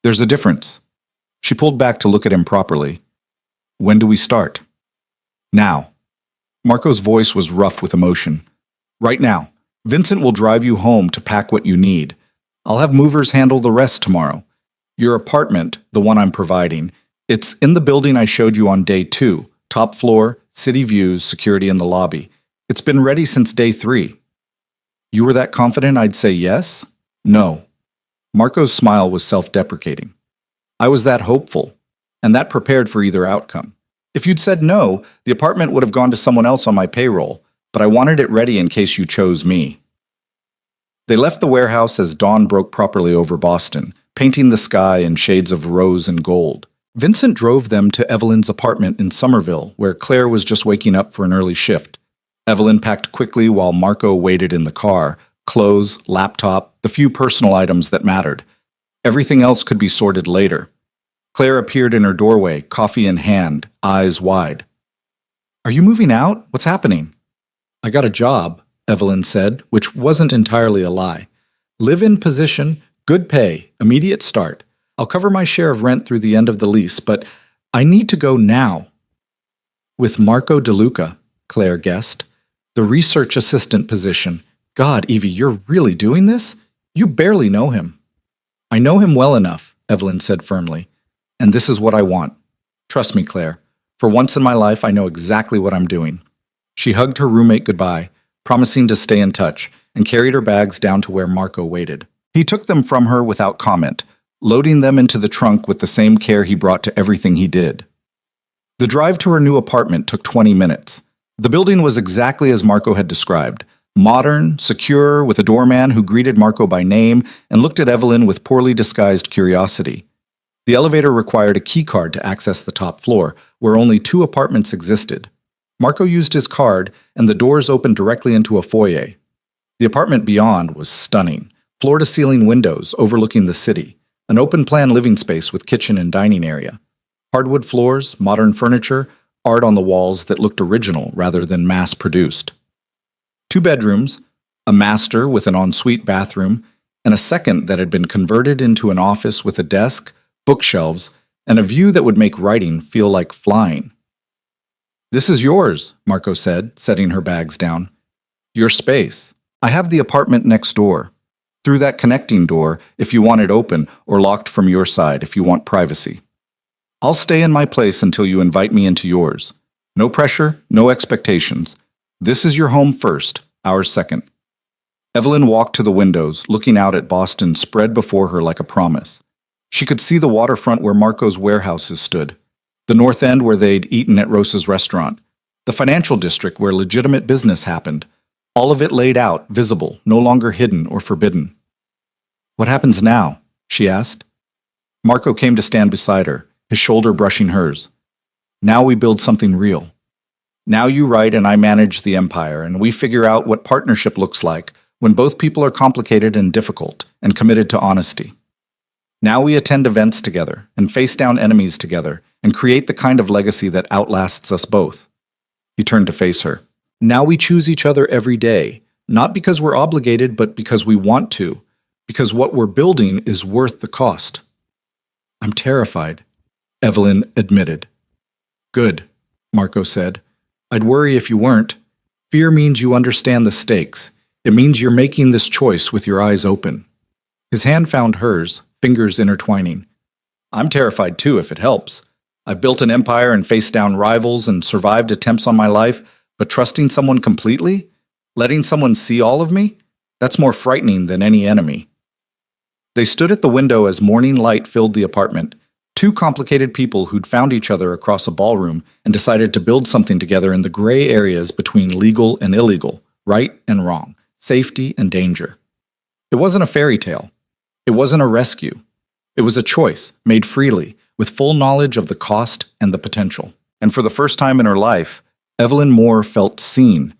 There's a difference." She pulled back to look at him properly. "When do we start?" "Now." Marco's voice was rough with emotion. "Right now. Vincent will drive you home to pack what you need. I'll have movers handle the rest tomorrow. Your apartment, the one I'm providing, it's in the building I showed you on day 2, top floor, city views, security in the lobby. It's been ready since day 3. You were that confident I'd say yes? No." Marco's smile was self-deprecating. "I was that hopeful, and that prepared for either outcome. If you'd said no, the apartment would have gone to someone else on my payroll, but I wanted it ready in case you chose me." They left the warehouse as dawn broke properly over Boston, painting the sky in shades of rose and gold. Vincent drove them to Evelyn's apartment in Somerville, where Claire was just waking up for an early shift. Evelyn packed quickly while Marco waited in the car, clothes, laptop, the few personal items that mattered. Everything else could be sorted later. Claire appeared in her doorway, coffee in hand, eyes wide. "Are you moving out? What's happening?" "I got a job," Evelyn said, which wasn't entirely a lie. "Live-in position, good pay, immediate start. I'll cover my share of rent through the end of the lease, but I need to go now." "With Marco DeLuca," Claire guessed. "The research assistant position. God, Evie, you're really doing this? You barely know him." "I know him well enough," Evelyn said firmly. "And this is what I want. Trust me, Claire. For once in my life, I know exactly what I'm doing." She hugged her roommate goodbye, promising to stay in touch, and carried her bags down to where Marco waited. He took them from her without comment, loading them into the trunk with the same care he brought to everything he did. The drive to her new apartment took 20 minutes. The building was exactly as Marco had described. Modern, secure, with a doorman who greeted Marco by name and looked at Evelyn with poorly disguised curiosity. The elevator required a key card to access the top floor, where only 2 apartments existed. Marco used his card, and the doors opened directly into a foyer. The apartment beyond was stunning. Floor-to-ceiling windows overlooking the city, an open-plan living space with kitchen and dining area. Hardwood floors, modern furniture, art on the walls that looked original rather than mass-produced. 2 bedrooms, a master with an ensuite bathroom, and a second that had been converted into an office with a desk, bookshelves, and a view that would make writing feel like flying. "This is yours," Marco said, setting her bags down. "Your space. I have the apartment next door. Through that connecting door if you want it open, or locked from your side if you want privacy. I'll stay in my place until you invite me into yours. No pressure, no expectations. This is your home first, ours second." Evelyn walked to the windows, looking out at Boston spread before her like a promise. She could see the waterfront where Marco's warehouses stood, the north end where they'd eaten at Rosa's restaurant, the financial district where legitimate business happened, all of it laid out, visible, no longer hidden or forbidden. "What happens now?" she asked. Marco came to stand beside her, his shoulder brushing hers. "Now we build something real. Now you write and I manage the empire, and we figure out what partnership looks like when both people are complicated and difficult and committed to honesty. Now we attend events together and face down enemies together and create the kind of legacy that outlasts us both." He turned to face her. "Now we choose each other every day, not because we're obligated, but because we want to, because what we're building is worth the cost." "I'm terrified," Evelyn admitted. "Good," Marco said. "I'd worry if you weren't. Fear means you understand the stakes. It means you're making this choice with your eyes open." His hand found hers, fingers intertwining. I'm terrified too, if it helps. I've built an empire and faced down rivals and survived attempts on my life, but trusting someone completely? Letting someone see all of me? That's more frightening than any enemy. They stood at the window as morning light filled the apartment. Two complicated people who'd found each other across a ballroom and decided to build something together in the gray areas between legal and illegal, right and wrong, safety and danger. It wasn't a fairy tale. It wasn't a rescue. It was a choice, made freely, with full knowledge of the cost and the potential. And for the first time in her life, Evelyn Moore felt seen.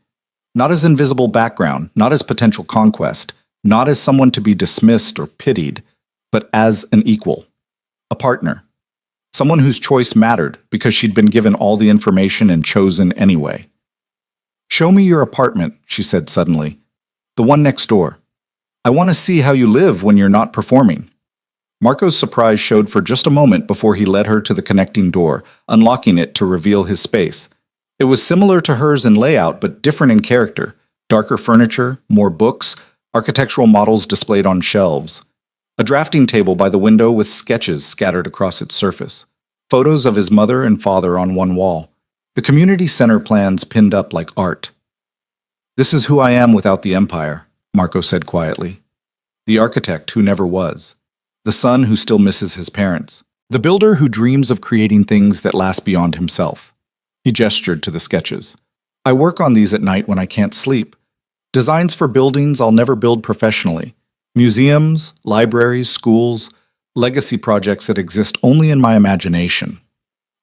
Not as invisible background, not as potential conquest, not as someone to be dismissed or pitied, but as an equal, a partner. Someone whose choice mattered because she'd been given all the information and chosen anyway. "Show me your apartment," she said suddenly. "The one next door. I want to see how you live when you're not performing." Marco's surprise showed for just a moment before he led her to the connecting door, unlocking it to reveal his space. It was similar to hers in layout, but different in character. Darker furniture, more books, architectural models displayed on shelves. A drafting table by the window with sketches scattered across its surface. Photos of his mother and father on one wall. The community center plans pinned up like art. "This is who I am without the empire," Marco said quietly. The architect who never was. The son who still misses his parents. The builder who dreams of creating things that last beyond himself. He gestured to the sketches. "I work on these at night when I can't sleep. Designs for buildings I'll never build professionally. Museums, libraries, schools, legacy projects that exist only in my imagination."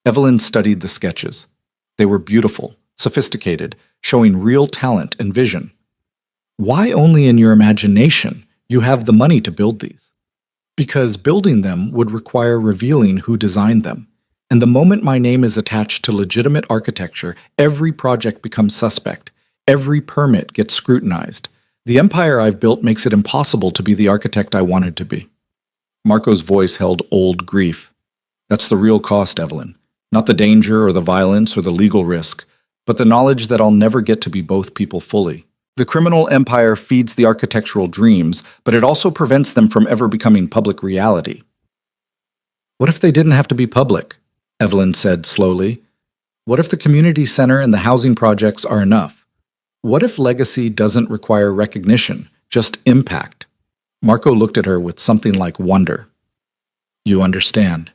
Evelyn studied the sketches. They were beautiful, sophisticated, showing real talent and vision. "Why only in your imagination? You have the money to build these." "Because building them would require revealing who designed them. And the moment my name is attached to legitimate architecture, every project becomes suspect. Every permit gets scrutinized. The empire I've built makes it impossible to be the architect I wanted to be." Marco's voice held old grief. "That's the real cost, Evelyn. Not the danger or the violence or the legal risk, but the knowledge that I'll never get to be both people fully. The criminal empire feeds the architectural dreams, but it also prevents them from ever becoming public reality." "What if they didn't have to be public?" Evelyn said slowly. "What if the community center and the housing projects are enough? What if legacy doesn't require recognition, just impact?" Marco looked at her with something like wonder. "You understand."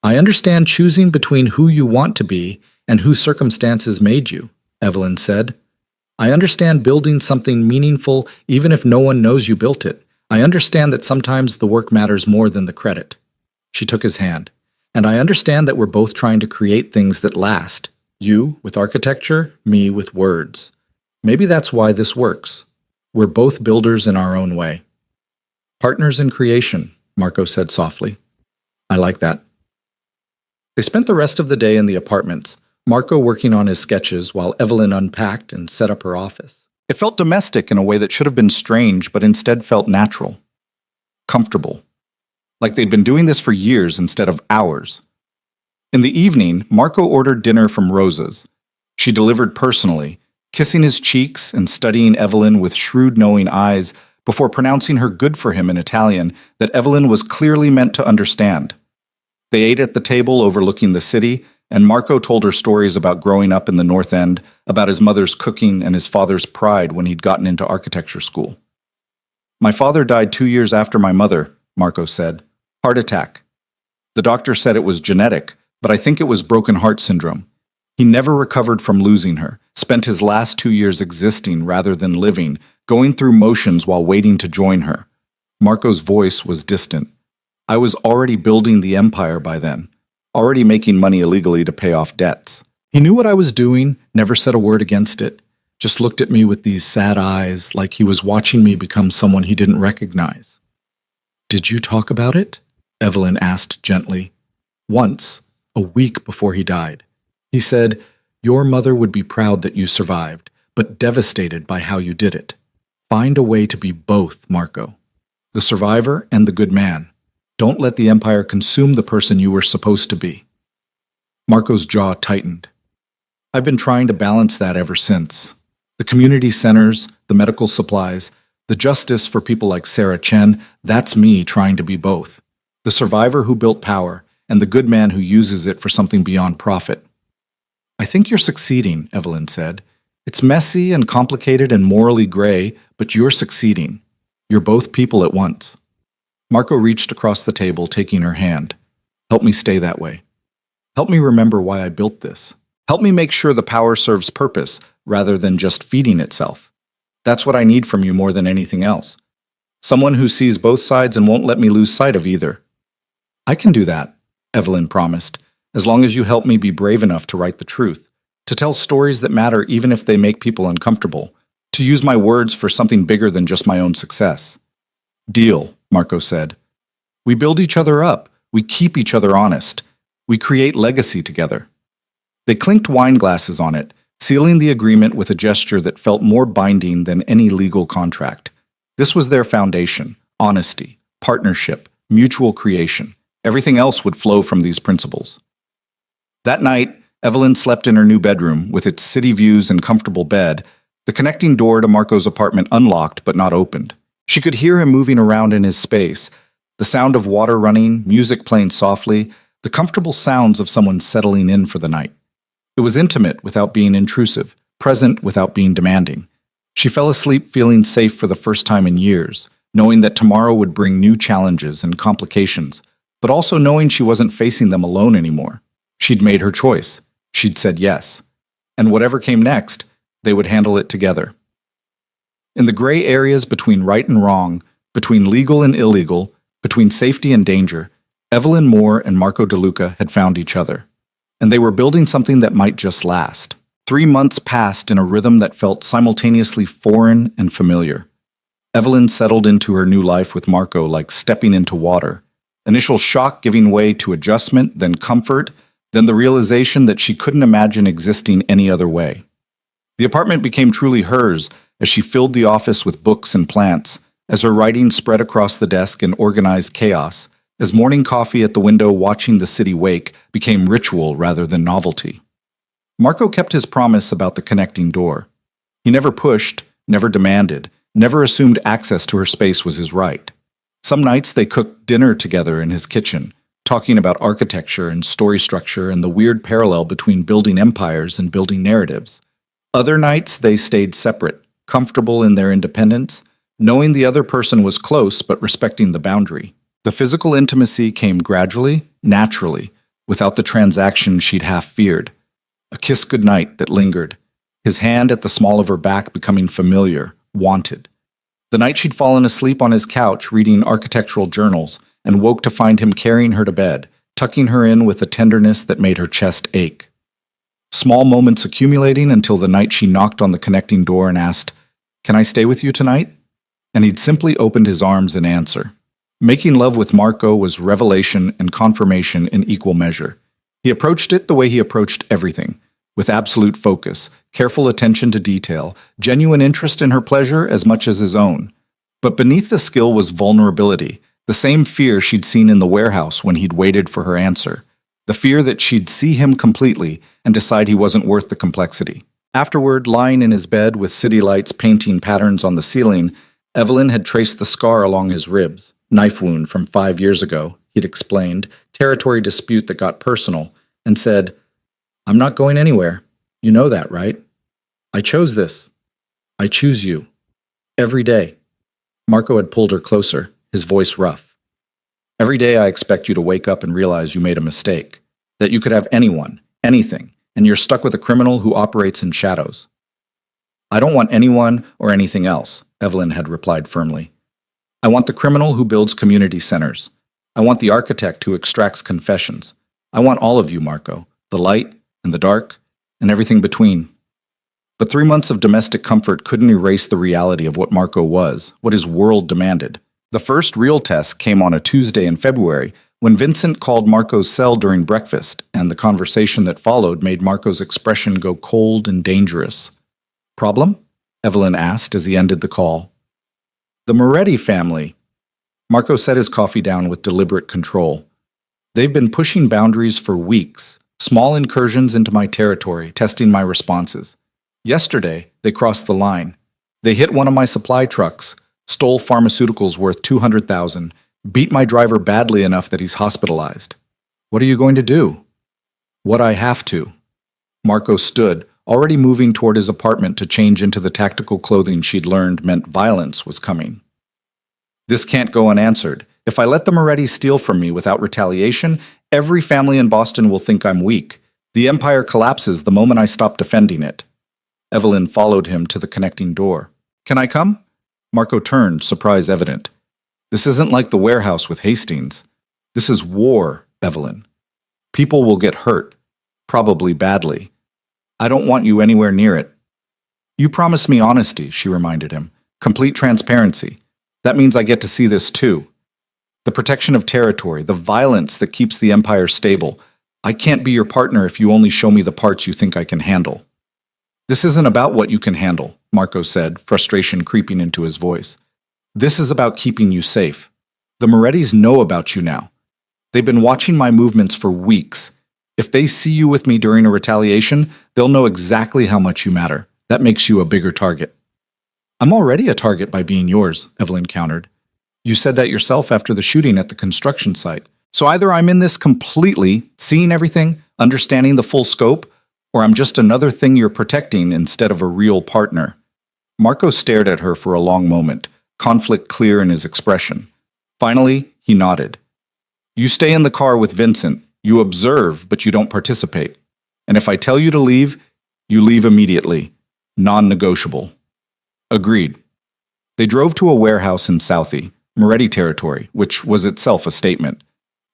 "I understand choosing between who you want to be and who circumstances made you," Evelyn said. "I understand building something meaningful even if no one knows you built it. I understand that sometimes the work matters more than the credit." She took his hand. "And I understand that we're both trying to create things that last. You with architecture, me with words. Maybe that's why this works. We're both builders in our own way." "Partners in creation," Marco said softly. "I like that." They spent the rest of the day in the apartments, Marco working on his sketches while Evelyn unpacked and set up her office. It felt domestic in a way that should have been strange, but instead felt natural. Comfortable. Like they'd been doing this for years instead of hours. In the evening, Marco ordered dinner from Rosa's. She delivered personally, kissing his cheeks and studying Evelyn with shrewd knowing eyes before pronouncing her good for him in Italian that Evelyn was clearly meant to understand. They ate at the table overlooking the city, and Marco told her stories about growing up in the North End, about his mother's cooking and his father's pride when he'd gotten into architecture school. "My father died 2 years after my mother," Marco said. "Heart attack. The doctor said it was genetic, but I think it was broken heart syndrome. He never recovered from losing her, spent his last 2 years existing rather than living, going through motions while waiting to join her." Marco's voice was distant. "I was already building the empire by then, already making money illegally to pay off debts. He knew what I was doing, never said a word against it, just looked at me with these sad eyes like he was watching me become someone he didn't recognize." "Did you talk about it?" Evelyn asked gently. "Once, a week before he died. He said, 'Your mother would be proud that you survived, but devastated by how you did it. Find a way to be both, Marco. The survivor and the good man. Don't let the empire consume the person you were supposed to be.'" Marco's jaw tightened. "I've been trying to balance that ever since. The community centers, the medical supplies, the justice for people like Sarah Chen, that's me trying to be both. The the survivor who built power, and the good man who uses it for something beyond profit. I think you're succeeding, Evelyn said. It's messy and complicated and morally gray, but you're succeeding. You're both people at once. Marco reached across the table, taking her hand. Help me stay that way. Help me remember why I built this. Help me make sure the power serves purpose rather than just feeding itself. That's what I need from you more than anything else. Someone who sees both sides and won't let me lose sight of either. I can do that, Evelyn promised, as long as you help me be brave enough to write the truth, to tell stories that matter even if they make people uncomfortable, to use my words for something bigger than just my own success. Deal, Marco said. We build each other up. We keep each other honest. We create legacy together. They clinked wine glasses on it, sealing the agreement with a gesture that felt more binding than any legal contract. This was their foundation: honesty, partnership, mutual creation. Everything else would flow from these principles. That night, Evelyn slept in her new bedroom with its city views and comfortable bed, the connecting door to Marco's apartment unlocked but not opened. She could hear him moving around in his space, the sound of water running, music playing softly, the comfortable sounds of someone settling in for the night. It was intimate without being intrusive, present without being demanding. She fell asleep feeling safe for the first time in years, knowing that tomorrow would bring new challenges and complications, but also knowing she wasn't facing them alone anymore. She'd made her choice. She'd said yes. And whatever came next, they would handle it together. In the gray areas between right and wrong, between legal and illegal, between safety and danger, Evelyn Moore and Marco DeLuca had found each other. And they were building something that might just last. 3 months passed in a rhythm that felt simultaneously foreign and familiar. Evelyn settled into her new life with Marco like stepping into water. Initial shock giving way to adjustment, then comfort, then the realization that she couldn't imagine existing any other way. The apartment became truly hers as she filled the office with books and plants, as her writing spread across the desk in organized chaos, as morning coffee at the window watching the city wake became ritual rather than novelty. Marco kept his promise about the connecting door. He never pushed, never demanded, never assumed access to her space was his right. Some nights they cooked dinner together in his kitchen, talking about architecture and story structure and the weird parallel between building empires and building narratives. Other nights they stayed separate, comfortable in their independence, knowing the other person was close but respecting the boundary. The physical intimacy came gradually, naturally, without the transaction she'd half feared. A kiss goodnight that lingered, his hand at the small of her back becoming familiar, wanted. The night she'd fallen asleep on his couch reading architectural journals and woke to find him carrying her to bed, tucking her in with a tenderness that made her chest ache. Small moments accumulating until the night she knocked on the connecting door and asked, "Can I stay with you tonight?" And he'd simply opened his arms in answer. Making love with Marco was revelation and confirmation in equal measure. He approached it the way he approached everything, with absolute focus, careful attention to detail, genuine interest in her pleasure as much as his own. But beneath the skill was vulnerability, the same fear she'd seen in the warehouse when he'd waited for her answer. The fear that she'd see him completely and decide he wasn't worth the complexity. Afterward, lying in his bed with city lights painting patterns on the ceiling, Evelyn had traced the scar along his ribs. Knife wound from 5 years ago, he'd explained, territory dispute that got personal, and said, "I'm not going anywhere. You know that, right? I chose this. I choose you. Every day." Marco had pulled her closer, his voice rough. "Every day I expect you to wake up and realize you made a mistake, that you could have anyone, anything, and you're stuck with a criminal who operates in shadows." "I don't want anyone or anything else," Evelyn had replied firmly. "I want the criminal who builds community centers. I want the architect who extracts confessions. I want all of you, Marco, the light and the dark and everything between." But 3 months of domestic comfort couldn't erase the reality of what Marco was, what his world demanded. The first real test came on a Tuesday in February when Vincent called Marco's cell during breakfast, and the conversation that followed made Marco's expression go cold and dangerous. "Problem?" Evelyn asked as he ended the call. "The Moretti family." Marco set his coffee down with deliberate control. "They've been pushing boundaries for weeks, small incursions into my territory, testing my responses. Yesterday, they crossed the line. They hit one of my supply trucks, stole pharmaceuticals worth $200,000, Beat my driver badly enough that he's hospitalized. What are you going to do? What I have to. Marco stood, already moving toward his apartment to change into the tactical clothing she'd learned meant violence was coming. This can't go unanswered. If I let the Morettis steal from me without retaliation, every family in Boston will think I'm weak. The empire collapses the moment I stop defending it. Evelyn followed him to the connecting door. Can I come? Marco turned, surprise evident. This isn't like the warehouse with Hastings. This is war, Evelyn. People will get hurt, probably badly. I don't want you anywhere near it. You promised me honesty, she reminded him. Complete transparency. That means I get to see this too. The protection of territory, the violence that keeps the empire stable. I can't be your partner if you only show me the parts you think I can handle. This isn't about what you can handle, Marco said, frustration creeping into his voice. This is about keeping you safe. The Morettis know about you now. They've been watching my movements for weeks. If they see you with me during a retaliation, they'll know exactly how much you matter. That makes you a bigger target. I'm already a target by being yours, Evelyn countered. You said that yourself after the shooting at the construction site. So either I'm in this completely, seeing everything, understanding the full scope, or I'm just another thing you're protecting instead of a real partner. Marco stared at her for a long moment, conflict clear in his expression. Finally, he nodded. You stay in the car with Vincent. You observe, but you don't participate. And if I tell you to leave, you leave immediately. Non-negotiable. Agreed. They drove to a warehouse in Southie, Moretti territory, which was itself a statement.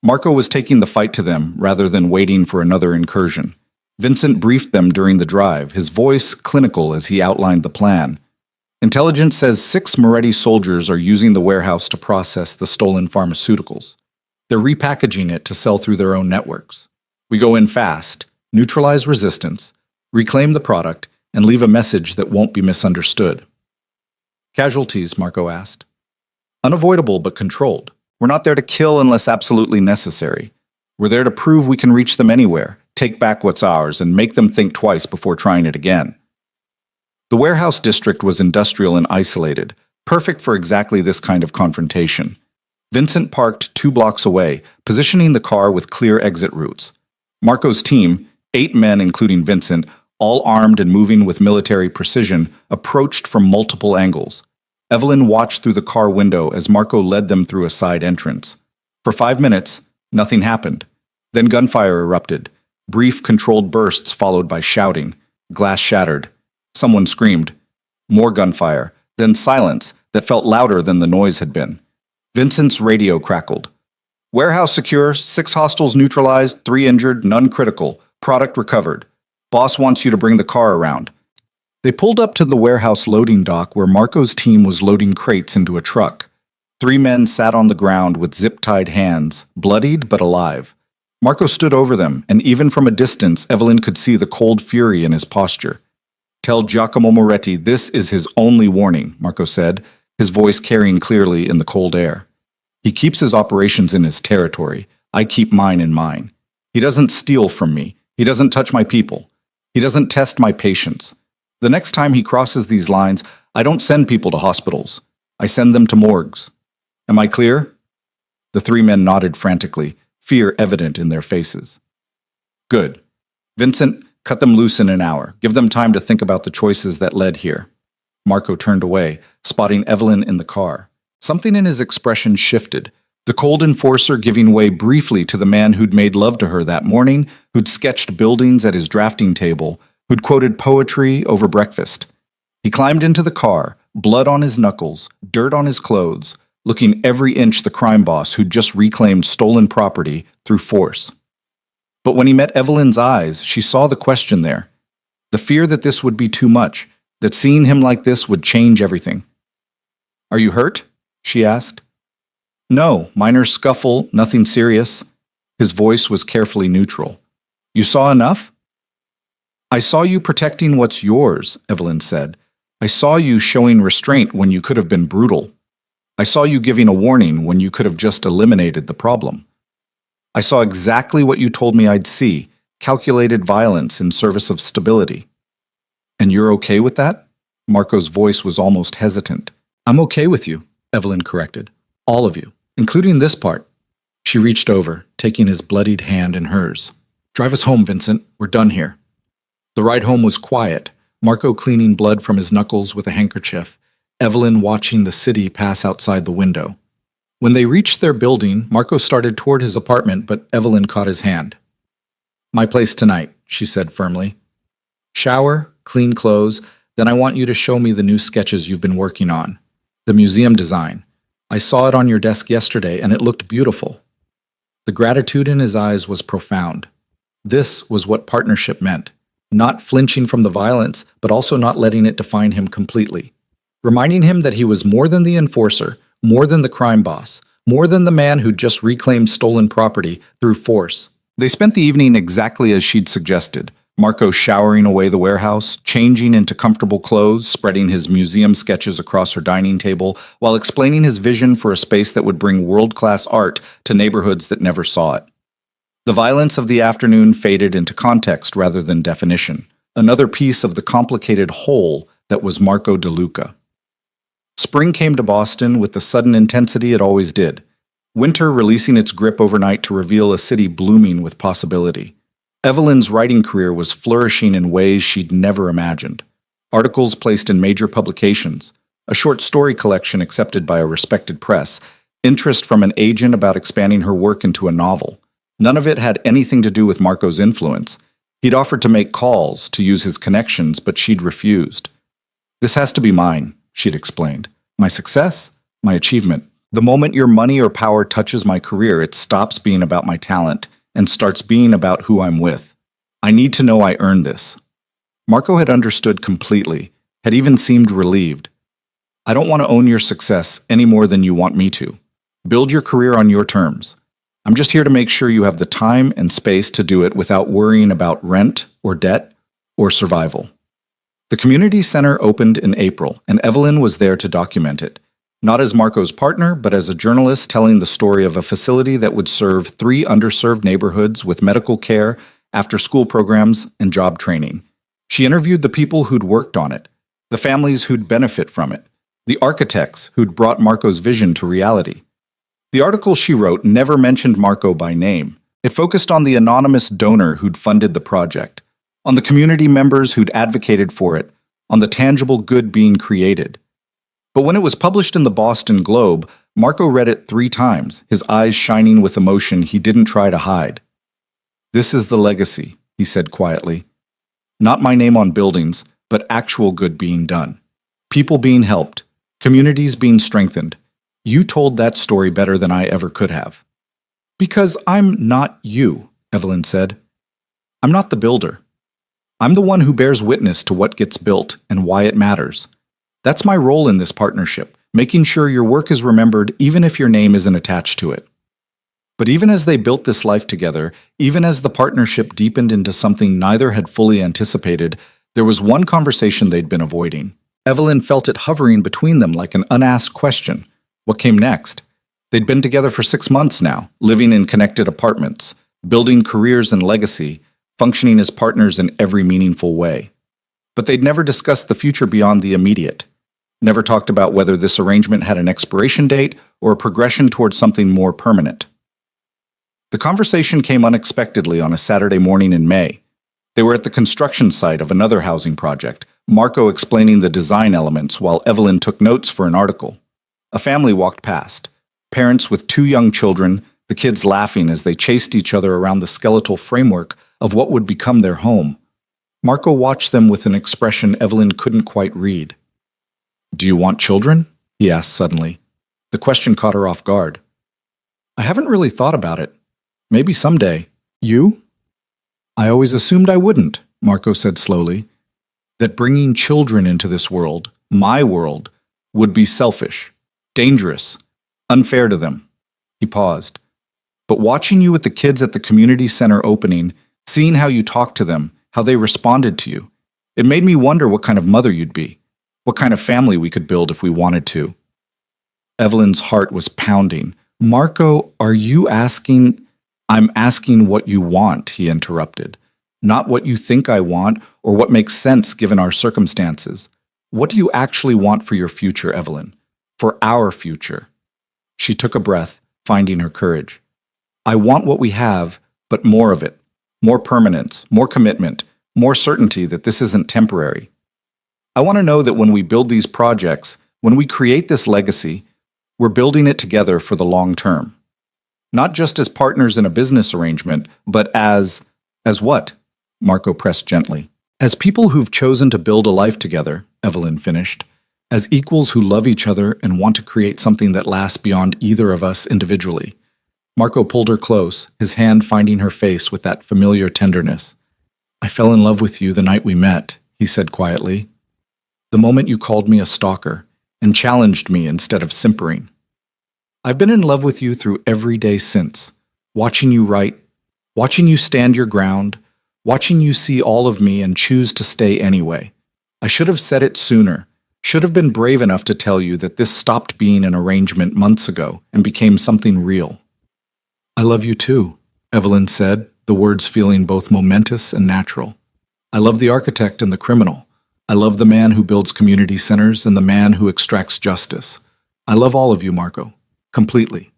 Marco was taking the fight to them rather than waiting for another incursion. Vincent briefed them during the drive, his voice clinical as he outlined the plan. Intelligence says 6 Moretti soldiers are using the warehouse to process the stolen pharmaceuticals. They're repackaging it to sell through their own networks. We go in fast, neutralize resistance, reclaim the product, and leave a message that won't be misunderstood. Casualties, Marco asked. Unavoidable but controlled. We're not there to kill unless absolutely necessary. We're there to prove we can reach them anywhere, take back what's ours, and make them think twice before trying it again. The warehouse district was industrial and isolated, perfect for exactly this kind of confrontation. Vincent parked 2 blocks away, positioning the car with clear exit routes. Marco's team, 8 men including Vincent, all armed and moving with military precision, approached from multiple angles. Evelyn watched through the car window as Marco led them through a side entrance. For 5 minutes, nothing happened. Then gunfire erupted. Brief, controlled bursts followed by shouting. Glass shattered. Someone screamed. More gunfire. Then silence that felt louder than the noise had been. Vincent's radio crackled. Warehouse secure, 6 hostiles neutralized, 3 injured, none critical. Product recovered. Boss wants you to bring the car around. They pulled up to the warehouse loading dock where Marco's team was loading crates into a truck. 3 men sat on the ground with zip-tied hands, bloodied but alive. Marco stood over them, and even from a distance, Evelyn could see the cold fury in his posture. Tell Giacomo Moretti this is his only warning, Marco said, his voice carrying clearly in the cold air. He keeps his operations in his territory. I keep mine in mine. He doesn't steal from me. He doesn't touch my people. He doesn't test my patience. The next time he crosses these lines, I don't send people to hospitals. I send them to morgues. Am I clear? The 3 men nodded frantically, fear evident in their faces. Good. Vincent, cut them loose in an hour. Give them time to think about the choices that led here. Marco turned away, spotting Evelyn in the car. Something in his expression shifted, the cold enforcer giving way briefly to the man who'd made love to her that morning, who'd sketched buildings at his drafting table, who'd quoted poetry over breakfast. He climbed into the car, blood on his knuckles, dirt on his clothes, looking every inch the crime boss who'd just reclaimed stolen property through force. But when he met Evelyn's eyes, she saw the question there. The fear that this would be too much, that seeing him like this would change everything. Are you hurt? She asked. No, minor scuffle, nothing serious. His voice was carefully neutral. You saw enough? I saw you protecting what's yours, Evelyn said. I saw you showing restraint when you could have been brutal. I saw you giving a warning when you could have just eliminated the problem. I saw exactly what you told me I'd see, calculated violence in service of stability. And you're okay with that? Marco's voice was almost hesitant. I'm okay with you, Evelyn corrected. All of you. including this part. She reached over, taking his bloodied hand in hers. Drive us home, Vincent. We're done here. The ride home was quiet, Marco cleaning blood from his knuckles with a handkerchief, Evelyn watching the city pass outside the window. When they reached their building, Marco started toward his apartment, but Evelyn caught his hand. My place tonight, she said firmly. Shower, clean clothes, then I want you to show me the new sketches you've been working on. The museum design. I saw it on your desk yesterday, and it looked beautiful. The gratitude in his eyes was profound. This was what partnership meant. Not flinching from the violence, but also not letting it define him completely. Reminding him that he was more than the enforcer, more than the crime boss, more than the man who'd just reclaimed stolen property through force. They spent the evening exactly as she'd suggested. Marco showering away the warehouse, changing into comfortable clothes, spreading his museum sketches across her dining table, while explaining his vision for a space that would bring world-class art to neighborhoods that never saw it. The violence of the afternoon faded into context rather than definition, another piece of the complicated whole that was Marco DeLuca. Spring came to Boston with the sudden intensity it always did, winter releasing its grip overnight to reveal a city blooming with possibility. Evelyn's writing career was flourishing in ways she'd never imagined. Articles placed in major publications, a short story collection accepted by a respected press, interest from an agent about expanding her work into a novel. None of it had anything to do with Marco's influence. He'd offered to make calls, to use his connections, but she'd refused. This has to be mine, she'd explained. My success? My achievement. The moment your money or power touches my career, it stops being about my talent and starts being about who I'm with. I need to know I earned this. Marco had understood completely, had even seemed relieved. I don't want to own your success any more than you want me to. Build your career on your terms. I'm just here to make sure you have the time and space to do it without worrying about rent or debt or survival. The community center opened in April, and Evelyn was there to document it. Not as Marco's partner, but as a journalist telling the story of a facility that would serve 3 underserved neighborhoods with medical care, after-school programs, and job training. She interviewed the people who'd worked on it, the families who'd benefit from it, the architects who'd brought Marco's vision to reality. The article she wrote never mentioned Marco by name. It focused on the anonymous donor who'd funded the project, on the community members who'd advocated for it, on the tangible good being created. But when it was published in the Boston Globe, Marco read it 3 times, his eyes shining with emotion he didn't try to hide. This is the legacy, he said quietly. Not my name on buildings, but actual good being done. People being helped, communities being strengthened. You told that story better than I ever could have. Because I'm not you, Evelyn said. I'm not the builder. I'm the one who bears witness to what gets built and why it matters. That's my role in this partnership, making sure your work is remembered even if your name isn't attached to it. But even as they built this life together, even as the partnership deepened into something neither had fully anticipated, there was one conversation they'd been avoiding. Evelyn felt it hovering between them like an unasked question. What came next? They'd been together for 6 months now, living in connected apartments, building careers and legacy, functioning as partners in every meaningful way. But they'd never discussed the future beyond the immediate. Never talked about whether this arrangement had an expiration date or a progression towards something more permanent. The conversation came unexpectedly on a Saturday morning in May. They were at the construction site of another housing project, Marco explaining the design elements while Evelyn took notes for an article. A family walked past, parents with 2 young children, the kids laughing as they chased each other around the skeletal framework of what would become their home. Marco watched them with an expression Evelyn couldn't quite read. Do you want children? He asked suddenly. The question caught her off guard. I haven't really thought about it. Maybe someday. You? I always assumed I wouldn't, Marco said slowly. That bringing children into this world, my world, would be selfish, dangerous, unfair to them. He paused. But watching you with the kids at the community center opening, seeing how you talked to them, how they responded to you, it made me wonder what kind of mother you'd be. What kind of family we could build if we wanted to. Evelyn's heart was pounding. Marco, are you asking? I'm asking what you want, he interrupted. Not what you think I want or what makes sense given our circumstances. What do you actually want for your future, Evelyn? For our future. She took a breath, finding her courage. I want what we have, but more of it. More permanence, more commitment, more certainty that this isn't temporary. I want to know that when we build these projects, when we create this legacy, we're building it together for the long term. Not just as partners in a business arrangement, but as what? Marco pressed gently. As people who've chosen to build a life together, Evelyn finished. As equals who love each other and want to create something that lasts beyond either of us individually. Marco pulled her close, his hand finding her face with that familiar tenderness. I fell in love with you the night we met, he said quietly. The moment you called me a stalker and challenged me instead of simpering. I've been in love with you through every day since, watching you write, watching you stand your ground, watching you see all of me and choose to stay anyway. I should have said it sooner, should have been brave enough to tell you that this stopped being an arrangement months ago and became something real. I love you too, Evelyn said, the words feeling both momentous and natural. I love the architect and the criminal. I love the man who builds community centers and the man who extracts justice. I love all of you, Marco. Completely.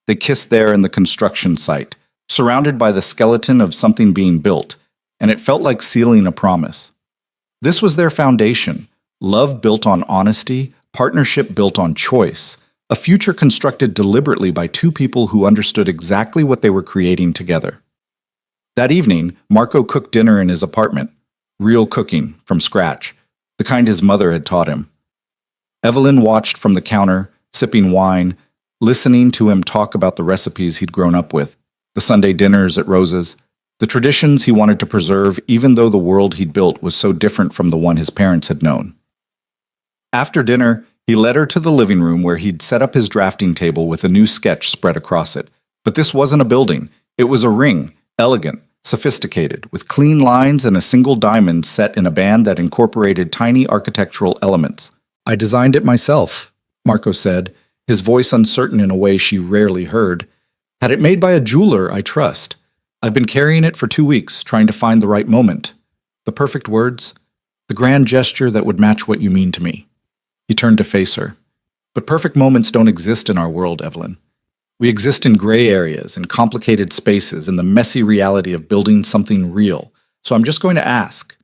They kissed there in the construction site, surrounded by the skeleton of something being built, and it felt like sealing a promise. This was their foundation, love built on honesty, partnership built on choice, a future constructed deliberately by two people who understood exactly what they were creating together. That evening, Marco cooked dinner in his apartment, real cooking, from scratch, the kind his mother had taught him. Evelyn watched from the counter, sipping wine, listening to him talk about the recipes he'd grown up with, the Sunday dinners at Rosa's, the traditions he wanted to preserve even though the world he'd built was so different from the one his parents had known. After dinner, he led her to the living room where he'd set up his drafting table with a new sketch spread across it. But this wasn't a building. It was a ring, elegant, sophisticated, with clean lines and a single diamond set in a band that incorporated tiny architectural elements. I designed it myself, Marco said, his voice uncertain in a way she rarely heard. Had it made by a jeweler I trust. I've been carrying it for 2 weeks, trying to find the right moment. The perfect words, the grand gesture that would match what you mean to me. He turned to face her. But perfect moments don't exist in our world, Evelyn. We exist in gray areas, in complicated spaces, in the messy reality of building something real. So I'm just going to ask.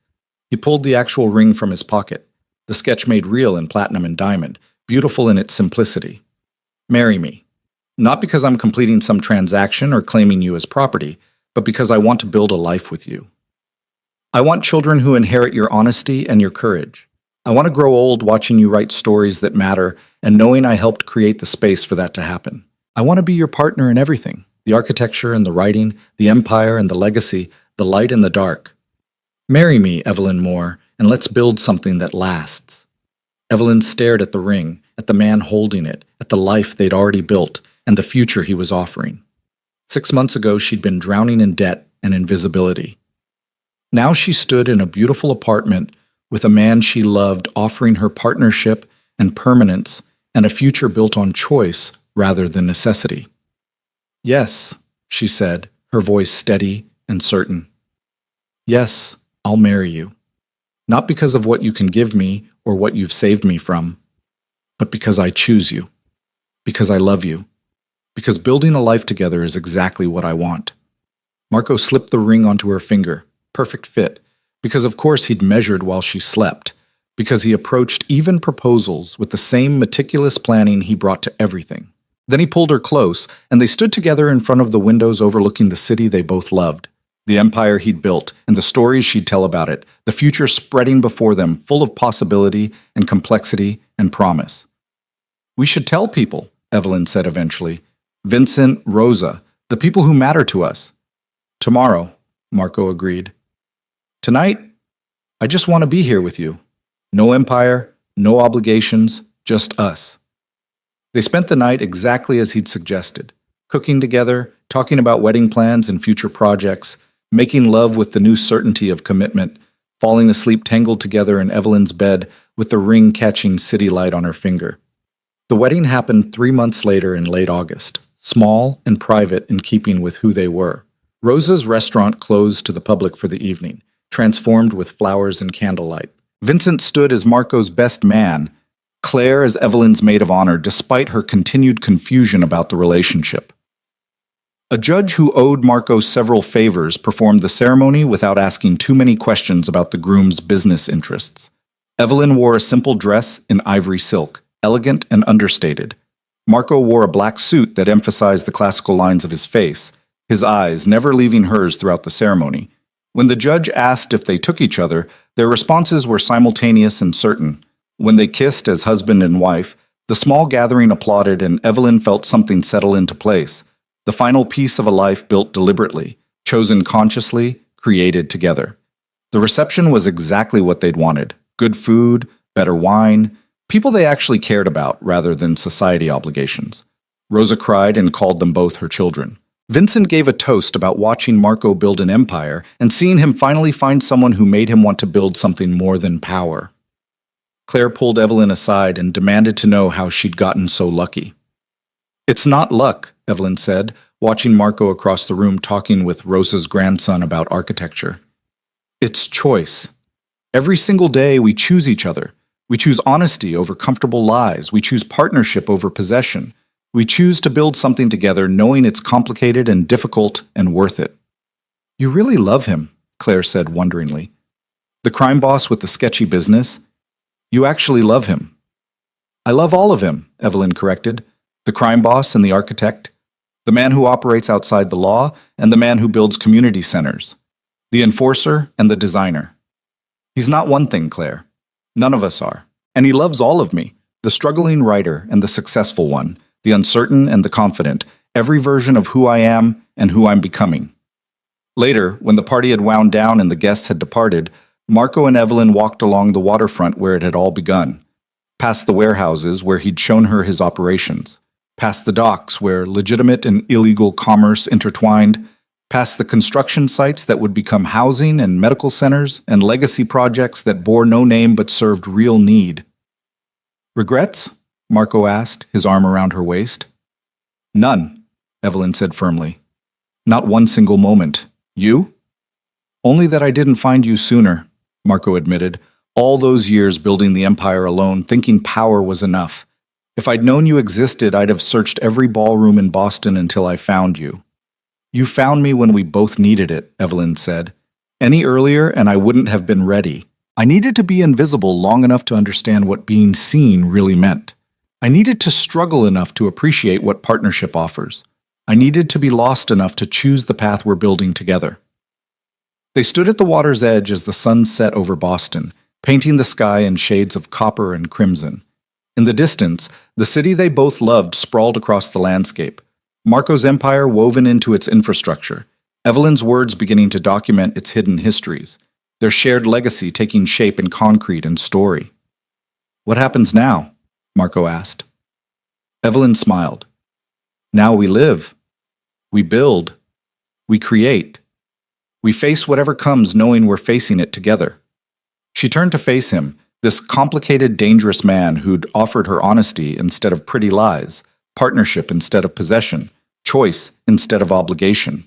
He pulled the actual ring from his pocket, the sketch made real in platinum and diamond, beautiful in its simplicity. Marry me. Not because I'm completing some transaction or claiming you as property, but because I want to build a life with you. I want children who inherit your honesty and your courage. I want to grow old watching you write stories that matter and knowing I helped create the space for that to happen. I want to be your partner in everything, the architecture and the writing, the empire and the legacy, the light and the dark. Marry me, Evelyn Moore, and let's build something that lasts. Evelyn stared at the ring, at the man holding it, at the life they'd already built, and the future he was offering. 6 months ago, she'd been drowning in debt and invisibility. Now she stood in a beautiful apartment with a man she loved offering her partnership and permanence and a future built on choice rather than necessity. Yes, she said, her voice steady and certain. Yes, I'll marry you. Not because of what you can give me or what you've saved me from, but because I choose you, because I love you, because building a life together is exactly what I want. Marco slipped the ring onto her finger, perfect fit, because of course he'd measured while she slept, because he approached even proposals with the same meticulous planning he brought to everything. Then he pulled her close, and they stood together in front of the windows overlooking the city they both loved, the empire he'd built, and the stories she'd tell about it, the future spreading before them, full of possibility and complexity and promise. We should tell people, Evelyn said eventually. Vincent, Rosa, the people who matter to us. Tomorrow, Marco agreed. Tonight, I just want to be here with you. No empire, no obligations, just us. They spent the night exactly as he'd suggested, cooking together, talking about wedding plans and future projects, making love with the new certainty of commitment, falling asleep tangled together in Evelyn's bed with the ring catching city light on her finger. The wedding happened 3 months later in late August, small and private in keeping with who they were. Rosa's restaurant closed to the public for the evening, transformed with flowers and candlelight. Vincent stood as Marco's best man, Claire as Evelyn's maid of honor despite her continued confusion about the relationship. A judge who owed Marco several favors performed the ceremony without asking too many questions about the groom's business interests. Evelyn wore a simple dress in ivory silk, elegant and understated. Marco wore a black suit that emphasized the classical lines of his face, his eyes never leaving hers throughout the ceremony. When the judge asked if they took each other, their responses were simultaneous and certain. When they kissed as husband and wife, the small gathering applauded and Evelyn felt something settle into place. The final piece of a life built deliberately, chosen consciously, created together. The reception was exactly what they'd wanted. Good food, better wine, people they actually cared about rather than society obligations. Rosa cried and called them both her children. Vincent gave a toast about watching Marco build an empire and seeing him finally find someone who made him want to build something more than power. Claire pulled Evelyn aside and demanded to know how she'd gotten so lucky. "It's not luck," Evelyn said, watching Marco across the room talking with Rosa's grandson about architecture. "It's choice. Every single day we choose each other. We choose honesty over comfortable lies. We choose partnership over possession. We choose to build something together knowing it's complicated and difficult and worth it." "You really love him," Claire said wonderingly. "The crime boss with the sketchy business? You actually love him." "I love all of him," Evelyn corrected. "The crime boss and the architect, the man who operates outside the law and the man who builds community centers, the enforcer and the designer. He's not one thing, Claire. None of us are. And he loves all of me, the struggling writer and the successful one, the uncertain and the confident, every version of who I am and who I'm becoming." Later, when the party had wound down and the guests had departed, Marco and Evelyn walked along the waterfront where it had all begun, past the warehouses where he'd shown her his operations, past the docks where legitimate and illegal commerce intertwined, past the construction sites that would become housing and medical centers and legacy projects that bore no name but served real need. "Regrets?" Marco asked, his arm around her waist. "None," Evelyn said firmly. "Not one single moment. You?" "Only that I didn't find you sooner," Marco admitted. "All those years building the empire alone, thinking power was enough. If I'd known you existed, I'd have searched every ballroom in Boston until I found you." "You found me when we both needed it," Evelyn said. "Any earlier and I wouldn't have been ready. I needed to be invisible long enough to understand what being seen really meant. I needed to struggle enough to appreciate what partnership offers. I needed to be lost enough to choose the path we're building together." They stood at the water's edge as the sun set over Boston, painting the sky in shades of copper and crimson. In the distance, the city they both loved sprawled across the landscape, Marco's empire woven into its infrastructure, Evelyn's words beginning to document its hidden histories, their shared legacy taking shape in concrete and story. "What happens now?" Marco asked. Evelyn smiled. "Now we live. We build. We create. We face whatever comes knowing we're facing it together." She turned to face him, this complicated, dangerous man who'd offered her honesty instead of pretty lies, partnership instead of possession, choice instead of obligation.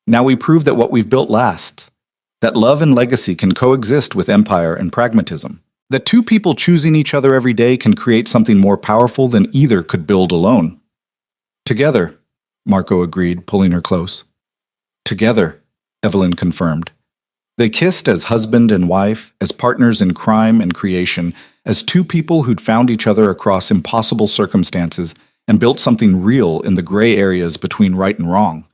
"Now we prove that what we've built lasts, that love and legacy can coexist with empire and pragmatism, that two people choosing each other every day can create something more powerful than either could build alone." "Together," Marco agreed, pulling her close. "Together," Evelyn confirmed. They kissed as husband and wife, as partners in crime and creation, as two people who'd found each other across impossible circumstances and built something real in the gray areas between right and wrong.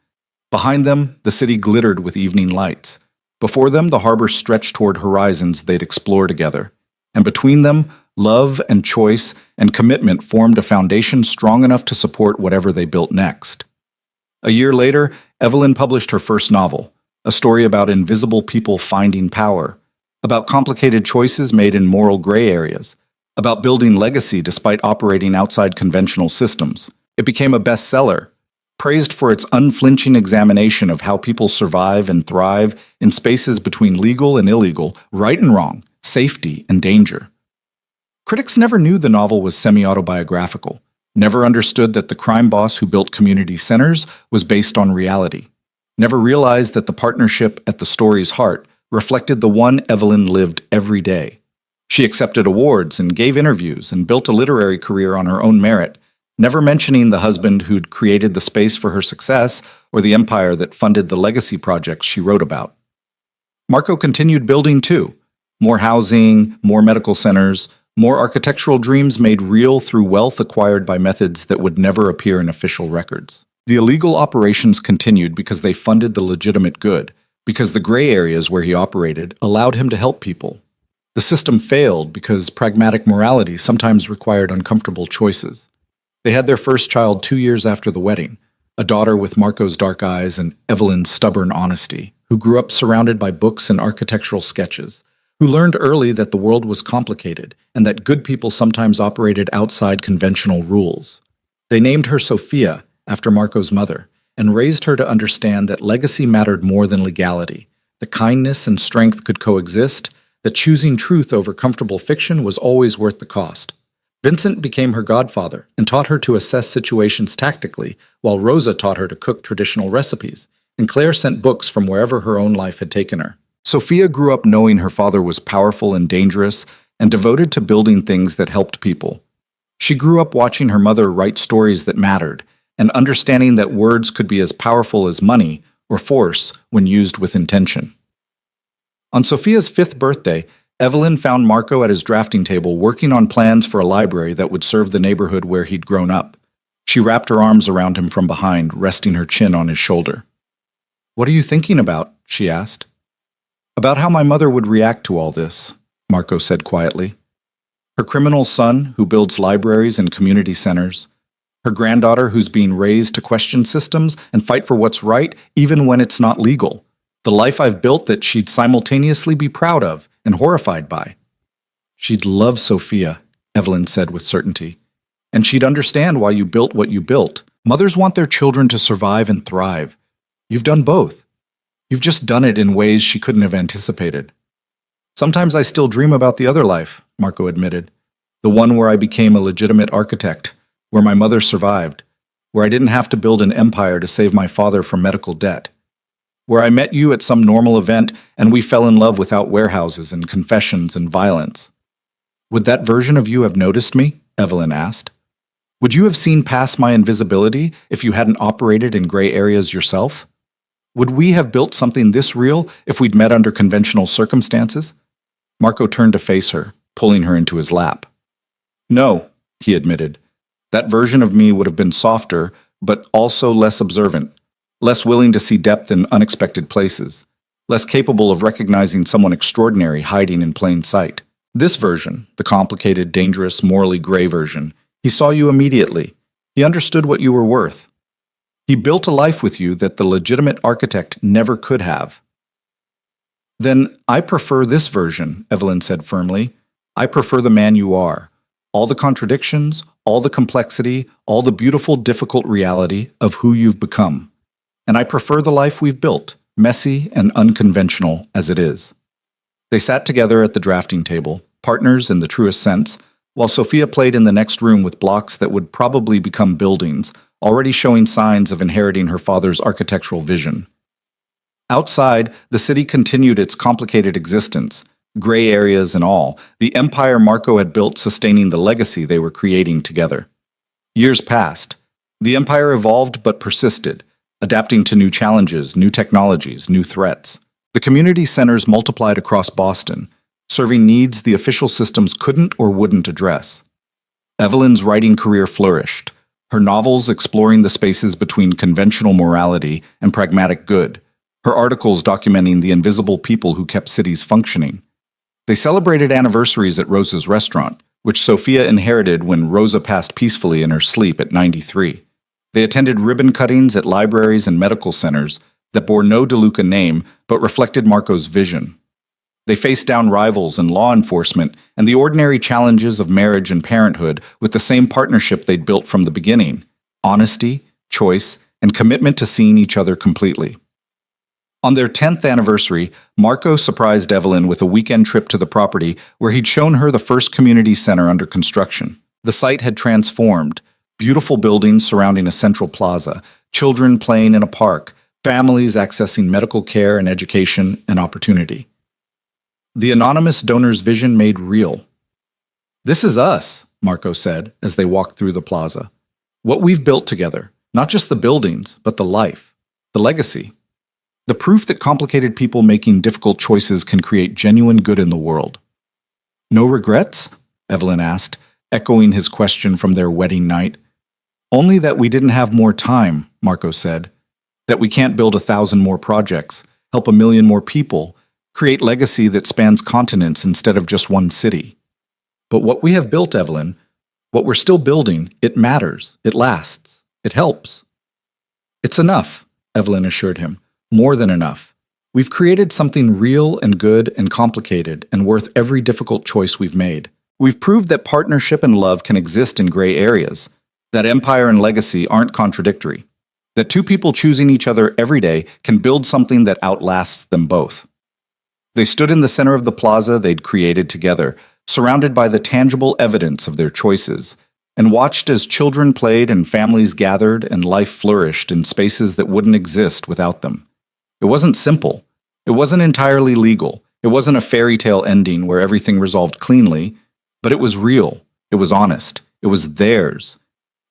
Behind them, the city glittered with evening lights. Before them, the harbor stretched toward horizons they'd explore together. And between them, love and choice and commitment formed a foundation strong enough to support whatever they built next. A year later, Evelyn published her first novel, a story about invisible people finding power, about complicated choices made in moral gray areas, about building legacy despite operating outside conventional systems. It became a bestseller, praised for its unflinching examination of how people survive and thrive in spaces between legal and illegal, right and wrong, safety and danger. Critics never knew the novel was semi-autobiographical, never understood that the crime boss who built community centers was based on reality, never realized that the partnership at the story's heart reflected the one Evelyn lived every day. She accepted awards and gave interviews and built a literary career on her own merit, never mentioning the husband who'd created the space for her success or the empire that funded the legacy projects she wrote about. Marco continued building too. More housing, more medical centers, more architectural dreams made real through wealth acquired by methods that would never appear in official records. The illegal operations continued because they funded the legitimate good, because the gray areas where he operated allowed him to help people. The system failed because pragmatic morality sometimes required uncomfortable choices. They had their first child 2 years after the wedding, a daughter with Marco's dark eyes and Evelyn's stubborn honesty, who grew up surrounded by books and architectural sketches, who learned early that the world was complicated and that good people sometimes operated outside conventional rules. They named her Sophia, after Marco's mother, and raised her to understand that legacy mattered more than legality, that kindness and strength could coexist, that choosing truth over comfortable fiction was always worth the cost. Vincent became her godfather and taught her to assess situations tactically, while Rosa taught her to cook traditional recipes, and Claire sent books from wherever her own life had taken her. Sophia grew up knowing her father was powerful and dangerous and devoted to building things that helped people. She grew up watching her mother write stories that mattered and understanding that words could be as powerful as money or force when used with intention. On Sophia's 5th birthday, Evelyn found Marco at his drafting table working on plans for a library that would serve the neighborhood where he'd grown up. She wrapped her arms around him from behind, resting her chin on his shoulder. "What are you thinking about?" she asked. "About how my mother would react to all this," Marco said quietly. "Her criminal son, who builds libraries and community centers. Her granddaughter, who's being raised to question systems and fight for what's right, even when it's not legal. The life I've built that she'd simultaneously be proud of and horrified by." "She'd love Sophia," Evelyn said with certainty. "And she'd understand why you built what you built. Mothers want their children to survive and thrive. You've done both. You've just done it in ways she couldn't have anticipated." "Sometimes I still dream about the other life," Marco admitted. "The one where I became a legitimate architect, where my mother survived, where I didn't have to build an empire to save my father from medical debt, where I met you at some normal event and we fell in love without warehouses and confessions and violence." "Would that version of you have noticed me?" Evelyn asked. "Would you have seen past my invisibility if you hadn't operated in gray areas yourself? Would we have built something this real if we'd met under conventional circumstances?" Marco turned to face her, pulling her into his lap. "No," he admitted. "That version of me would have been softer, but also less observant, less willing to see depth in unexpected places, less capable of recognizing someone extraordinary hiding in plain sight. This version, the complicated, dangerous, morally gray version, he saw you immediately. He understood what you were worth. He built a life with you that the legitimate architect never could have." "Then I prefer this version," Evelyn said firmly. "I prefer the man you are. All the contradictions, all the complexity, all the beautiful, difficult reality of who you've become. And I prefer the life we've built, messy and unconventional as it is." They sat together at the drafting table, partners in the truest sense, while Sophia played in the next room with blocks that would probably become buildings, already showing signs of inheriting her father's architectural vision. Outside, the city continued its complicated existence, gray areas and all, the empire Marco had built sustaining the legacy they were creating together. Years passed. The empire evolved but persisted, adapting to new challenges, new technologies, new threats. The community centers multiplied across Boston, serving needs the official systems couldn't or wouldn't address. Evelyn's writing career flourished, her novels exploring the spaces between conventional morality and pragmatic good, her articles documenting the invisible people who kept cities functioning. They celebrated anniversaries at Rosa's restaurant, which Sophia inherited when Rosa passed peacefully in her sleep at 93. They attended ribbon cuttings at libraries and medical centers that bore no DeLuca name but reflected Marco's vision. They faced down rivals and law enforcement and the ordinary challenges of marriage and parenthood with the same partnership they'd built from the beginning: honesty, choice, and commitment to seeing each other completely. On their 10th anniversary, Marco surprised Evelyn with a weekend trip to the property where he'd shown her the first community center under construction. The site had transformed, beautiful buildings surrounding a central plaza, children playing in a park, families accessing medical care and education and opportunity. The anonymous donor's vision made real. "This is us," Marco said as they walked through the plaza. "What we've built together, not just the buildings, but the life, the legacy. The proof that complicated people making difficult choices can create genuine good in the world." "No regrets?" Evelyn asked, echoing his question from their wedding night. "Only that we didn't have more time," Marco said. "That we can't build 1,000 more projects, help 1 million more people, create legacy that spans continents instead of just one city. But what we have built, Evelyn, what we're still building, it matters, it lasts, it helps." "It's enough," Evelyn assured him. "More than enough. We've created something real and good and complicated and worth every difficult choice we've made. We've proved that partnership and love can exist in gray areas, that empire and legacy aren't contradictory, that two people choosing each other every day can build something that outlasts them both." They stood in the center of the plaza they'd created together, surrounded by the tangible evidence of their choices, and watched as children played and families gathered and life flourished in spaces that wouldn't exist without them. It wasn't simple. It wasn't entirely legal. It wasn't a fairy tale ending where everything resolved cleanly, but it was real. It was honest. It was theirs.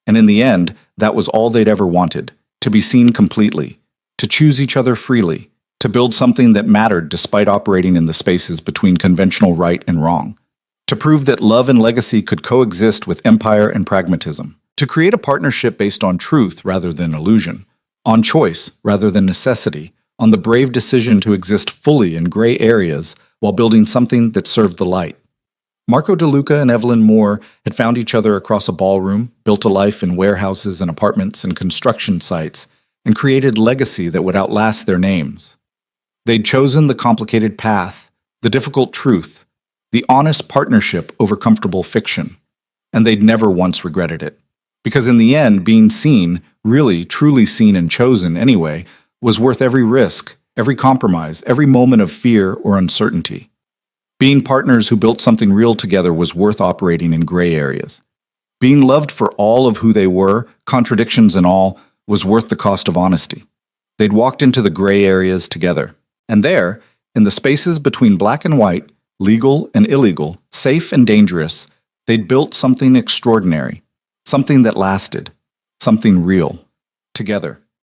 And in the end, that was all they'd ever wanted, to be seen completely, to choose each other freely, to build something that mattered despite operating in the spaces between conventional right and wrong, to prove that love and legacy could coexist with empire and pragmatism, to create a partnership based on truth rather than illusion, on choice rather than necessity, on the brave decision to exist fully in gray areas while building something that served the light. Marco DeLuca and Evelyn Moore had found each other across a ballroom, built a life in warehouses and apartments and construction sites, and created legacy that would outlast their names. They'd chosen the complicated path, the difficult truth, the honest partnership over comfortable fiction, and they'd never once regretted it. Because in the end, being seen, really, truly seen and chosen anyway, was worth every risk, every compromise, every moment of fear or uncertainty. Being partners who built something real together was worth operating in gray areas. Being loved for all of who they were, contradictions and all, was worth the cost of honesty. They'd walked into the gray areas together. And there, in the spaces between black and white, legal and illegal, safe and dangerous, they'd built something extraordinary, something that lasted, something real, together.